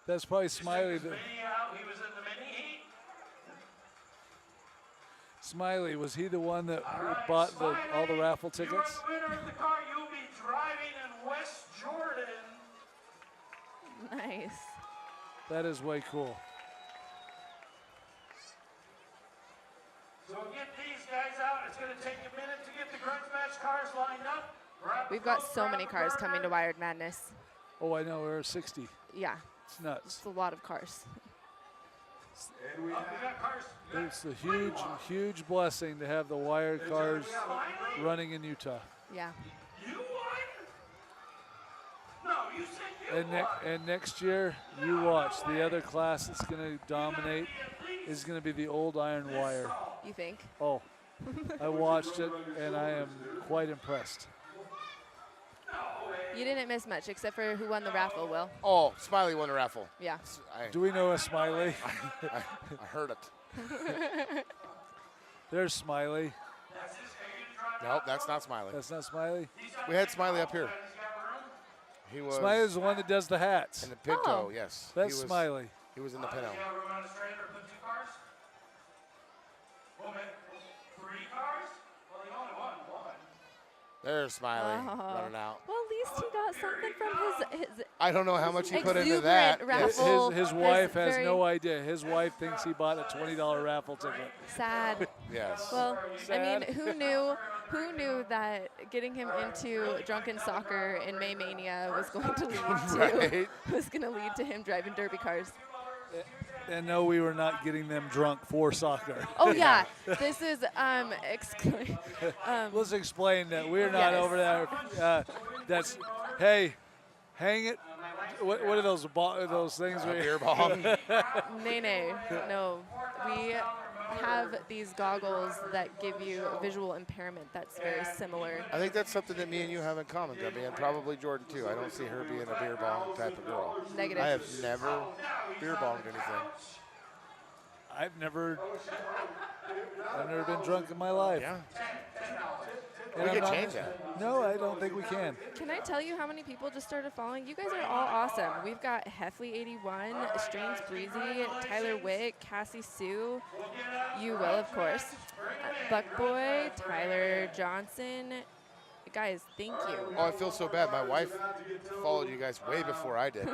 That's probably Smiley. Mini out, he was in the mini heat. Smiley, was he the one that bought all the raffle tickets? You're the winner of the car. You'll be driving in West Jordan. Nice. That is way cool. So get these guys out. It's going to take a minute to get the grudge match cars lined up. We've got so many cars coming to Wired Madness. Oh, I know. We're 60. Yeah, It's nuts. it's a lot of cars. And we We got cars. It's a huge, huge blessing to have the wire cars running in Utah. Yeah. You won? No, you said you won. And next year, you watch. The other class that's going to dominate is going to be the old iron wire. You think? Oh, I watched it, and I am quite impressed. You didn't miss much, except for who won the raffle, Will. Oh, Smiley won the raffle. Yeah. Do we know a Smiley? I heard it. There's Smiley. Nope, that's not Smiley. That's not Smiley. We had Smiley up here. He was Smiley's the one that does the hats. in the Pinto. Oh. Yes, That's he was, Smiley. He was in the Pinto. You have room on his trailer, put 2 cars? Well, 3 cars? Well, he only won 1. There's Smiley Oh. running out. Well, at least he got something from his I don't know how much he put into that. exuberant raffle. His wife has very no idea. His wife thinks he bought a $20 raffle ticket. sad. Yes. Well, Sad. I mean, who knew? Who knew that getting him into drunken soccer in May Mania was going to lead to Right. was going to lead to him driving derby cars? And no, we were not getting them drunk for soccer. Oh yeah, this is Let's explain that we're not Yes. over there. That's hey, hang it. What are those those things? A beer bong. nay. No, we have these goggles that give you a visual impairment that's very similar. I think that's something that me and you have in common, Debbie, and probably Jordan too. I don't see her being a beer bong type of girl. Negative. I have never beer bonged anything. I've never been drunk in my life. Yeah. And We I'm could not- change that. No, I don't think we can. Can I tell you how many people just started following? You guys are all awesome. We've got Heffley81, Strange Breezy, Tyler Wick, Cassie Sue, you will, of course, Buckboy, Tyler Johnson. Guys, thank you. Oh, I feel so bad. My wife followed you guys way before I did.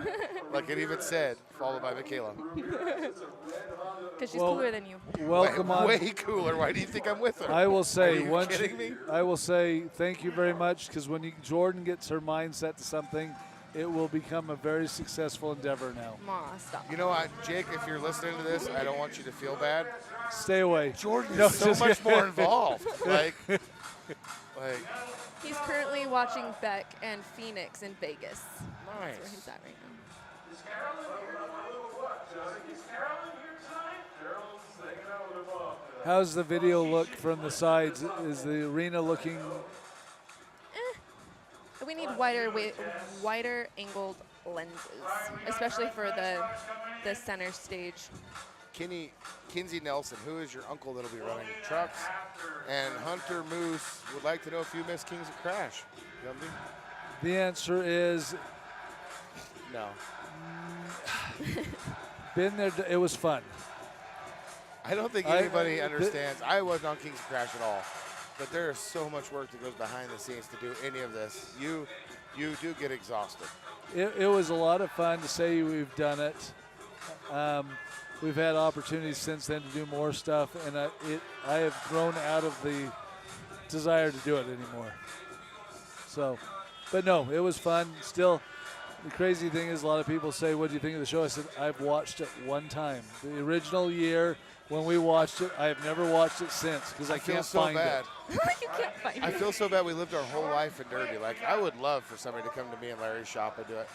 Like it even said, followed by Michaela. Because she's Well, cooler than you. Welcome on. Way cooler. Why do you think I'm with her? I will say Are you once. kidding me? I will say thank you very much because when Jordan gets her mind set to something, it will become a very successful endeavor now. Ma, stop. You know what, Jake, if you're listening to this, I don't want you to feel bad. Stay away. Jordan No, is so just much kidding. more involved. like, He's currently watching Beck and Phoenix in Vegas. That's where nice. he's at right now. Is Carolyn here tonight? Carolyn's hanging out with her mom tonight. How's the video look from the sides? Is the arena looking? We need wider angled lenses, especially for the center stage. Kinsey Nelson, who is your uncle that'll be running the trucks? And Hunter Moose would like to know if you miss Kings of Crash. Gumby? The answer is No. been there. It was fun. I don't think anybody understands. I wasn't on Kings of Crash at all. But there is so much work that goes behind the scenes to do any of this. You do get exhausted. It was a lot of fun to say we've done it. We've had opportunities since then to do more stuff, and I have grown out of the desire to do it anymore. So, but no, it was fun. Still, the crazy thing is a lot of people say, what do you think of the show? I said, I've watched it one time. The original year when we watched it, I have never watched it since because I feel can't so find bad. You can't find I it. feel so bad we lived our whole life in Derby. Like, I would love for somebody to come to me in Larry's shop and do it.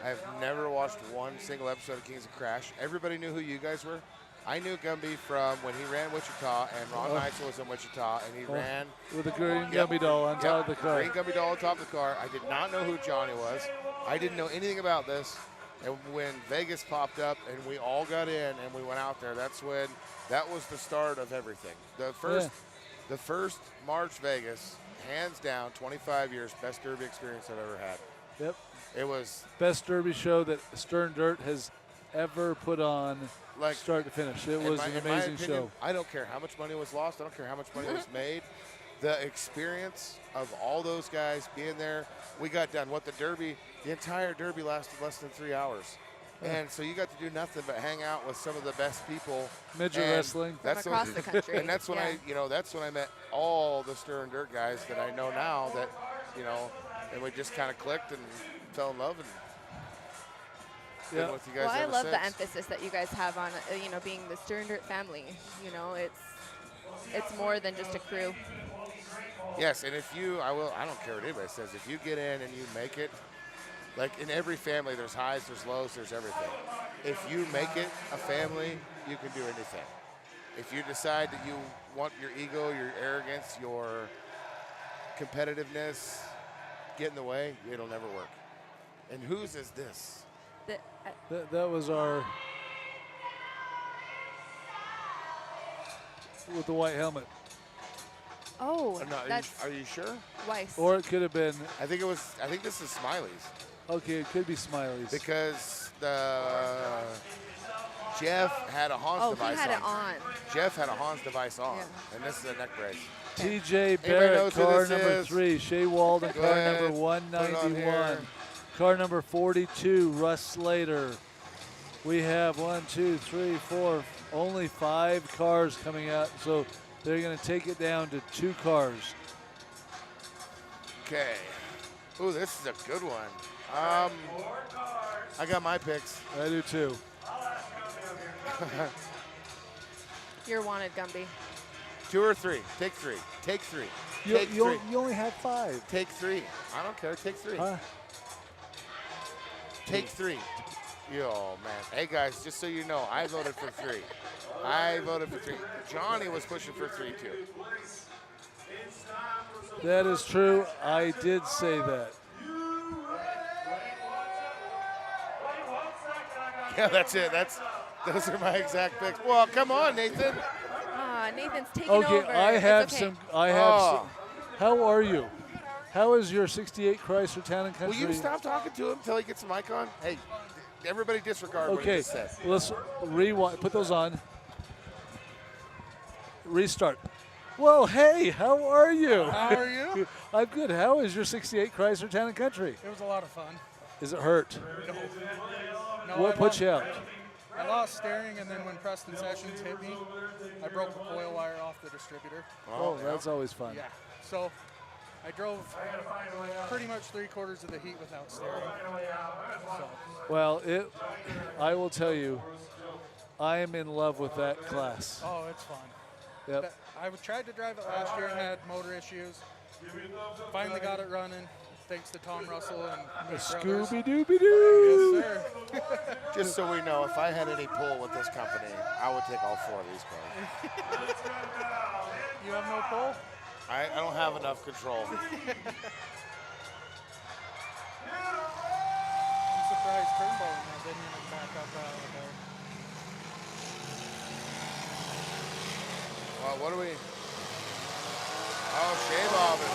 I've never watched one single episode of Kings of Crash. Everybody knew who you guys were. I knew Gumby from when he ran Wichita, and Ron Neitzel was in Wichita, and he ran with a green Gumby doll on top of the car. Green Gumby doll on top of the car. I did not know who Johnny was. I didn't know anything about this. And when Vegas popped up and we all got in and we went out there, that was the start of everything. The first March Vegas, hands down, 25 years, best Derby experience I've ever had. Yep. It was best Derby show that Stern Dirt has ever put on, like start to finish. It was an amazing show. I don't care how much money was lost. I don't care how much money was made. The experience of all those guys being there, we got done. The entire Derby lasted less than 3 hours. And so you got to do nothing but hang out with some of the best people. Midget wrestling. That's from across the country. And that's when that's when I met all the Stern Dirt guys that I know now that, and we just kind of clicked and fell in love and been with you guys Well, I ever love the since. emphasis that you guys have on, being the Stern Dirt family. It's more than just a crew. Yes, and I don't care what anybody says. If you get in and you make it, like in every family, there's highs, there's lows, there's everything. If you make it a family, you can do anything. If you decide that you want your ego, your arrogance, your competitiveness get in the way, it'll never work. And whose is this? That was our with the white helmet. Oh, No, that's are you sure? Weiss. Or it could have been, I think this is Smiley's okay, it could be Smiley's. because Jeff had a Hans device he had it on. Jeff had a Hans device on, Yeah. and this is a neck brace. TJ Anybody Barrett, knows who car this number is? 3. Shea Walden, Go car ahead, number put it on 191. here. Car number 42, Russ Slater. We have 1, 2, 3, 4, only 5 cars coming out, so they're going to take it down to 2 cars. Okay. Ooh, this is a good one. I got my picks. I do too. You're wanted, Gumby. 2 or 3. Take 3. Take 3. You, Take you, 3. you only have 5. Take 3. I don't care. Take 3. Huh? Take 3. Yo, man. Hey, guys, just so you know, I voted for 3. I voted for 3. Johnny was pushing for 3, too. That is true. I did say that. Yeah, that's it. Those are my exact picks. Well, come on, Nathan. Nathan's taking Okay, over. I have It's okay. some. I have some. How are you? How is your 68 Chrysler Town and Country? Will you stop talking to him until he gets the mic on? Hey, everybody disregard what he Okay, just said. let's rewind. Put those on. Restart. Well, hey, how are you? How are you? I'm good. How is your 68 Chrysler Town and Country? It was a lot of fun. Is it hurt? No, What put you out? I lost steering, and then when Preston Sessions hit me, I broke the coil wire off the distributor. Oh, that's always fun. Yeah. So I drove pretty much 3/4 of the heat without steering. So. Well, I will tell you, I am in love with that class. Oh, it's fun. Yep. I tried to drive it last year and had motor issues. Finally got it running, thanks to Tom Russell and his brothers. Scooby-Dooby-Doo. Yes, sir. Just so we know, if I had any pull with this company, I would take all 4 of these cars. You have no pull? I don't have enough control. I'm surprised Turnbull didn't even back up out of there. Well, what do we? Oh, Shea Bobbin.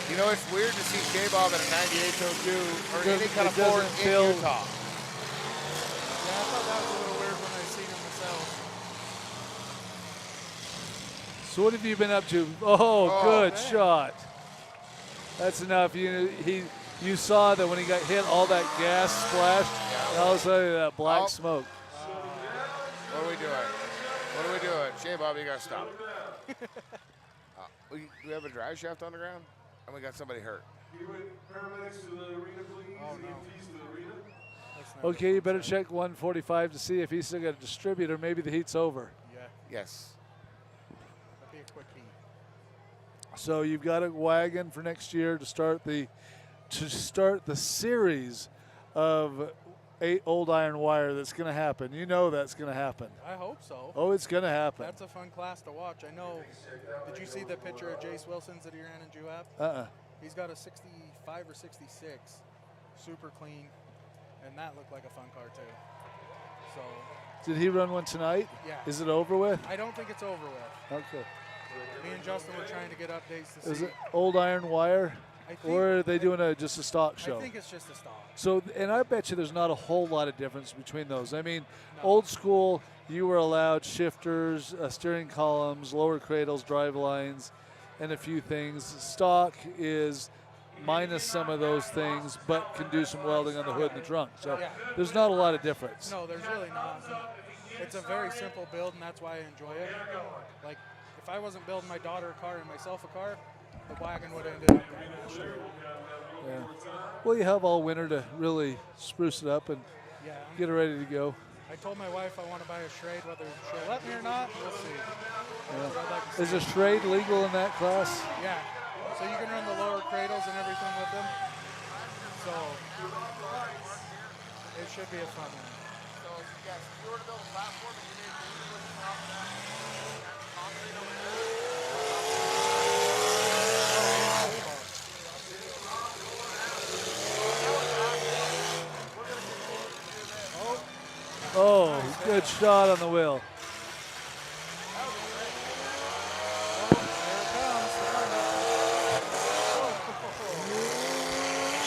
You know, it's weird to see Shea Bobbin in a 9802 or any kind of Ford in Utah. Yeah, I thought that was a little weird when I seen him myself. So what have you been up to? Oh, good man. shot. That's enough. You saw that when he got hit, all that gas splashed, and all of a sudden that black smoke. What are we doing? What are we doing? Shea Bobbin, you got to stop. We have a drive shaft on the ground, and we got somebody hurt. Okay, you better check 145 to see if he's still got a distributor. Maybe the heat's over. Yeah. Yes. That'd be a quick heat. So you've got a wagon for next year to start the series of 8 old iron wire that's going to happen. You know that's going to happen. I hope so. Oh, it's going to happen. That's a fun class to watch. I know. Did you see the picture of Jace Wilson's that he ran in Juab? Uh-uh. He's got a 65 or 66, super clean, and that looked like a fun car too. So. Did he run one tonight? Yeah. Is it over with? I don't think it's over with. Okay. Me and Justin were trying to get updates to see. Is it old iron wire? I think, Or are they doing just a stock show? I think it's just a stock. So, and I bet you there's not a whole lot of difference between those. I mean, old school, you were allowed shifters, steering columns, lower cradles, drive lines, and a few things. Stock is minus some of those things, but can do some welding on the hood and the trunk. So there's not a lot of difference. No, there's really not. It's a very simple build, and that's why I enjoy it. Like, if I wasn't building my daughter a car and myself a car, the wagon would have ended up last year. Yeah. Well, you have all winter to really spruce it up and get it ready to go. I told my wife I want to buy a Schrade, whether she'll let me or not, we'll see. That's what I'd like to Is see. a Schrade legal in that class? Yeah. So you can run the lower cradles and everything with them. So it should be a fun one. So, yes, if you were to build a platform and you made looking off of that, concrete over there. Good shot on the wheel.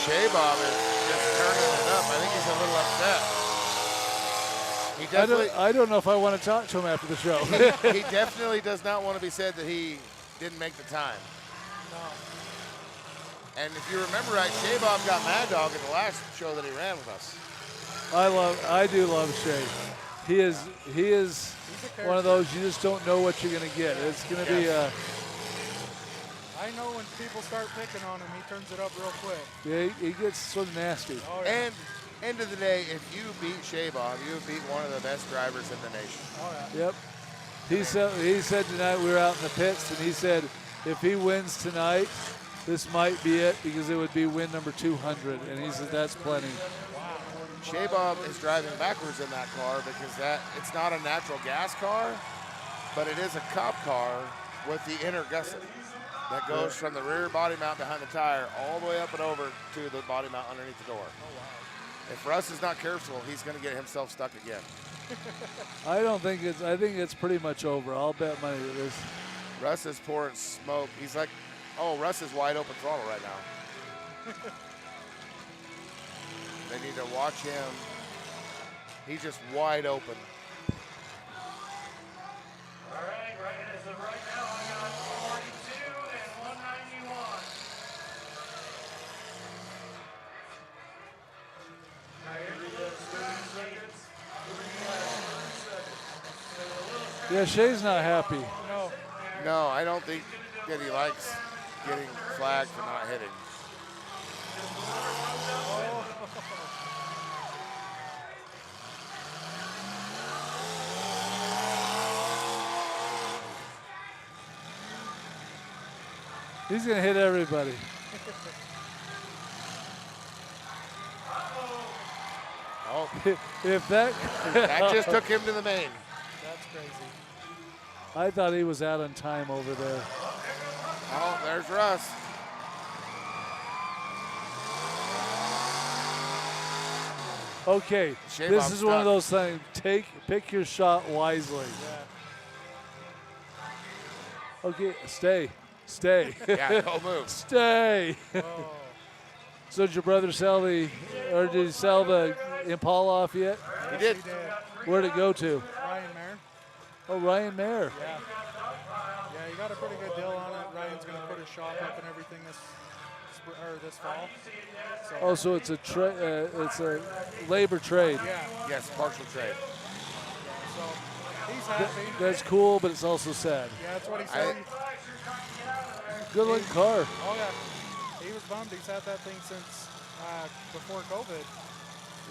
Shea Bob is just turning it up. I think he's a little upset. He definitely, I don't know if I want to talk to him after the show. he definitely does not want to be said that he didn't make the time. And if you remember right, Shea Bob got Mad Dog at the last show that he ran with us. I do love Shea. He is one of those you just don't know what you're going to get. It's going to be I know when people start picking on him, he turns it up real quick. Yeah, he gets sort of nasty. Oh, yeah. And end of the day, if you beat Shea Bob, you beat one of the best drivers in the nation. Oh, yeah. Yep. He said tonight we were out in the pits, and he said if he wins tonight, this might be it because it would be win number 200. And he said that's plenty. Shea Bob is driving backwards in that car because it's not a natural gas car, but it is a cop car with the inner gusset that goes from the rear body mount behind the tire all the way up and over to the body mount underneath the door. Oh, wow. If Russ is not careful, he's going to get himself stuck again. I think it's pretty much over. I'll bet money it is. Russ is pouring smoke. He's like, oh, Russ is wide open throttle right now. They need to watch him. He's just wide open. All right, as of right now, I got 42 and 191. Yeah, Shea's not happy. No, I don't think that he likes getting flagged for not hitting. He's going to hit everybody. Oh, if that just took him to the main. That's crazy. I thought he was out on time over there. Oh, there's Russ. Okay, Shea this Bob's is one of stuck. those things. Pick your shot wisely. Yeah. Okay, stay. Yeah, don't move. Stay. Oh. So did your brother did he sell the Impala off yet? He did. He did. Where'd it go to? Ryan Mayer. Oh, Ryan Mayer. Yeah. Yeah, you got a pretty good deal on it. Ryan's going to put his shop up and everything this fall. So it's a labor trade. Yeah. Yes, partial trade. So he's happy. That's cool, but it's also sad. Yeah, that's what he said. Good looking car. Oh, yeah. He was bummed. He's had that thing since before COVID.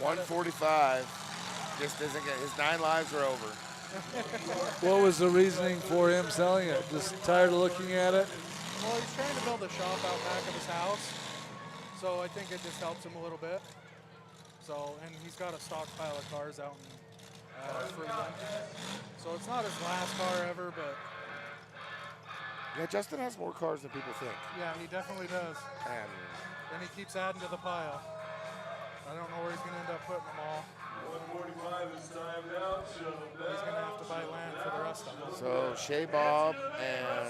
145 just isn't getting, his 9 lives are over. What was the reasoning for him selling it? Just tired of looking at it? Well, he's trying to build a shop out back of his house. So I think it just helps him a little bit. So, and he's got a stockpile of cars out in Freeland. So it's not his last car ever, but Yeah, Justin has more cars than people think. yeah, he definitely does. And And he keeps adding to the pile. I don't know where he's going to end up putting them all. 145 is timed out. He's going to have to buy land for the rest of them. so Shea Bob and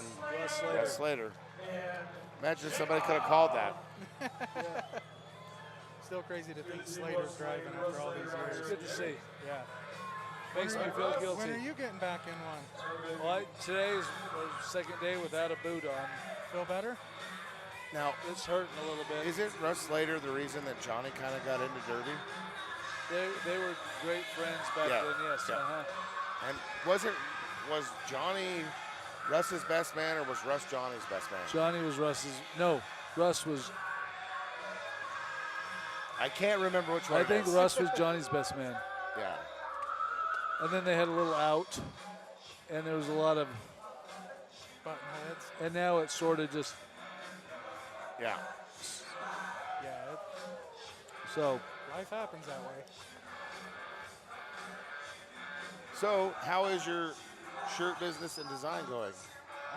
Russ Slater. Imagine if somebody could have called that. Still crazy to think Slater's driving after all these years. Good to see. Yeah. Makes me feel guilty. When are you getting back in one? Well, today's the second day without a boot on. Feel better? Now, It's hurting a little bit. isn't Russ Slater the reason that Johnny kind of got into Derby? They were great friends back Yeah. then, yes. Yeah. Uh-huh. And was Johnny Russ's best man or was Russ Johnny's best man? Johnny was Russ was, I can't remember which one. I it think is. Russ was Johnny's best man. Yeah. And then they had a little out, and there was a lot of, Button heads. and now it's sort of just, Yeah. Yeah, so. life happens that way. So, how is your shirt business and design going?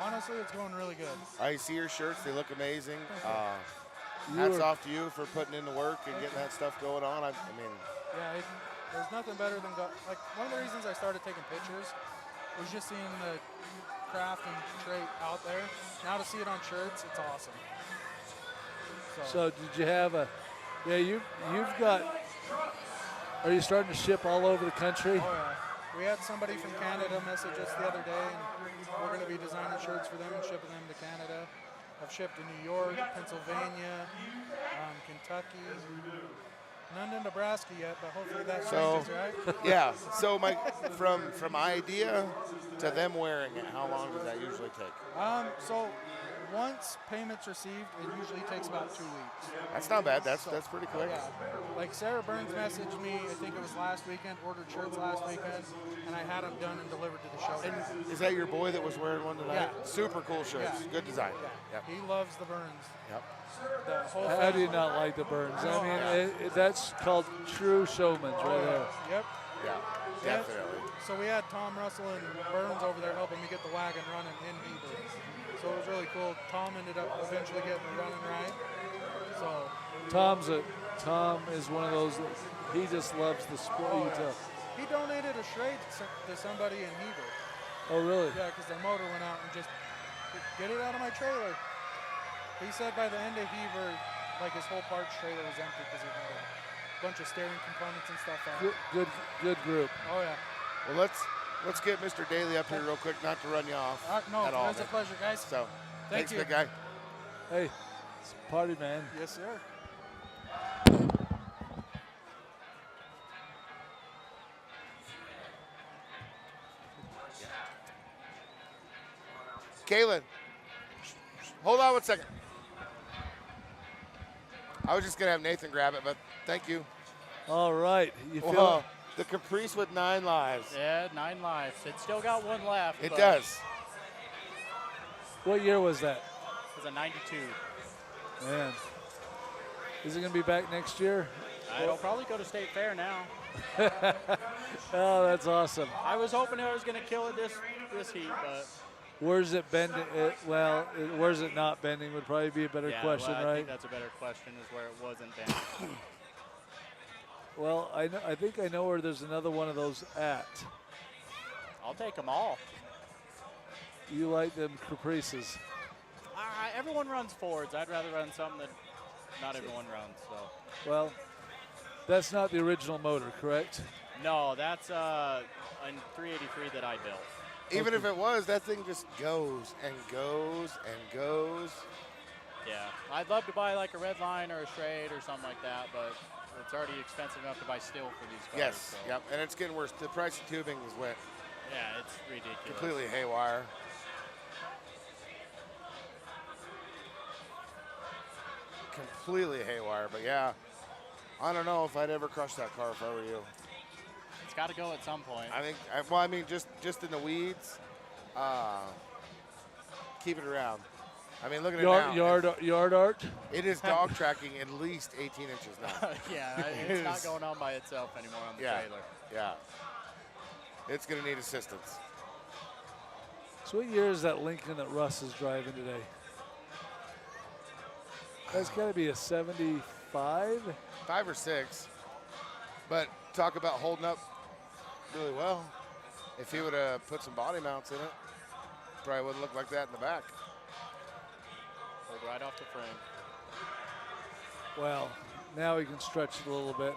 Honestly, it's going really good. I see your shirts; they look amazing. You Hats were- off to you for putting in the work and getting that stuff going on. I mean, Yeah, There's nothing better than like one of the reasons I started taking pictures was just seeing the craft and trait out there. Now to see it on shirts, it's awesome. So did you have you've got, are you starting to ship all over the country? Oh yeah. We had somebody from Canada message us the other day, and we're going to be designing shirts for them and shipping them to Canada. I've shipped to New York, Pennsylvania, Kentucky. None in Nebraska yet, but hopefully that changes, right? Yeah. So from idea to them wearing it, how long does that usually take? So once payment's received, it usually takes about 2 weeks. That's not bad. That's pretty quick. Yeah. Like Sarah Burns messaged me, I think it was last weekend, ordered shirts last weekend, and I had them done and delivered to the show. And is that your boy that was wearing one tonight? Yeah. Super cool shirts. Yeah. Good design. Yeah. Yep. He loves the Burns. Yep. The whole How do you not like the Burns? I mean, that's called true showman's right there. Yep. Yeah, definitely. So we had Tom Russell and Burns over there helping me get the wagon running in Heber. So it was really cool. Tom ended up eventually getting it running right. So Tom is one of those that he just loves the sport. You tell. He donated a Schrade to somebody in Heber. Oh really? Yeah, because their motor went out and just get it out of my trailer. He said by the end of Heber, like his whole parts trailer was empty because he had a bunch of steering components and stuff out. Good group. Oh yeah. Well, let's get Mr. Daly up here real quick, not to run you off No, at all. it was a pleasure, guys. So, Thank thanks, you. big guy. Hey, it's a party, man. Yes, sir. Kaylin, hold on 1 second. I was just going to have Nathan grab it, but thank you. All right. You feel Whoa, the Caprice with 9 lives. Yeah, 9 lives. It's still got 1 left. It does. What year was that? It was a 92. Man. Is it going to be back next year? It'll probably go to State Fair now. Oh, that's awesome. I was hoping I was going to kill it this heat, but Where's it bending? Where's it not bending would probably be a better question, I right? think that's a better question, is where it wasn't bending. Well, I think I know where there's another one of those at. I'll take them all. You like them Caprices? Everyone runs Fords. I'd rather run something that not everyone runs. So. Well, that's not the original motor, correct? No, that's a 383 that I built. Even if it was, that thing just goes and goes and goes. Yeah, I'd love to buy like a Red Line or a Schrade or something like that, but it's already expensive enough to buy steel for these cars. Yes, so. yep, and it's getting worse. The price of tubing is went Yeah, it's ridiculous. completely haywire. Completely haywire, but yeah, I don't know if I'd ever crush that car if I were you. It's got to go at some point. I think, well, I mean, just in the weeds, keep it around. I mean, look at it now. Yard art? It is dog tracking at least 18 inches now. Yeah, it's not going on by itself anymore on the trailer. Yeah. It's going to need assistance. So what year is that Lincoln that Russ is driving today? That's got to be a 75? 5 or 6. But talk about holding up really well. If he would have put some body mounts in it, probably wouldn't look like that in the back. Hold right off the frame. Well, now he can stretch it a little bit,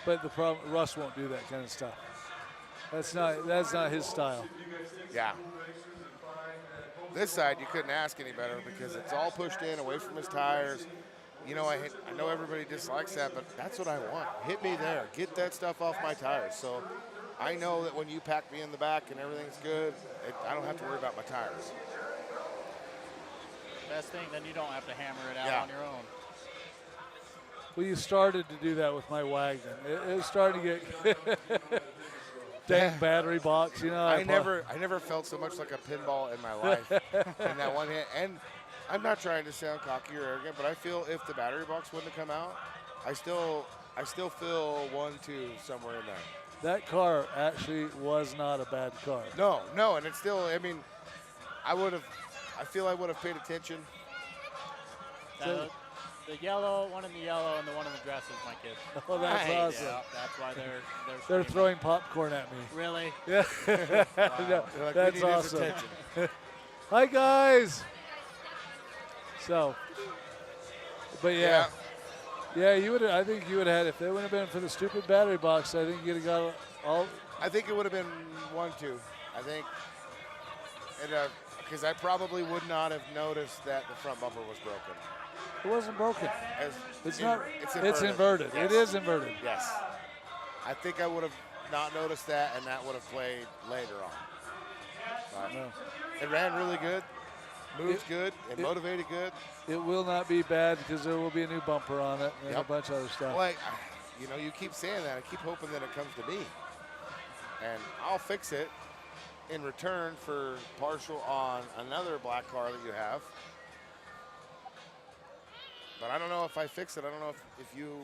but the problem, Russ won't do that kind of stuff. That's not his style. Yeah. This side, you couldn't ask any better because it's all pushed in away from his tires. You know, I know everybody dislikes that, but that's what I want. Hit me there. Get that stuff off my tires. So I know that when you pack me in the back and everything's good, I don't have to worry about my tires. Best thing, then you don't have to hammer it out on your own. Well, you started to do that with my wagon. It was starting to get dang battery box, you know. I never felt so much like a pinball in my life in that one hand. And I'm not trying to sound cocky or arrogant, but I feel if the battery box wouldn't have come out, I still feel 1-2 somewhere in there. That car actually was not a bad car. No, and it's still, I mean, I feel I would have paid attention. The the yellow, one in the yellow, and the one in the dress is my kid. Oh, that's Nice. awesome. Yeah, that's why they're They're screaming. throwing popcorn at me. Really? Yeah. No, They're like, "We that's need his awesome. attention." Hi, guys. So, but yeah. Yeah, you would. I think you would have had, if they wouldn't have been for the stupid battery box, I think you'd have got all. I think it would have been 1-2. I think, because I probably would not have noticed that the front bumper was broken. It wasn't broken. It's not. It's It's inverted. Yes. It is inverted. Yes. I think I would have not noticed that, and that would have played later on. But No. it ran really good, moved good, and motivated good. It will not be bad because there will be a new bumper on it and a bunch of other stuff. Like, you keep saying that. I keep hoping that it comes to me, and I'll fix it in return for partial on another black car that you have. But I don't know if I fix it. I don't know if you're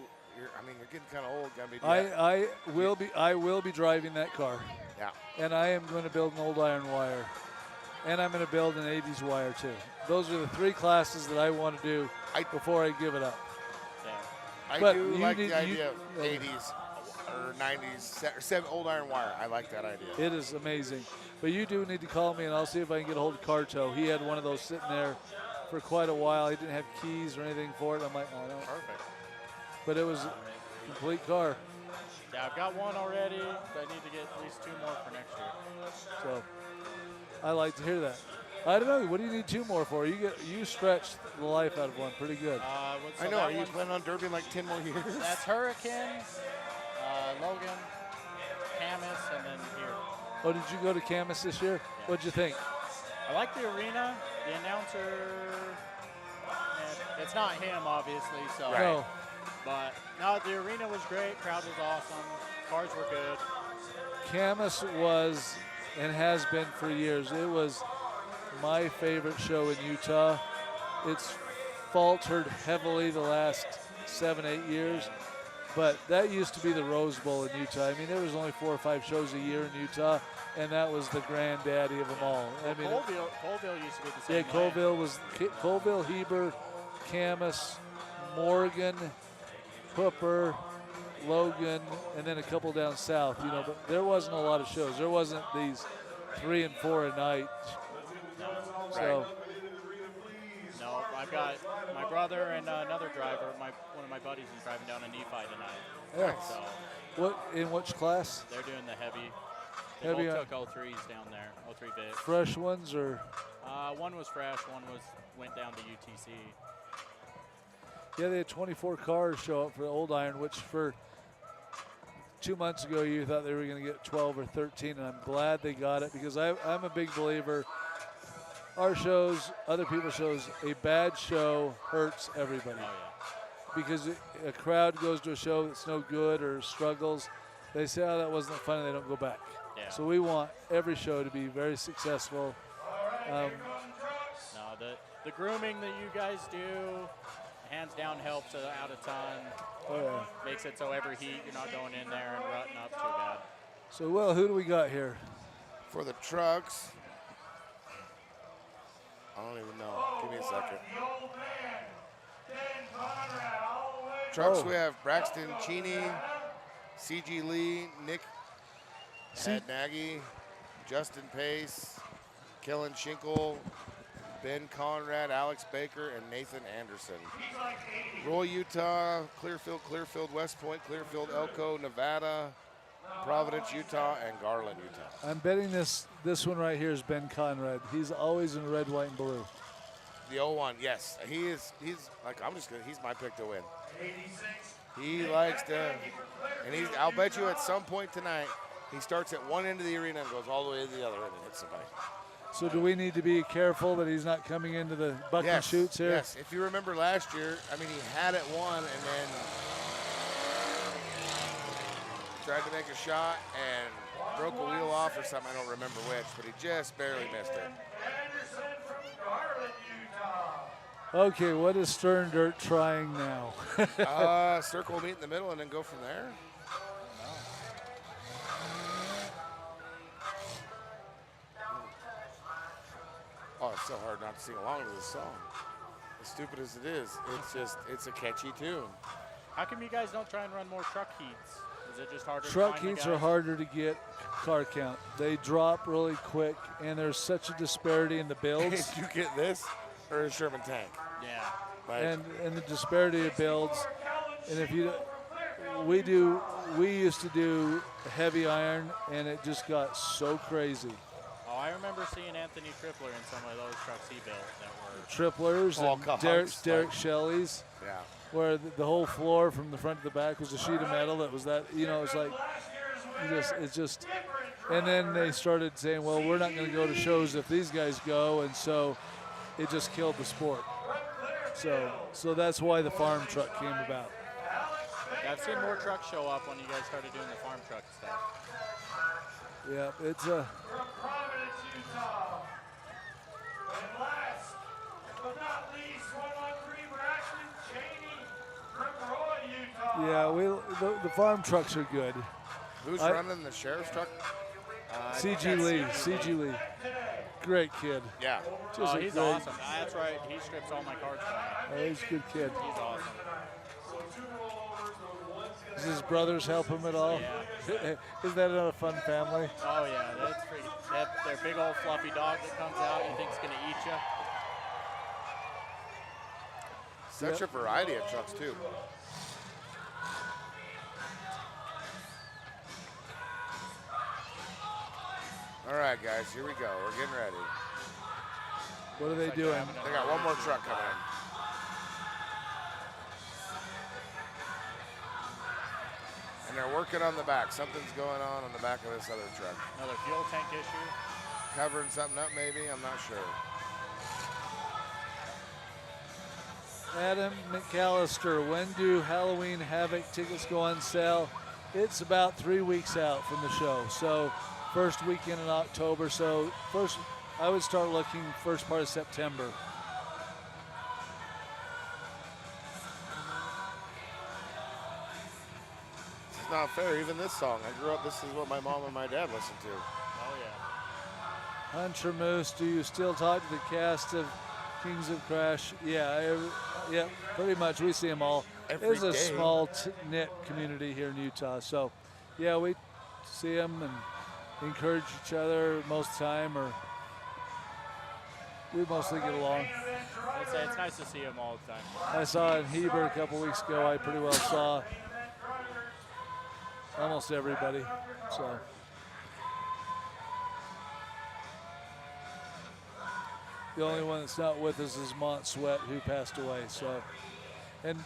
getting kind of old. I will be driving that car. Yeah. And I am going to build an old iron wire. And I'm going to build an 80s wire too. Those are the 3 classes that I want to do before I give it up. I do like the idea of 80s or 90s, old iron wire. I like that idea. It is amazing. But you do need to call me, and I'll see if I can get a hold of Carto. He had one of those sitting there for quite a while. He didn't have keys or anything for it. I'm like, I don't. Perfect. But it was a complete car. Yeah, I've got one already, but I need to get at least 2 more for next year. So I like to hear that. I don't know. What do you need 2 more for? You stretched the life out of one pretty good. I know. Are you planning on derbying like 10 more years? That's Hurricane, Logan, Camus, and then here. Oh, did you go to Camus this year? Yeah. What'd you think? I like the arena. The announcer, it's not him, obviously. So. Right. No. But no, the arena was great. Crowd was awesome. Cars were good. Camus was and has been for years. It was my favorite show in Utah. It's faltered heavily the last 7-8 years, but that used to be the Rose Bowl in Utah. I mean, there was only 4 or 5 shows a year in Utah, and that was the granddaddy of them all. I mean, Colville used to be the same. Yeah, Colville, Heber, Camus, Morgan, Hooper, Logan, and then a couple down south. But there wasn't a lot of shows. There wasn't these 3 and 4 a night. So. No, I've got my brother and another driver. One of my buddies is driving down a Nephi tonight. Yeah. So. In which class? They're doing the heavy. They Heavy both took 03s down there, 03 bit. Fresh ones or? One was fresh. One went down to UTC. Yeah, they had 24 cars show up for the old iron, which for 2 months ago you thought they were going to get 12 or 13, and I'm glad they got it because I'm a big believer. Our shows, other people's shows, a bad show hurts everybody. Oh, yeah. Because a crowd goes to a show that's no good or struggles, they say, oh, that wasn't fun, and they don't go back. Yeah. So we want every show to be very successful. No, the grooming that you guys do, hands down, helps out a ton. Oh, yeah. Makes it so every heat you're not going in there and rutting up too bad. So, Will, who do we got here? For the trucks, I don't even know. Give me a second. Trucks, we have Braxton Cheney, C.G. Lee, Nick Nagy, Justin Pace, Kellen Schinkel, Ben Conrad, Alex Baker, and Nathan Anderson. Roy, Utah, Clearfield, West Point, Clearfield, Elko, Nevada, Providence, Utah, and Garland, Utah. I'm betting this one right here is Ben Conrad. He's always in red, white, and blue. The 01, yes. He's like, he's my pick to win. He likes to, and I'll bet you at some point tonight, he starts at one end of the arena and goes all the way to the other end and hits somebody. So do we need to be careful that he's not coming into the buck and shoots here? Yes, if you remember last year, he had it one and then tried to make a shot and broke a wheel off or something. I don't remember which, but he just barely missed it. Okay, what is Stern Dirt trying now? Circle, meet in the middle, and then go from there. Oh, it's so hard not to sing along to this song. stupid as it is, it's a catchy tune. How come you guys don't try and run more truck heats? Is it just harder Truck to find heats the are guys? harder to get car count. They drop really quick, and there's such a disparity in the builds. Did you get this or a Sherman tank? Yeah. Like, and the disparity of builds. And if you, we used to do heavy iron, and it just got so crazy. Oh, I remember seeing Anthony Tripler in some of those trucks he built that were Triplers All and hunks, Derek like- Shelley's, yeah. where the whole floor from the front to the back was a sheet of metal that was that, it's like, it's just, and then they started saying, well, we're not going to go to shows if these guys go, and so it just killed the sport. So that's why the farm truck came about. Yeah, I've seen more trucks show up when you guys started doing the farm truck stuff. Yeah, it's a. From Providence, Utah. And last but not least, 113 Braxton Cheney from Roy, Utah. Yeah, the farm trucks are good. Who's running the sheriff's truck? CG Lee. Great kid. Yeah. Just Oh, a he's great- awesome. That's right. He strips all my cards for me. He's a good kid. He's awesome. Does his brothers help him at all? Yeah. Is that not a fun family? Oh, yeah. That's freaking. They have their big old fluffy dog that comes out you think's going to eat you. Such a variety of trucks, too. All right, guys, here we go. We're getting ready. What are they doing? They got one more truck coming in. And they're working on the back. Something's going on the back of this other truck. Another fuel tank issue. Covering something up, maybe? I'm not sure. Adam McAllister, when do Halloween Havoc tickets go on sale? It's about 3 weeks out from the show. So first weekend in October. So first, I would start looking first part of September. It's not fair. Even this song, I grew up, this is what my mom and my dad listened to. Oh, yeah. Hunter Moose, do you still talk to the cast of Kings of Crash? Yeah, yeah, pretty much. We see them all. Every It's a day. small knit community here in Utah. So, yeah, we see them and encourage each other most of the time, or we mostly get along. I'd say it's nice to see him all the time. I saw in Heber a couple weeks ago. I pretty well saw almost everybody. So. The only one that's not with us is Mont Sweat, who passed away. So, and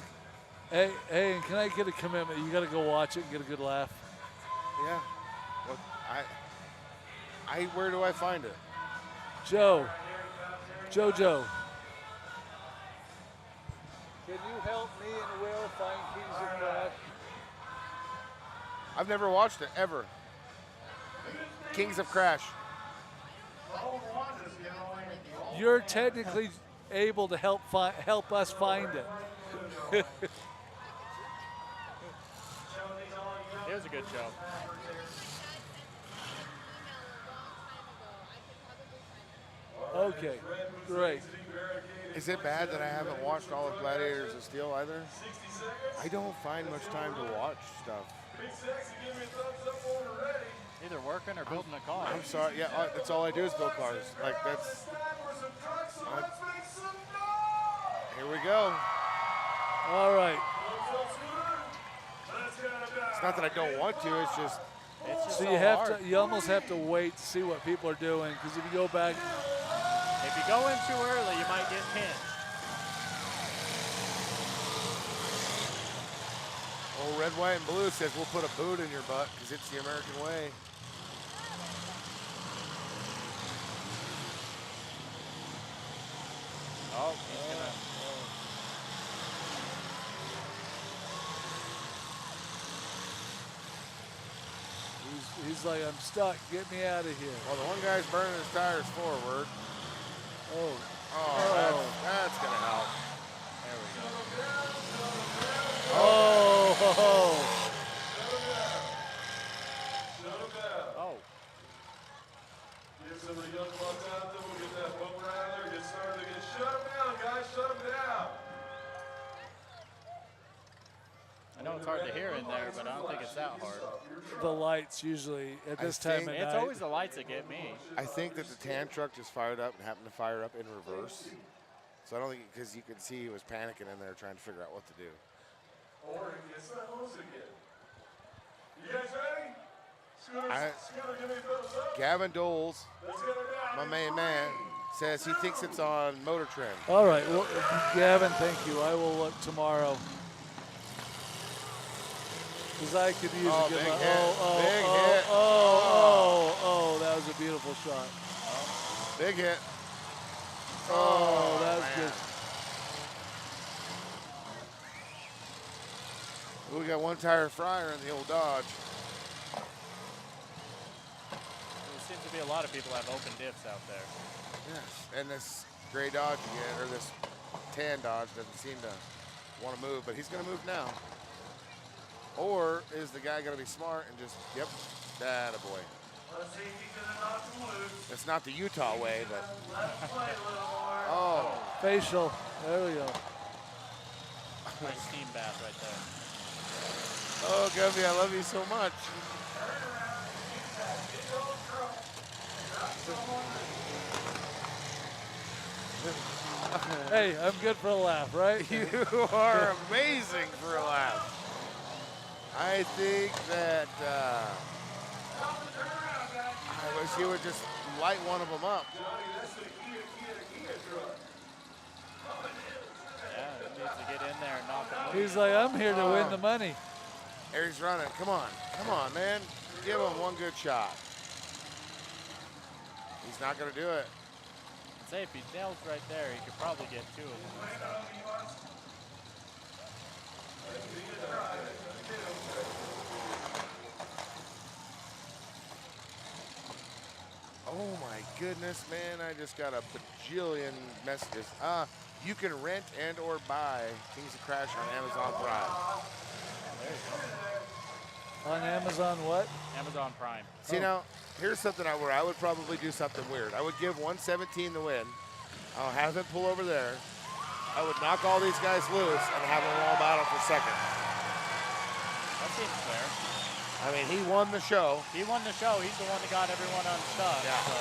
hey, and can I get a commitment? You got to go watch it and get a good laugh. Yeah. Well, where do I find it? Jojo. Can you help me and Will find Kings of Crash? I've never watched it, ever. Kings of Crash. You're technically able to help us find it. It was a good show. Okay, great. Is it bad that I haven't watched all of Gladiators of Steel either? I don't find much time to watch stuff. Either working or building a car. I'm sorry. Yeah, that's all I do is build cars. Like, that's. Here we go. All right. It's not that I don't want to. It's just. So you have to. You almost have to wait to see what people are doing, because if you go back. If you go in too early, you might get pinched. Old Red, White, and Blue says we'll put a boot in your butt because it's the American way. Oh, he's gonna. He's like, I'm stuck. Get me out of here. Well, the one guy's burning his tires forward. Oh. That's going to help. There we go. Oh. Oh. Get some of the young bucks out there. We'll get that bumper out of there. Get started again. Shut them down, guys. Shut them down. it's hard to hear in there, but I don't think it's that hard. The lights usually at this time of It's night. always the lights that get me. I think that the tan truck just fired up and happened to fire up in reverse. So I don't think, because you could see he was panicking in there trying to figure out what to do. Or he gets the hose again. You guys ready? Scooter, give me a thumbs up. Gavin Doles, Let's get her down. my main man, says he thinks it's on Motor Trend. All right, well, Gavin, thank you. I will look tomorrow. Because I could use a good big one. hit. Big hit. That was a beautiful shot. Big hit. Oh, that was man. good. We got one tire fryer in the old Dodge. There seems to be a lot of people have open diffs out there. Yes, and this gray Dodge again, or this tan Dodge doesn't seem to want to move, but he's going to move now. Or is the guy going to be smart and just, yep, that a boy. It's not the Utah way, but. Oh. Facial. There we go. Nice steam bath right there. Oh, Gubby, I love you so much. Hey, I'm good for a laugh, right? You are amazing for a laugh. I think that I wish you would just light one of them up. Yeah, he needs to get in there and knock him loose. He's like, I'm here to win the money. There he's running. Come on, man. Give him one good shot. He's not going to do it. I'd say if he nails right there, he could probably get two of them and stuff. Oh my goodness, man, I just got a bajillion messages. You can rent and or buy Kings of Crash on Amazon Prime. There you go. On Amazon what? Amazon Prime. See now, here's something where I would probably do something weird. I would give 117 the win. I'll have him pull over there. I would knock all these guys loose and have them all battle for second. That seems fair. I mean, he won the show. He won the show. He's the one that got everyone unstuck. Yeah. So.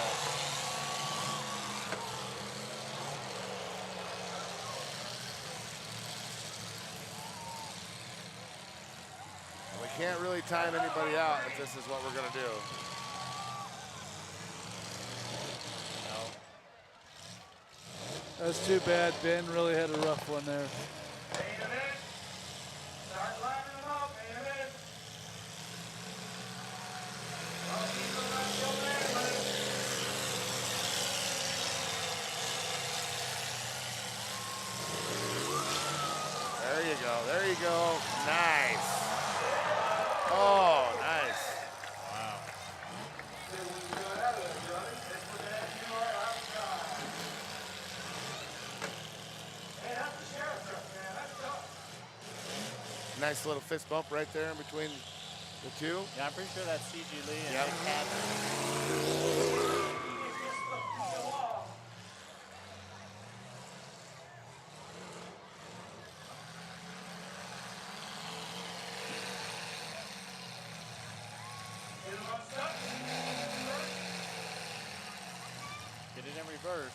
We can't really time anybody out if this is what we're going to do. No. That's too bad. Ben really had a rough one there. Start lining them up, man. There you go. There you go. Nice. Oh, nice. Wow. Nice little fist bump right there in between the two. Yeah, I'm pretty sure that's CG Lee and Yep. Nick Cadman. Get it in reverse.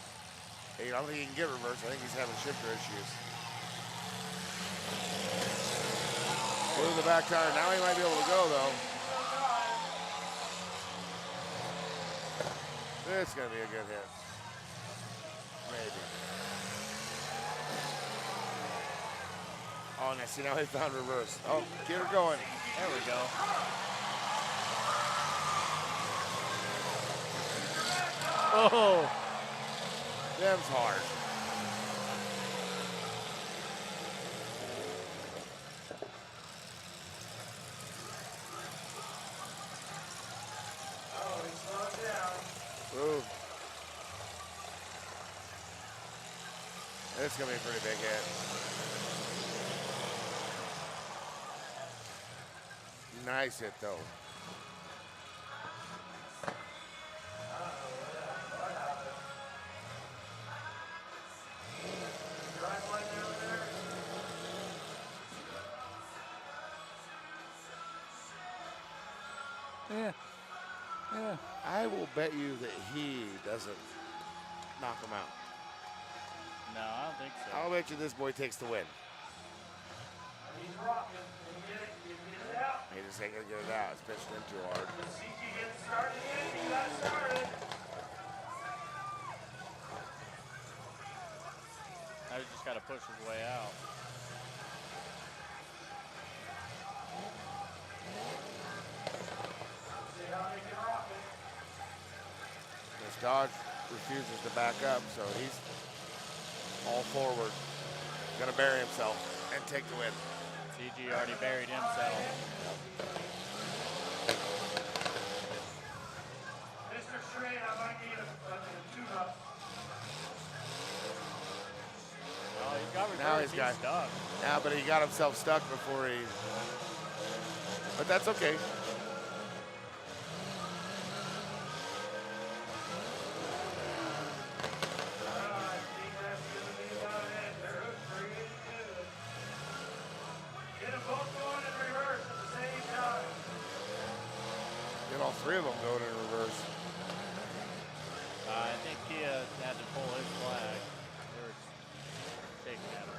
Hey, I don't think he can get reverse. I think he's having shifter issues. Blew the back tire. Now he might be able to go, though. It's going to be a good hit. Maybe. Oh, now see, now he found reverse. Oh, get her going. There we go. Oh, Them's hard. Ooh. It's going to be a pretty big hit. Nice hit, though. Yeah. Yeah. I will bet you that he doesn't knock him out. No, I don't think so. I'll bet you this boy takes the win. He's rocking. Can you get it? Can you get it out? He just ain't gonna get it out. It's pitched in too hard. CG getting started in. He got started. I just got to push his way out. See how they can rock it. This Dodge refuses to back up, so he's all forward. Gonna bury himself and take the win. CG already buried himself. Mr. Straight, I might need a tune-up. Oh, he's got reverse. Now he's got stuck. Now, but he got himself stuck before he. But that's okay. Get them both going in reverse at the same time. Get all three of them going in reverse. I think Kia had to pull his flag. They were shaking at him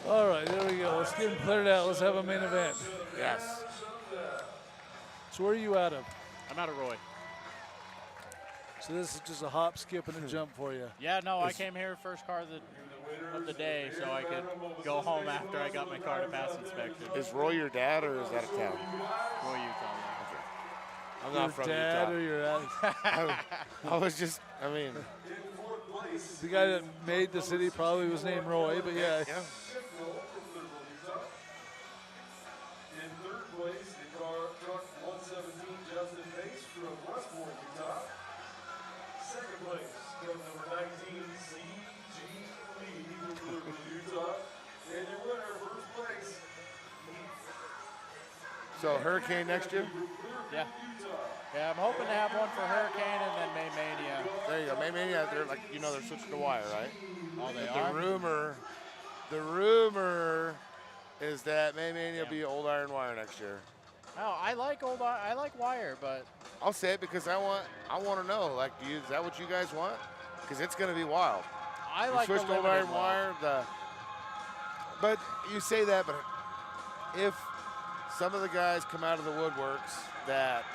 earlier. All right, there we go. Let's get him cleared out. Let's have a main event. Yes. So where are you out of? I'm out of Roy. So this is just a hop, skip, and a jump for you. Yeah, no, I came here first car of the day so I could go home after I got my car to pass inspection. Is Roy your dad or is that a town? Roy, Utah. I'm not from dad Utah. or your I was just, I mean. The guy that made the city probably was named Roy, but yeah. In third place, the car truck 117 Justin Pace from Westport, Utah. Second place, truck number 19 CG Lee from Louisville, Utah. And your winner, first place. So Hurricane next year? Yeah. Yeah, I'm hoping to have one for Hurricane and then May Mania. There you go. May Mania, they're like, you know, they're switching to wire, right? Oh, they the are? The rumor is that May Mania will be old iron wire next year. Oh, I like wire, but I'll say it because I want to know. Like, is that what you guys want? Because it's going to be wild. I you like switched the old iron limited wire. But you say that, but if some of the guys come out of the woodworks that.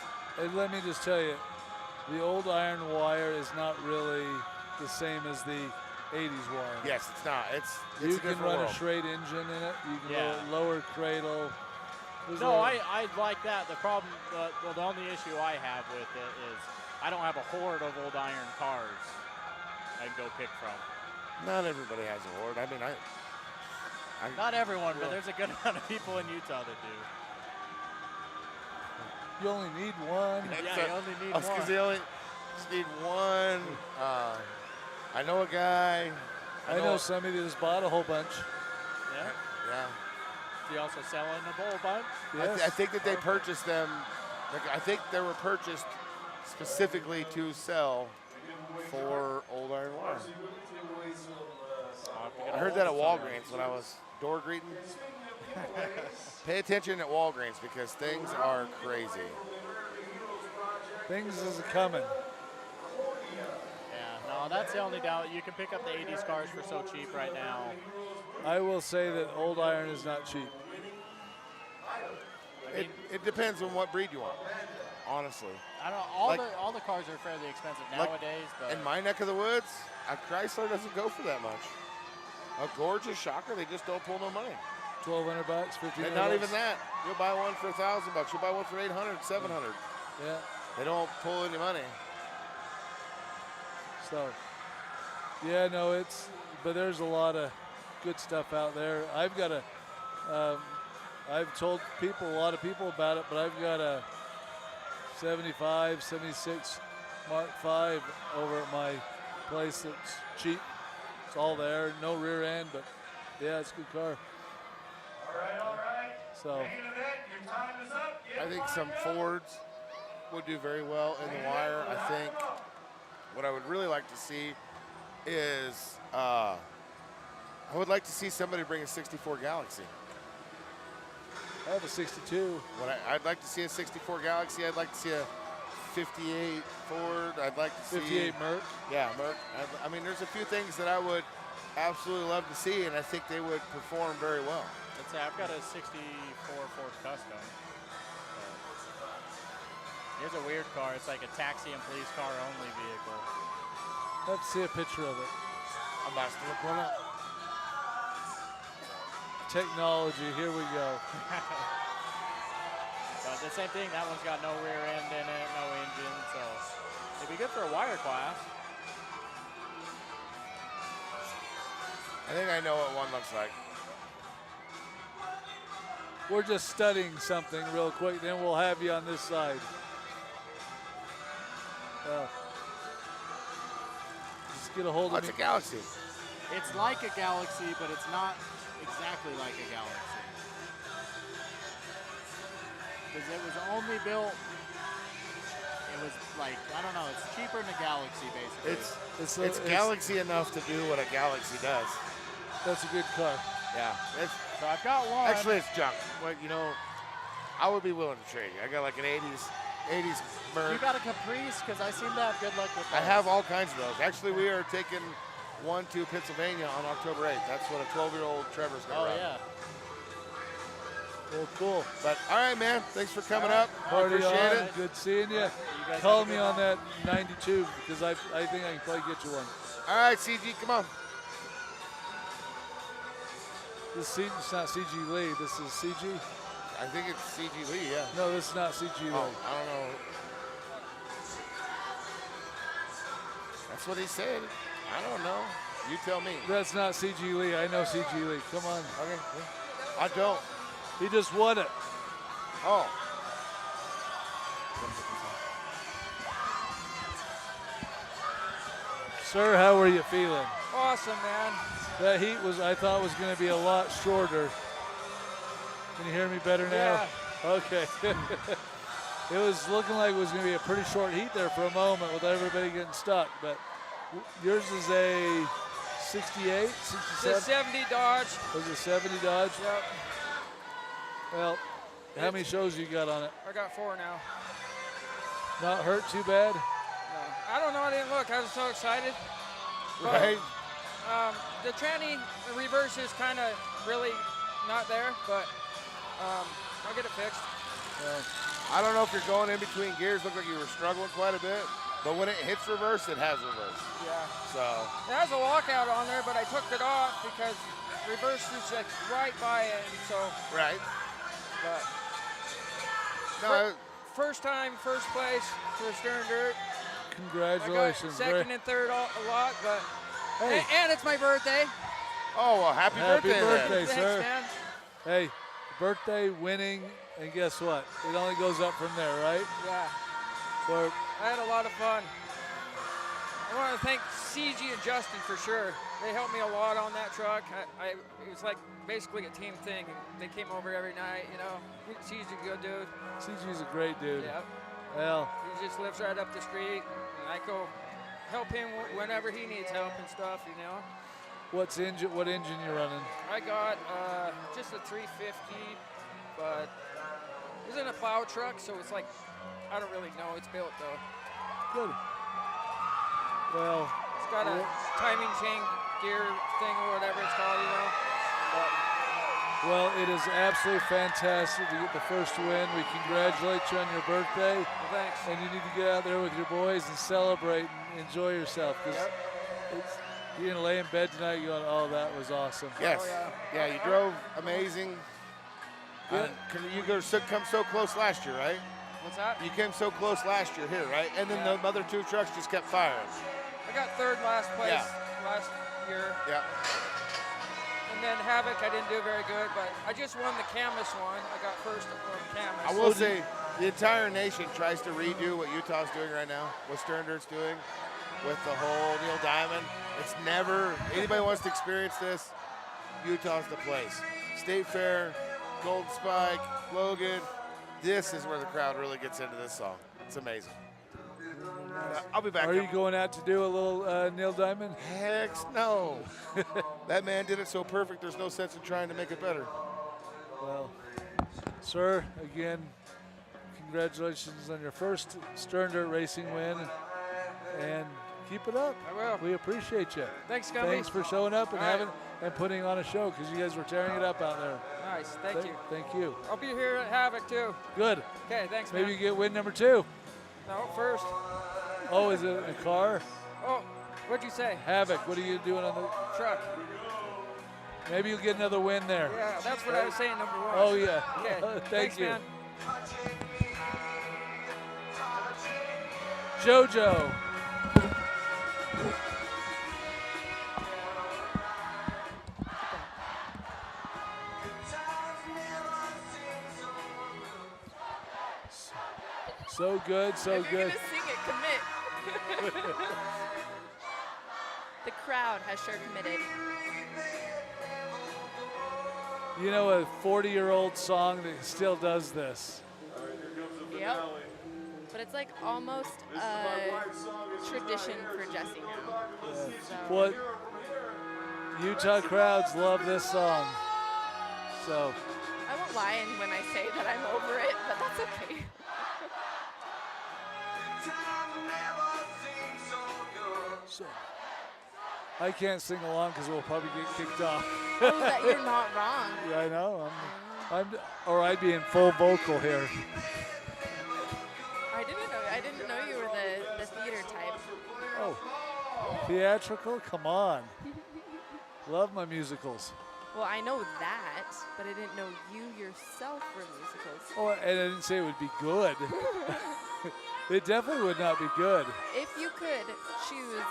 And let me just tell you, the old iron wire is not really the same as the 80s wire. Yes, it's not. It's you a can different run world. a straight engine in it. You can Yeah. lower cradle. No, I like that. The problem, the only issue I have with it is I don't have a horde of old iron cars I can go pick from. Not everybody has a horde. I mean, Not everyone, but there's a good amount of people in Utah that do. You only need one. Yeah, you only need Because one. they only just need one. I know a guy. I know somebody that just bought a whole bunch. Yeah. Yeah. Do you also sell in a whole bunch? Yes. I think that they purchased them. Like, I think they were purchased specifically to sell for old iron wire. I heard that at Walgreens when I was door greeting. Pay attention at Walgreens because things are crazy. Things is coming. Yeah, no, that's the only doubt. You can pick up the 80s cars for so cheap right now. I will say that old iron is not cheap. It depends on what breed you want, honestly. I don't know. All the cars are fairly expensive nowadays, but in my neck of the woods, a Chrysler doesn't go for that much. A gorgeous shocker, they just don't pull no money. $1,200, $1,500. And not even that. You'll buy one for $1,000. You'll buy one for $800, $700. Yeah. They don't pull any money. So, yeah, no, but there's a lot of good stuff out there. I've got I've told a lot of people about it, but I've got a 75, 76 Mark V over at my place that's cheap. It's all there, no rear end, but yeah, it's a good car. All right. So, Main event, your time is up. I think some Fords would do very well in the wire. I think what I would really like to see is I would like to see somebody bring a 64 Galaxy. I have a 62. I'd like to see a 64 Galaxy. I'd like to see a 58 Ford. I'd like to see 58 Merc. Yeah, Merc. I mean, there's a few things that I would absolutely love to see, and I think they would perform very well. Let's say I've got a 64 Ford Custom. Here's a weird car. It's like a taxi and police car only vehicle. Let's see a picture of it. I'm about to look one up. Technology, here we go. But the same thing, that one's got no rear end in it, no engine, so it'd be good for a wire class. I think I know what one looks like. We're just studying something real quick, then we'll have you on this side. Just get a hold of me. It's a Galaxy. It's like a Galaxy, but it's not exactly like a Galaxy. Because it was only built, it was like, I don't know, it's cheaper than a Galaxy, basically. It's Galaxy enough to do what a Galaxy does. That's a good car. Yeah. So I've got one. Actually, it's junk. But, you know, I would be willing to trade you. I got like an 80s Merc. You got a Caprice? Because I seem to have good luck with those. I have all kinds of those. Actually, we are taking one to Pennsylvania on October 8th. That's what a 12-year-old Trevor's going to run. Yeah. Well, cool. But, all right, man. Thanks for coming up. Party Appreciate on. it. Good seeing you. guys Call have a me good on that 92 because I think I can probably get you one. All right, CG, come on. It's not CG Lee. This is CG. I think it's CG Lee, yeah. No, this is not CG Lee. Oh, I don't know. That's what he said. I don't know. You tell me. That's not CG Lee. I know CG Lee. Come on. Okay. I don't. He just won it. Oh. Sir, how are you feeling? Awesome, man. That heat I thought was going to be a lot shorter. Can you hear me better now? Yeah. Okay. It was looking like it was going to be a pretty short heat there for a moment with everybody getting stuck, but yours is a 68, 67? The 70 Dodge. Was it 70 Dodge? Yep. Well, how many shows you got on it? I got 4 now. Not hurt too bad? No. I don't know. I didn't look. I was so excited. But, Right. the tranny reverse is kind of really not there, but I'll get it fixed. I don't know if you're going in between gears. Looked like you were struggling quite a bit. But when it hits reverse, it has reverse. Yeah. So. It has a lockout on there, but I took it off because reverse is like right by it, and so. Right. But. No. First time, first place for Stern Dirt. Congratulations. I got second and third a lot, but. Hey. And it's my birthday. Oh, well, happy birthday, birthday, Thanks, sir. man. Hey, birthday, winning, and guess what? It only goes up from there, right? Yeah. Well, I had a lot of fun. I want to thank CG and Justin for sure. They helped me a lot on that truck. It was like basically a team thing. They came over every night, you know. CG's a good dude. CG's a great dude. Yep. Well, He just lives right up the street, and I go help him whenever he needs help and stuff, you know. what engine you running? I got just a 350, but it's in a plow truck, so it's like, I don't really know. It's built though. Good. Well, It's got a timing chain gear thing or whatever it's called, you know. well, it is absolutely fantastic to get the first win. We congratulate you on your birthday. Well, thanks. And you need to get out there with your boys and celebrate and enjoy yourself. Because you're going to lay in bed tonight going, oh, that was awesome. Yes. Oh, yeah, you drove amazing. Yeah. You come so close last year, right? What's that? You came so close last year here, right? And then the other 2 trucks just kept firing. I got third last place last year. Yeah. And then Havoc, I didn't do very good, but I just won the Camus one. I got first on Camus. I will say the entire nation tries to redo what Utah's doing right now, what Stern Dirt's doing with the whole Neil Diamond. It's never, anybody wants to experience this, Utah's the place. State Fair, Gold Spike, Logan, this is where the crowd really gets into this song. It's amazing. I'll be back. Are you going out to do a little Neil Diamond? Heck no. That man did it so perfect, there's no sense in trying to make it better. Well, Sir, again, congratulations on your first Stern Dirt Racing win, and keep it up. I will. We appreciate you. Thanks, Gumby. Thanks for showing up and All right. having and putting on a show, because you guys were tearing it up out there. Nice, thank you. Thank you. I'll be here at Havoc too. Good. Okay, thanks, Maybe man. you get win number 2. No, first. Oh, is it a car? Oh, what'd you say? Havoc, what are you doing on the Truck. Maybe you'll get another win there. Yeah, that's what I was saying, number 1. Oh, yeah. Okay, Thank thanks, you. man. JoJo. So good, so If you're good. gonna sing it, commit. The crowd has sure committed. You know, a 40-year-old song that still does this. Yep. But it's like almost a tradition for Jesse now. So. What Utah crowds love this song. So I won't lie when I say that I'm over it, but that's okay. So I can't sing along because we'll probably get kicked off. Oh, that you're not wrong. Yeah, I know. Or I'd be in full vocal here. I didn't know you were the theater type. Oh, theatrical? Come on. Love my musicals. Well, I know that, but I didn't know you yourself were musicals. Oh, and I didn't say it would be good. It definitely would not be good. If you could choose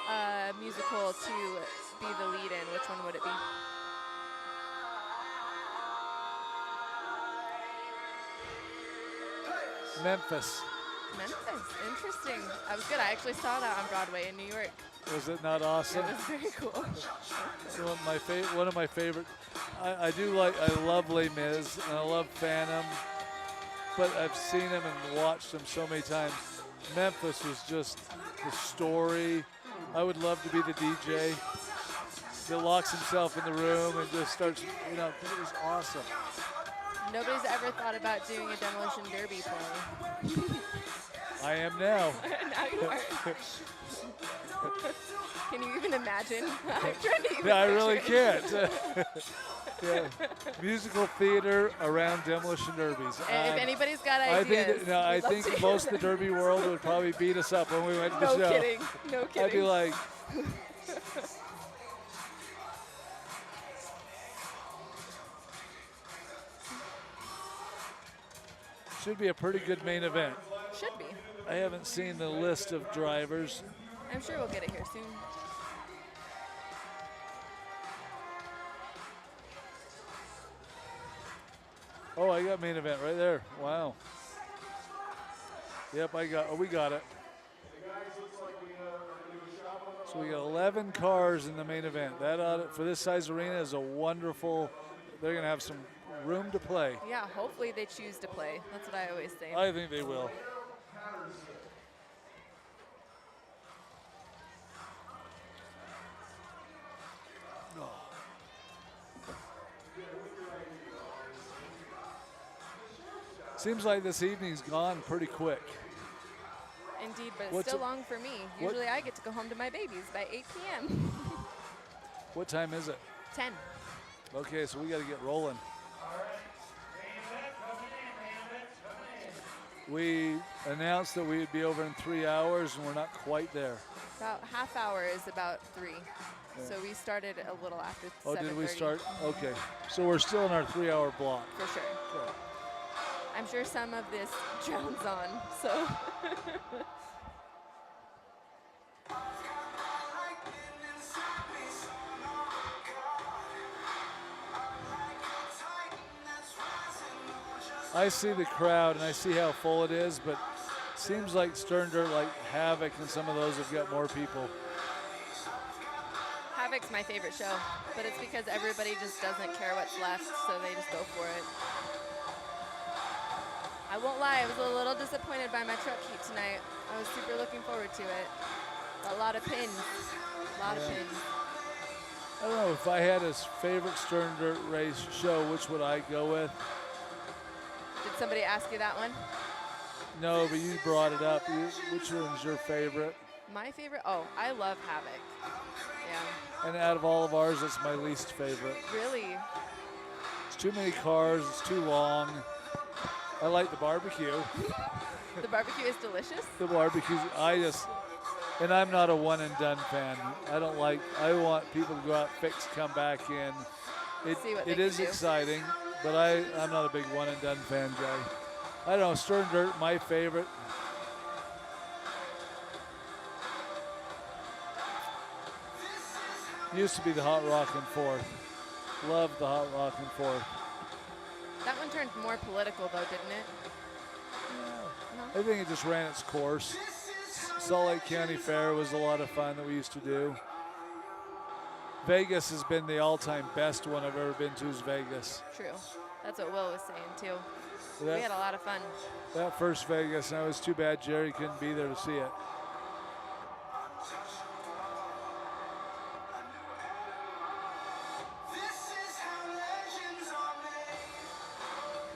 a musical to be the lead in, which one would it be? Memphis. Memphis, interesting. I was good. I actually saw that on Broadway in New York. Was it not awesome? It was very cool. So one of my favorite. I love Les Mis and I love Phantom, but I've seen them and watched them so many times. Memphis was just the story. I would love to be the DJ that locks himself in the room and just starts, it was awesome. Nobody's ever thought about doing a Demolition Derby play. I am now. Now you are. Can you even imagine? I'm trying to even Yeah, I really picture can't. Yeah. Musical theater around demolition derbies. And if anybody's got ideas, I we'd love think to most hear of the derby world would probably beat us up when we went to the No show. kidding. No kidding. I'd be like, should be a pretty good main event. Should be. I haven't seen the list of drivers. I'm sure we'll get it here soon. Oh, I got main event right there. Wow. Yep, we got it. So we got 11 cars in the main event. That for this size arena is a wonderful. They're going to have some room to play. Yeah, hopefully they choose to play. That's what I always say. I think they will. Seems like this evening's gone pretty quick. Indeed, but it's What's still it- long for me. what- Usually I get to go home to my babies by 8 p.m. What time is it? 10. Okay, so we got to get rolling. We announced that we would be over in 3 hours, and we're not quite there. About half hour is about 3. Yeah. So we started a little after 7:30. Oh, did we start? Okay. So we're still in our 3 hour block. For sure. Okay. I'm sure some of this drowns on, so. I see the crowd and I see how full it is, but it seems like Stern Dirt, like Havoc and some of those have got more people. Havoc's my favorite show, but it's because everybody just doesn't care what's left, so they just go for it. I won't lie, I was a little disappointed by my truck heat tonight. I was super looking forward to it. A lot of pins. A lot of pins. I don't know, if I had a favorite Stern Dirt race show, which would I go with? somebody ask you that one? No, but you brought it up. Which one's your favorite? My favorite? Oh, I love Havoc. Yeah. And out of all of ours, it's my least favorite. Really? It's too many cars. It's too long. I like the barbecue. The barbecue is delicious? The barbecue. And I'm not a one and done fan. I want people to go out, fix, come back in. It is exciting, but I'm not a big one and done fan guy. I don't know, Stern Dirt, my favorite. Used to be the Hot Rock and Fourth. Loved the Hot Rock and Fourth. That one turned more political though, didn't it? I think it just ran its course. Salt Lake County Fair was a lot of fun that we used to do. Vegas has been the all-time best one I've ever been to is Vegas. True. That's what Will was saying too. We had a lot of fun. That first Vegas, and it was too bad Jerry couldn't be there to see it.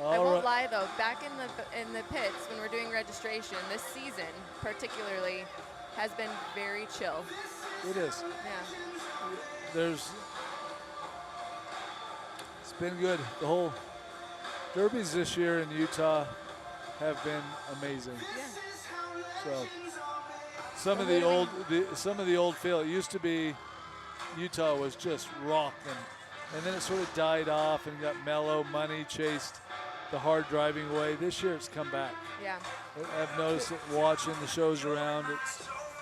I won't lie though, back in the pits when we're doing registration, this season particularly has been very chill. It is. Yeah. It's been good. The whole derbies this year in Utah have been amazing. Yeah. So some of the old feel. It used to be Utah was just rocking, and then it sort of died off and got mellow. Money chased the hard driving way. This year it's come back. Yeah. I've noticed it watching the shows around.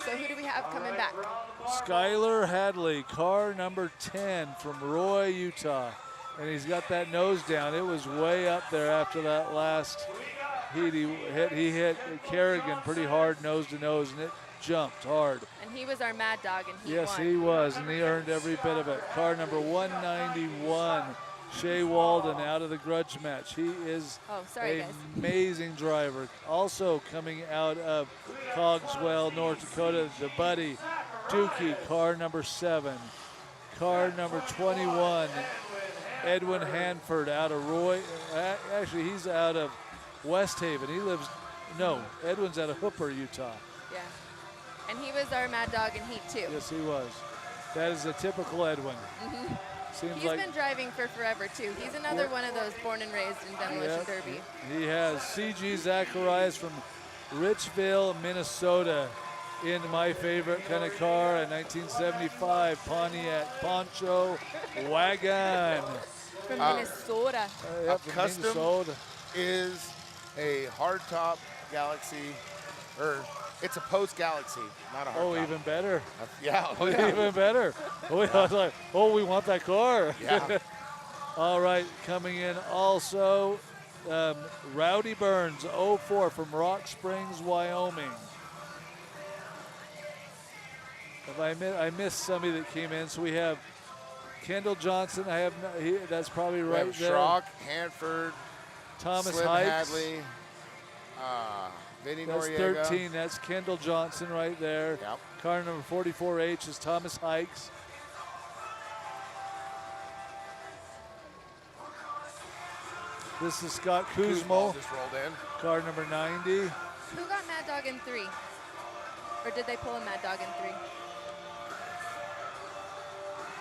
So who do we have coming back? Skylar Hadley, car number 10 from Roy, Utah. And he's got that nose down. It was way up there after that last heat. He hit Kerrigan pretty hard nose to nose, and it jumped hard. And he was our mad dog, and he Yes, won. he was, and he earned every bit of it. Car number 191, Shea Walden out of the grudge match. He is guys. amazing driver. Also coming out of Cogswell, North Dakota, the buddy, Dookie, car number 7. Car number 21, Edwin Hanford out of Roy. Actually, he's out of West Haven. Edwin's out of Hooper, Utah. Yeah. And he was our mad dog in heat too. Yes, he was. That is a typical Edwin. Seems He's like been driving for forever too. He's another one of those born and raised in Demolition Derby. He has CG Zacharias from Richville, Minnesota, in my favorite kind of car, a 1975 Pontiac Poncho Wagon. From Minnesota. A custom is a hardtop Galaxy, or it's a post Galaxy, not a hardtop. Oh, even better. Yeah. Even better. I was like, we want that car. Yeah. All right, coming in also, Rowdy Burns, 04 from Rock Springs, Wyoming. I missed somebody that came in, so we have Kendall Johnson. That's probably right there. Schrock, Hanford, Thomas Slim Hikes. Hadley, Vinny That's Noriega. 13. That's Kendall Johnson right there. Yep. Car number 44H is Thomas Hikes. This is Scott Kuzmo. Just rolled in. Car number 90. Who got Mad Dog in 3? Or did they pull a Mad Dog in 3?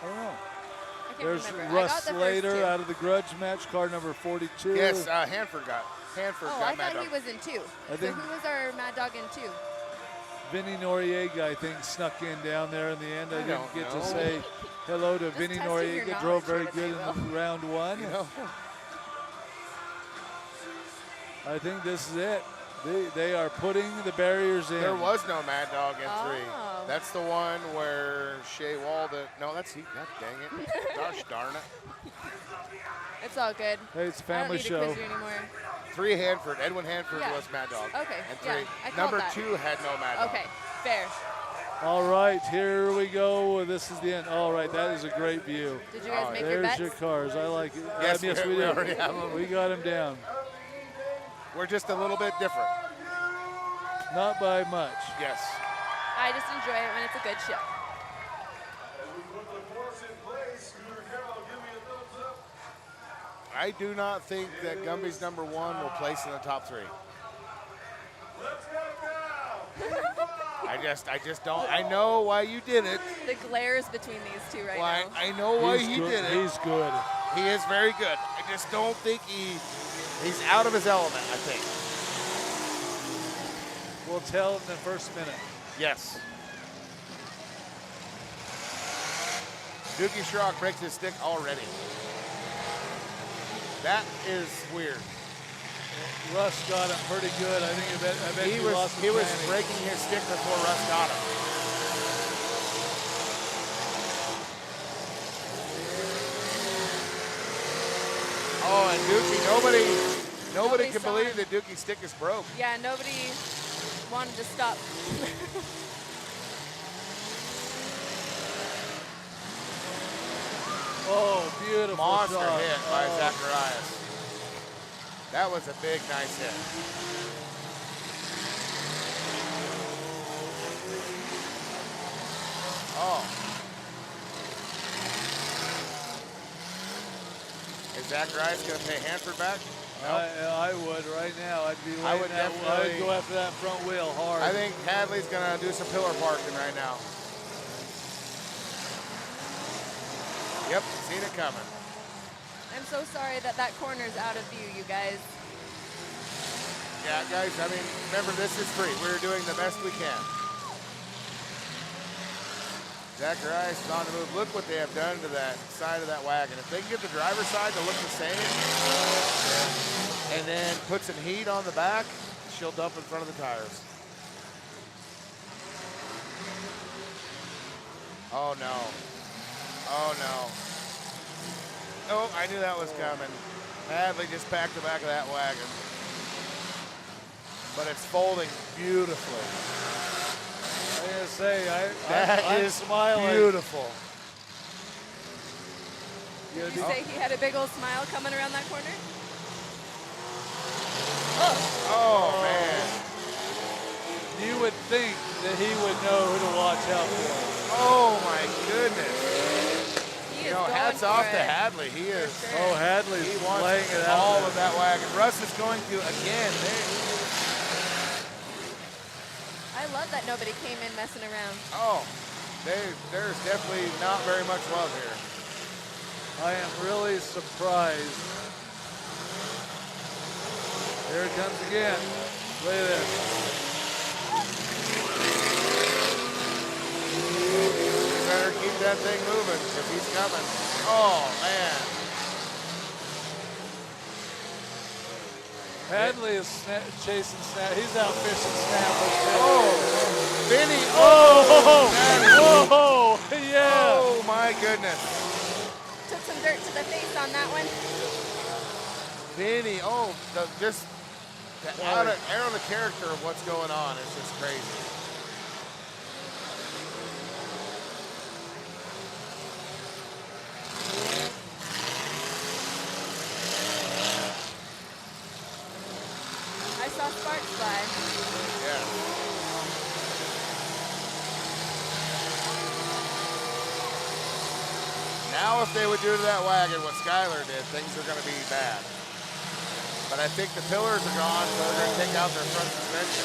I don't know. I can't There's remember. Russ I got the Slater first 2. out of the grudge match, car number 42. Yes, Hanford got Oh, I Mad thought he Dog. was in 2. I So think- who was our Mad Dog in 2? Vinny Noriega, I think, snuck in down there in the end. I didn't don't get know. to say hello to Vinny testing your Noriega. Drove very knowledge good here today, in round 1. You know? I think this is it. They are putting the barriers in. There was no Mad Dog in 3. Oh. That's the one where Shea Walden. No, that's he. God dang it. Gosh darn it. It's all good. Hey, it's a I family don't need show. to quiz you anymore. 3 Hanford. Edwin Hanford Yeah. was Mad Dog. Okay, And yeah, 3. I called Number that. 2 had no Mad Dog. Okay, fair. All right, here we go. This is the end. All right, that is a great view. Did you guys make your There's bets? your cars. I like it. Yes, we we do. already have them. We got them down. We're just a little bit different. Not by much. Yes. I just enjoy it when it's a good show. As we put the course in place, Scooter Carroll, give me a thumbs up. I do not think that Gumby's number 1 will place in the top 3. I just don't. I know why you did it. The glares between these two right now. I know why he did it. He's good. He is very good. I just don't think he's out of his element, I think. We'll tell in the first minute. Yes. Dookie Schrock breaks his stick already. That is weird. Russ got him pretty good. I bet he was breaking his stick before Russ got him. Oh, and Dookie, nobody can believe that Dookie's stick is broke. Yeah, nobody wanted to stop. Oh, beautiful Monster shot. hit by Zacharias. That was a big, nice hit. Oh. Is Zacharias going to pay Hanford back? No. I would right now. I'd be I would definitely go after that front wheel hard. I think Hadley's going to do some pillar parking right now. Yep, seen it coming. I'm so sorry that corner's out of view, you guys. Yeah, guys, I mean, remember, this is free. We're doing the best we can. Zacharias is on the move. Look what they have done to that side of that wagon. If they can get the driver's side to look the same and then put some heat on the back, she'll dump in front of the tires. Oh, no. Oh, no. Oh, I knew that was coming. Hadley just packed the back of that wagon. But it's folding beautifully. I gotta say, I'm is smiling. Beautiful. Did you say he had a big old smile coming around that corner? Oh, man. You would think that he would know who to watch out for. Oh, my goodness. He You know, hats off to Hadley. He is. sure. Oh, Hadley's He wants laying it out. all of that wagon. Russ is going to again. I love that nobody came in messing around. Oh, there's definitely not very much love here. I am really surprised. Here it comes again. Look at this. You better keep that thing moving if he's coming. Oh, man. Hadley is chasing Snap. He's out fishing Snappers. Oh, Vinny. Oh, Daddy. oh, yeah. Oh, my goodness. Took some dirt to the face on that one. Vinny, just out of the character of what's going on. It's just crazy. I saw sparks fly. Yeah. Now if they would do to that wagon what Skyler did, things are going to be bad. But I think the pillars are gone, so they're going to take out their front suspension.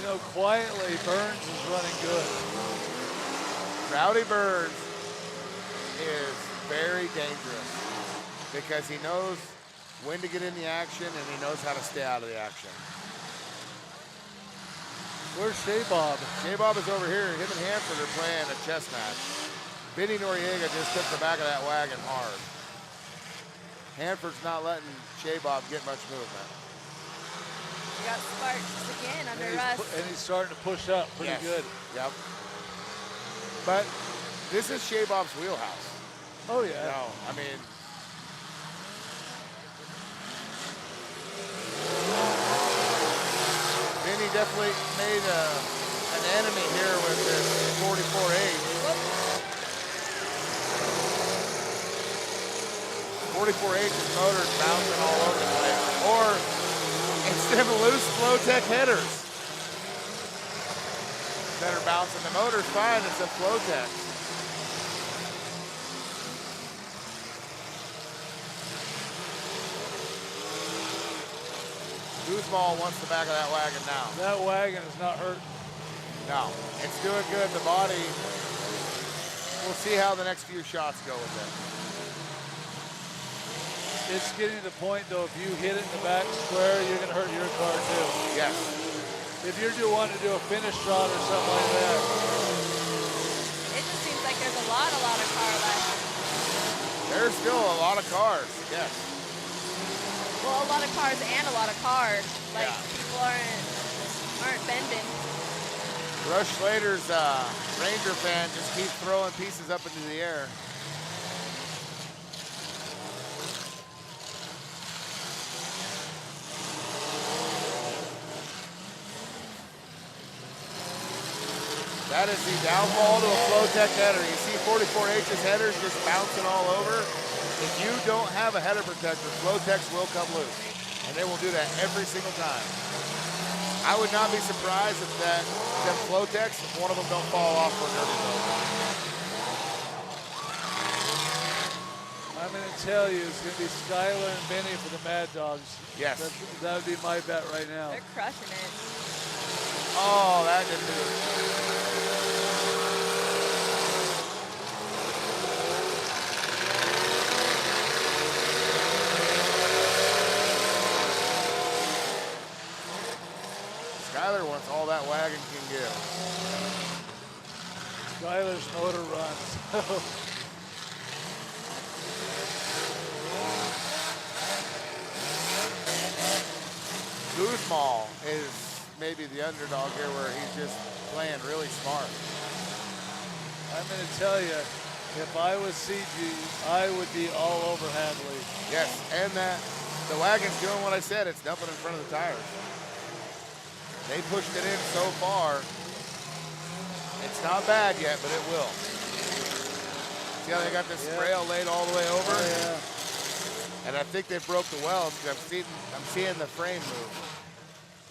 You know, quietly, Burns is running good. Rowdy Burns is very dangerous because he knows when to get in the action and he knows how to stay out of the action. Where's Shea Bob? Shea Bob is over here. Him and Hanford are playing a chess match. Vinny Noriega just took the back of that wagon hard. Hanford's not letting Shea Bob get much movement. We got sparks again under Russ. And he's starting to push up pretty good. Yep. But this is Shea Bob's wheelhouse. Oh, yeah. No, I mean, Vinny definitely made an enemy here with this 44H. 44H's motor's bouncing all over the place. Or it's them loose Flowtech headers. better bouncing. The motor's fine, it's a Flowtech. Guzman wants the back of that wagon now. That wagon is not hurting. No, it's doing good. The body, we'll see how the next few shots go with it. It's getting to the point, though, if you hit it in the back square, you're going to hurt your car, too. Yes. If you're wanting to do a finish shot or something like that. It just seems like there's a lot of car left. There's still a lot of cars, yes. Well, a lot of cars and a lot of cars. Like, Yeah. people aren't bending. Rush Slater's Ranger fan just keeps throwing pieces up into the air. That is the downfall to a Flowtech header. You see 44H's headers just bouncing all over. If you don't have a header protector, Flowtechs will come loose. And they will do that every single time. I would not be surprised if them Flowtechs, if one of them don't fall off for a derby vote. I'm going to tell you, it's going to be Skylar and Benny for the Mad Dogs. Yes. That would be my bet right now. They're crushing it. Oh, that didn't do it. Skylar wants all that wagon can give. Skylar's motor runs. Guzman is maybe the underdog here where he's just playing really smart. I'm going to tell you, if I was CG, I would be all over Hadley. Yes, and that the wagon's doing what I said. It's dumping in front of the tires. They pushed it in so far. It's not bad yet, but it will. See how they got this rail laid all the way over? Oh, yeah. And I think they broke the welds because I'm seeing the frame move.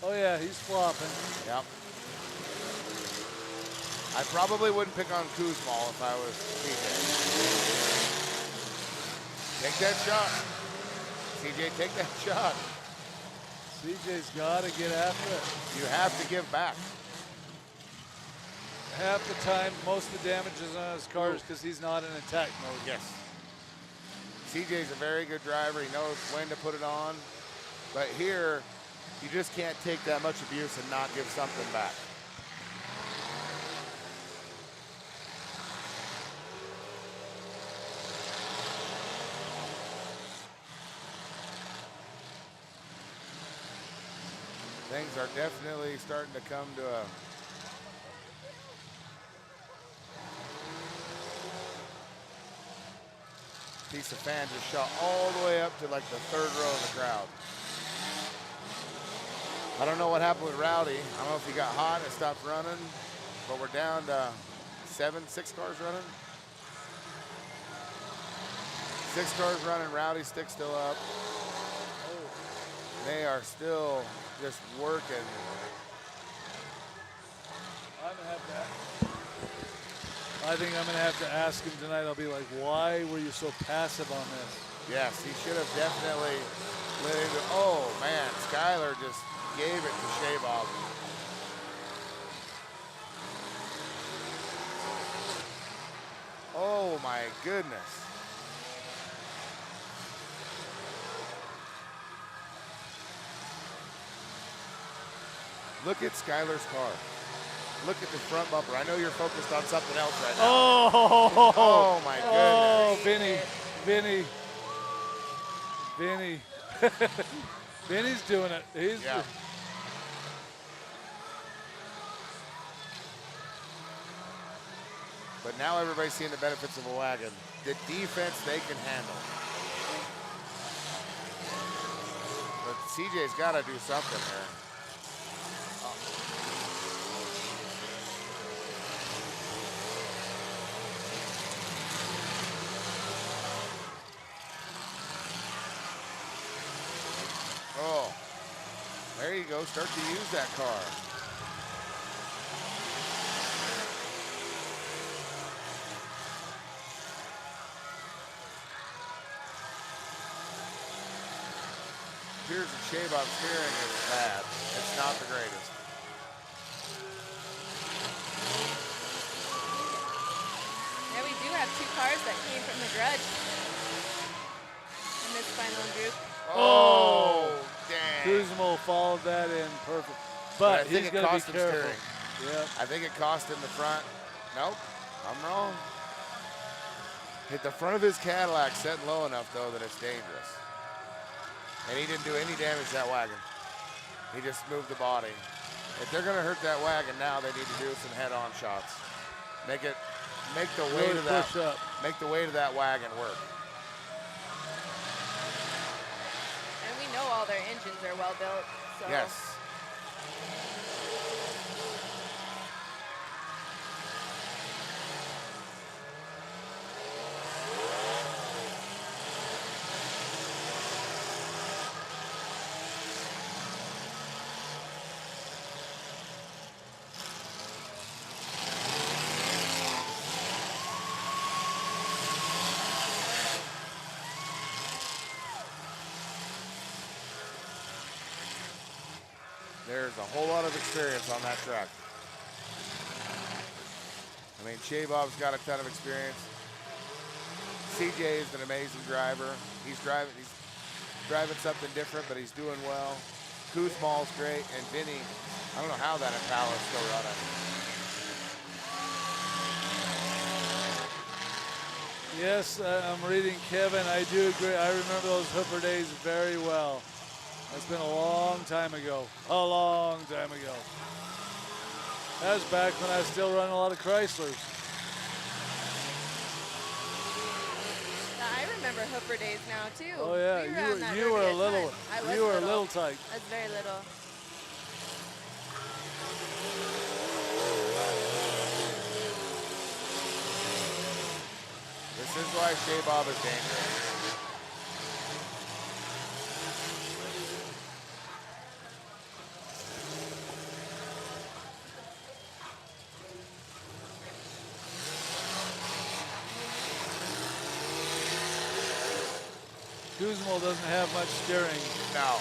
Oh yeah, he's flopping. Yep. I probably wouldn't pick on Kuzmal if I was CJ. Take that shot. CJ, take that shot. CJ's got to get after it. You have to give back. Half the time, most of the damage is on his cars because he's not in attack mode. Yes. CJ's a very good driver. He knows when to put it on. But here, you just can't take that much abuse and not give something back. Things are definitely starting to come to a piece of fan just shot all the way up to like the third row of the crowd. I don't know what happened with Rowdy. I don't know if he got hot and stopped running, but we're down to 6 cars running. 6 cars running, Rowdy's stick still up. They are still just working. I think I'm going to have to ask him tonight. I'll be like, why were you so passive on this? Yes, he should have definitely lit into, oh man, Skylar just gave it to Shaybob. Oh my goodness. Look at Skylar's car. Look at the front bumper. I know you're focused on something else right now. Oh my goodness. Oh, Vinny. Vinny's doing it. Yeah. But now everybody's seeing the benefits of a wagon. The defense they can handle. But CJ's got to do something here. Oh, there you go. Start to use that car. appears that Shabob's steering is bad. It's not the greatest. Yeah, we do have 2 cars that came from the grudge in this final group. Oh, dang. Kuzmo followed that in perfect. I But think he's it going to be cost him careful. steering. Yep. I think it cost him the front. Nope, I'm wrong. Hit the front of his Cadillac setting low enough, though, that it's dangerous. And he didn't do any damage to that wagon. He just moved the body. If they're going to hurt that wagon now, they need to do some head-on shots. Make the weight Really of that push up. make the weight of that wagon work. And we know all their engines are well built. So. Yes. There's a whole lot of experience on that track. I mean, Shabob's got a ton of experience. CJ is an amazing driver. He's driving something different, but he's doing well. Kuzmal's great, and Vinny, I don't know how that Impala is still running. Yes, I'm reading Kevin. I do agree. I remember those Hooper days very well. That's been a long time ago. A long time ago. That was back when I was still running a lot of Chryslers. I remember Hooper days now too. Oh yeah, We ran that you were Derby a little. ton. I was You were a little tight. I was very little. This is why Shabob is dangerous. Kuzmo doesn't have much steering. No.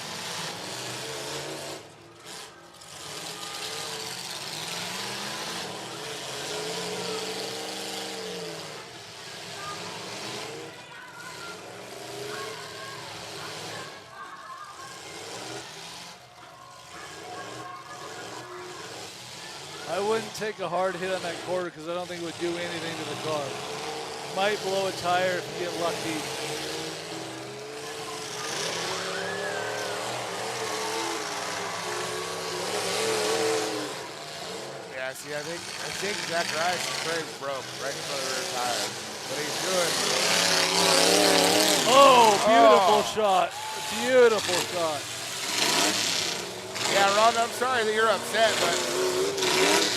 I wouldn't take a hard hit on that quarter because I don't think it would do anything to the car. Might blow a tire if you get lucky. Yeah, see, I think Zach Rice's frame broke right in front of the rear tire. But he's doing. Oh, beautiful shot. Beautiful shot. Yeah, Ron, I'm sorry that you're upset, but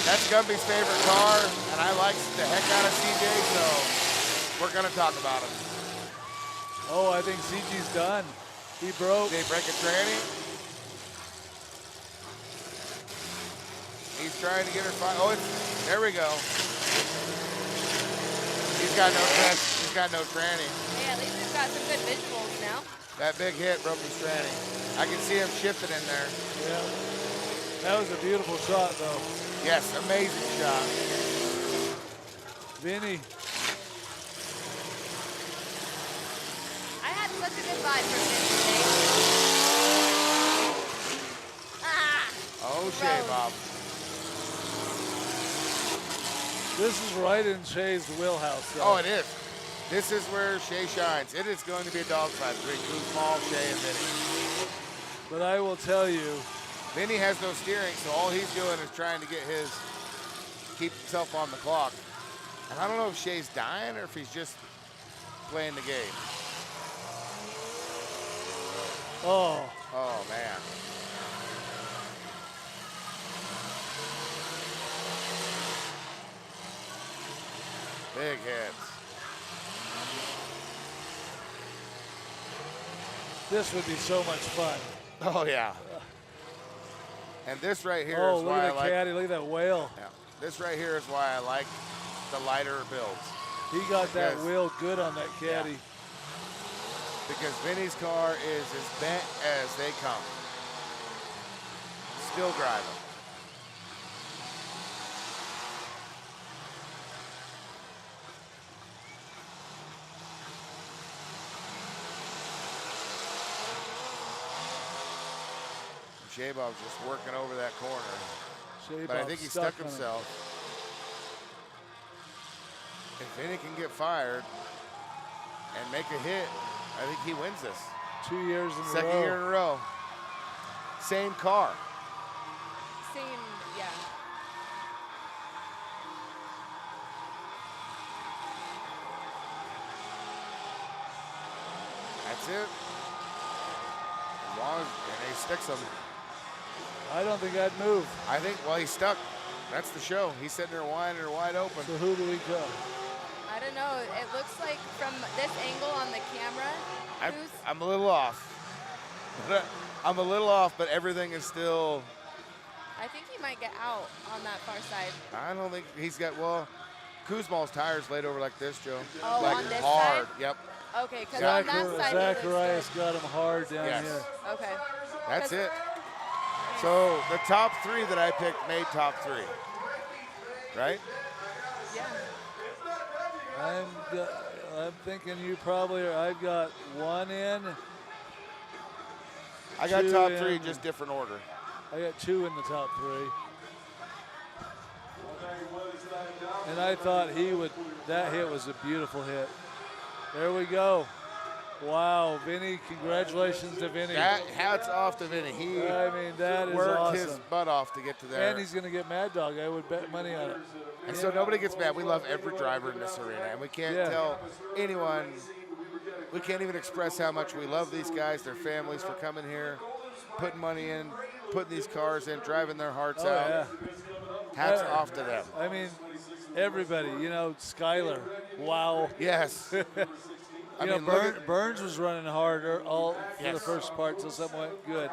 that's Gumby's favorite car, and I like the heck out of CJ, so we're going to talk about him. Oh, I think CG's done. He broke. Did he break a tranny? He's trying to get her fine. Oh, there we go. He's got no tranny. Hey, at least we've got some good visuals now. That big hit broke his tranny. I can see him shifting in there. Yeah. That was a beautiful shot, though. Yes, amazing shot. Vinny. I had such a good vibe from Vinny today. Ah! Oh, Shabob. This is right in Shay's wheelhouse. Though. Oh, it is. This is where Shay shines. It is going to be a dogfight between Kuzmal, Shay, and Vinny. But I will tell you, Vinny has no steering, so all he's doing is trying to keep himself on the clock. And I don't know if Shay's dying or if he's just playing the game. Oh, man. Big hits. this would be so much fun. Oh, yeah. And this right here Oh, is look why at I that like. caddy, look at that whale. Yeah. This right here is why I like the lighter builds. He got that Yes. wheel good on that caddy. because Vinny's car is as bent as they come. Still driving. J-Bob's just working over that corner. But I think he stuck himself. If Vinny can get fired and make a hit, I think he wins this. 2 years in a row. Second year in a row. Same car. Same, yeah. That's it. As long as and he sticks him. I don't think I'd move. I think, well, he's stuck. That's the show. He's sitting there wide open. So who do we go? I don't know. It looks like from this angle on the camera, I'm a little off. I'm a little off, but everything is still. I think he might get out on that far side. I don't think he's got, well, Kuzma's tires laid over like this, Joe. Oh, like on this hard. side? Yep. Okay, because on that side Zacharias got him hard down here. Okay. That's it. So the top three that I picked made top three, right? Yeah. I'm thinking you probably are. I've got one in. I got top in. three, just different order. I got two in the top three. And I thought that hit was a beautiful hit. There we go. Wow, Vinny, congratulations to Vinny. Hats off to Vinny. I mean, that is worked awesome. his butt off to get to there. And he's going to get Mad Dog. I would bet money on it. And so nobody gets mad. We love every driver in this arena, and we can't tell anyone, we can't even express how much we love these guys, their families, for coming here, putting money in, putting these cars in, driving their hearts out. Yeah. Hats off to them. I mean, everybody, Skyler, wow. Yes. I mean, Burns was running harder all for the first part, so something went good.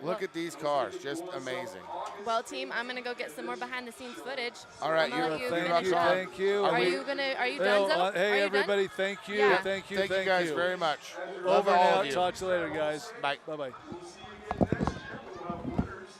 Look at these cars, just amazing. Well, team, I'm gonna go get some more behind-the-scenes footage. All right, thank you. Are you done? Hey, everybody, thank you, Yeah. thank you Thank you guys very much. Over Love all and of out. you. Talk to you later, guys. Bye. Bye-bye.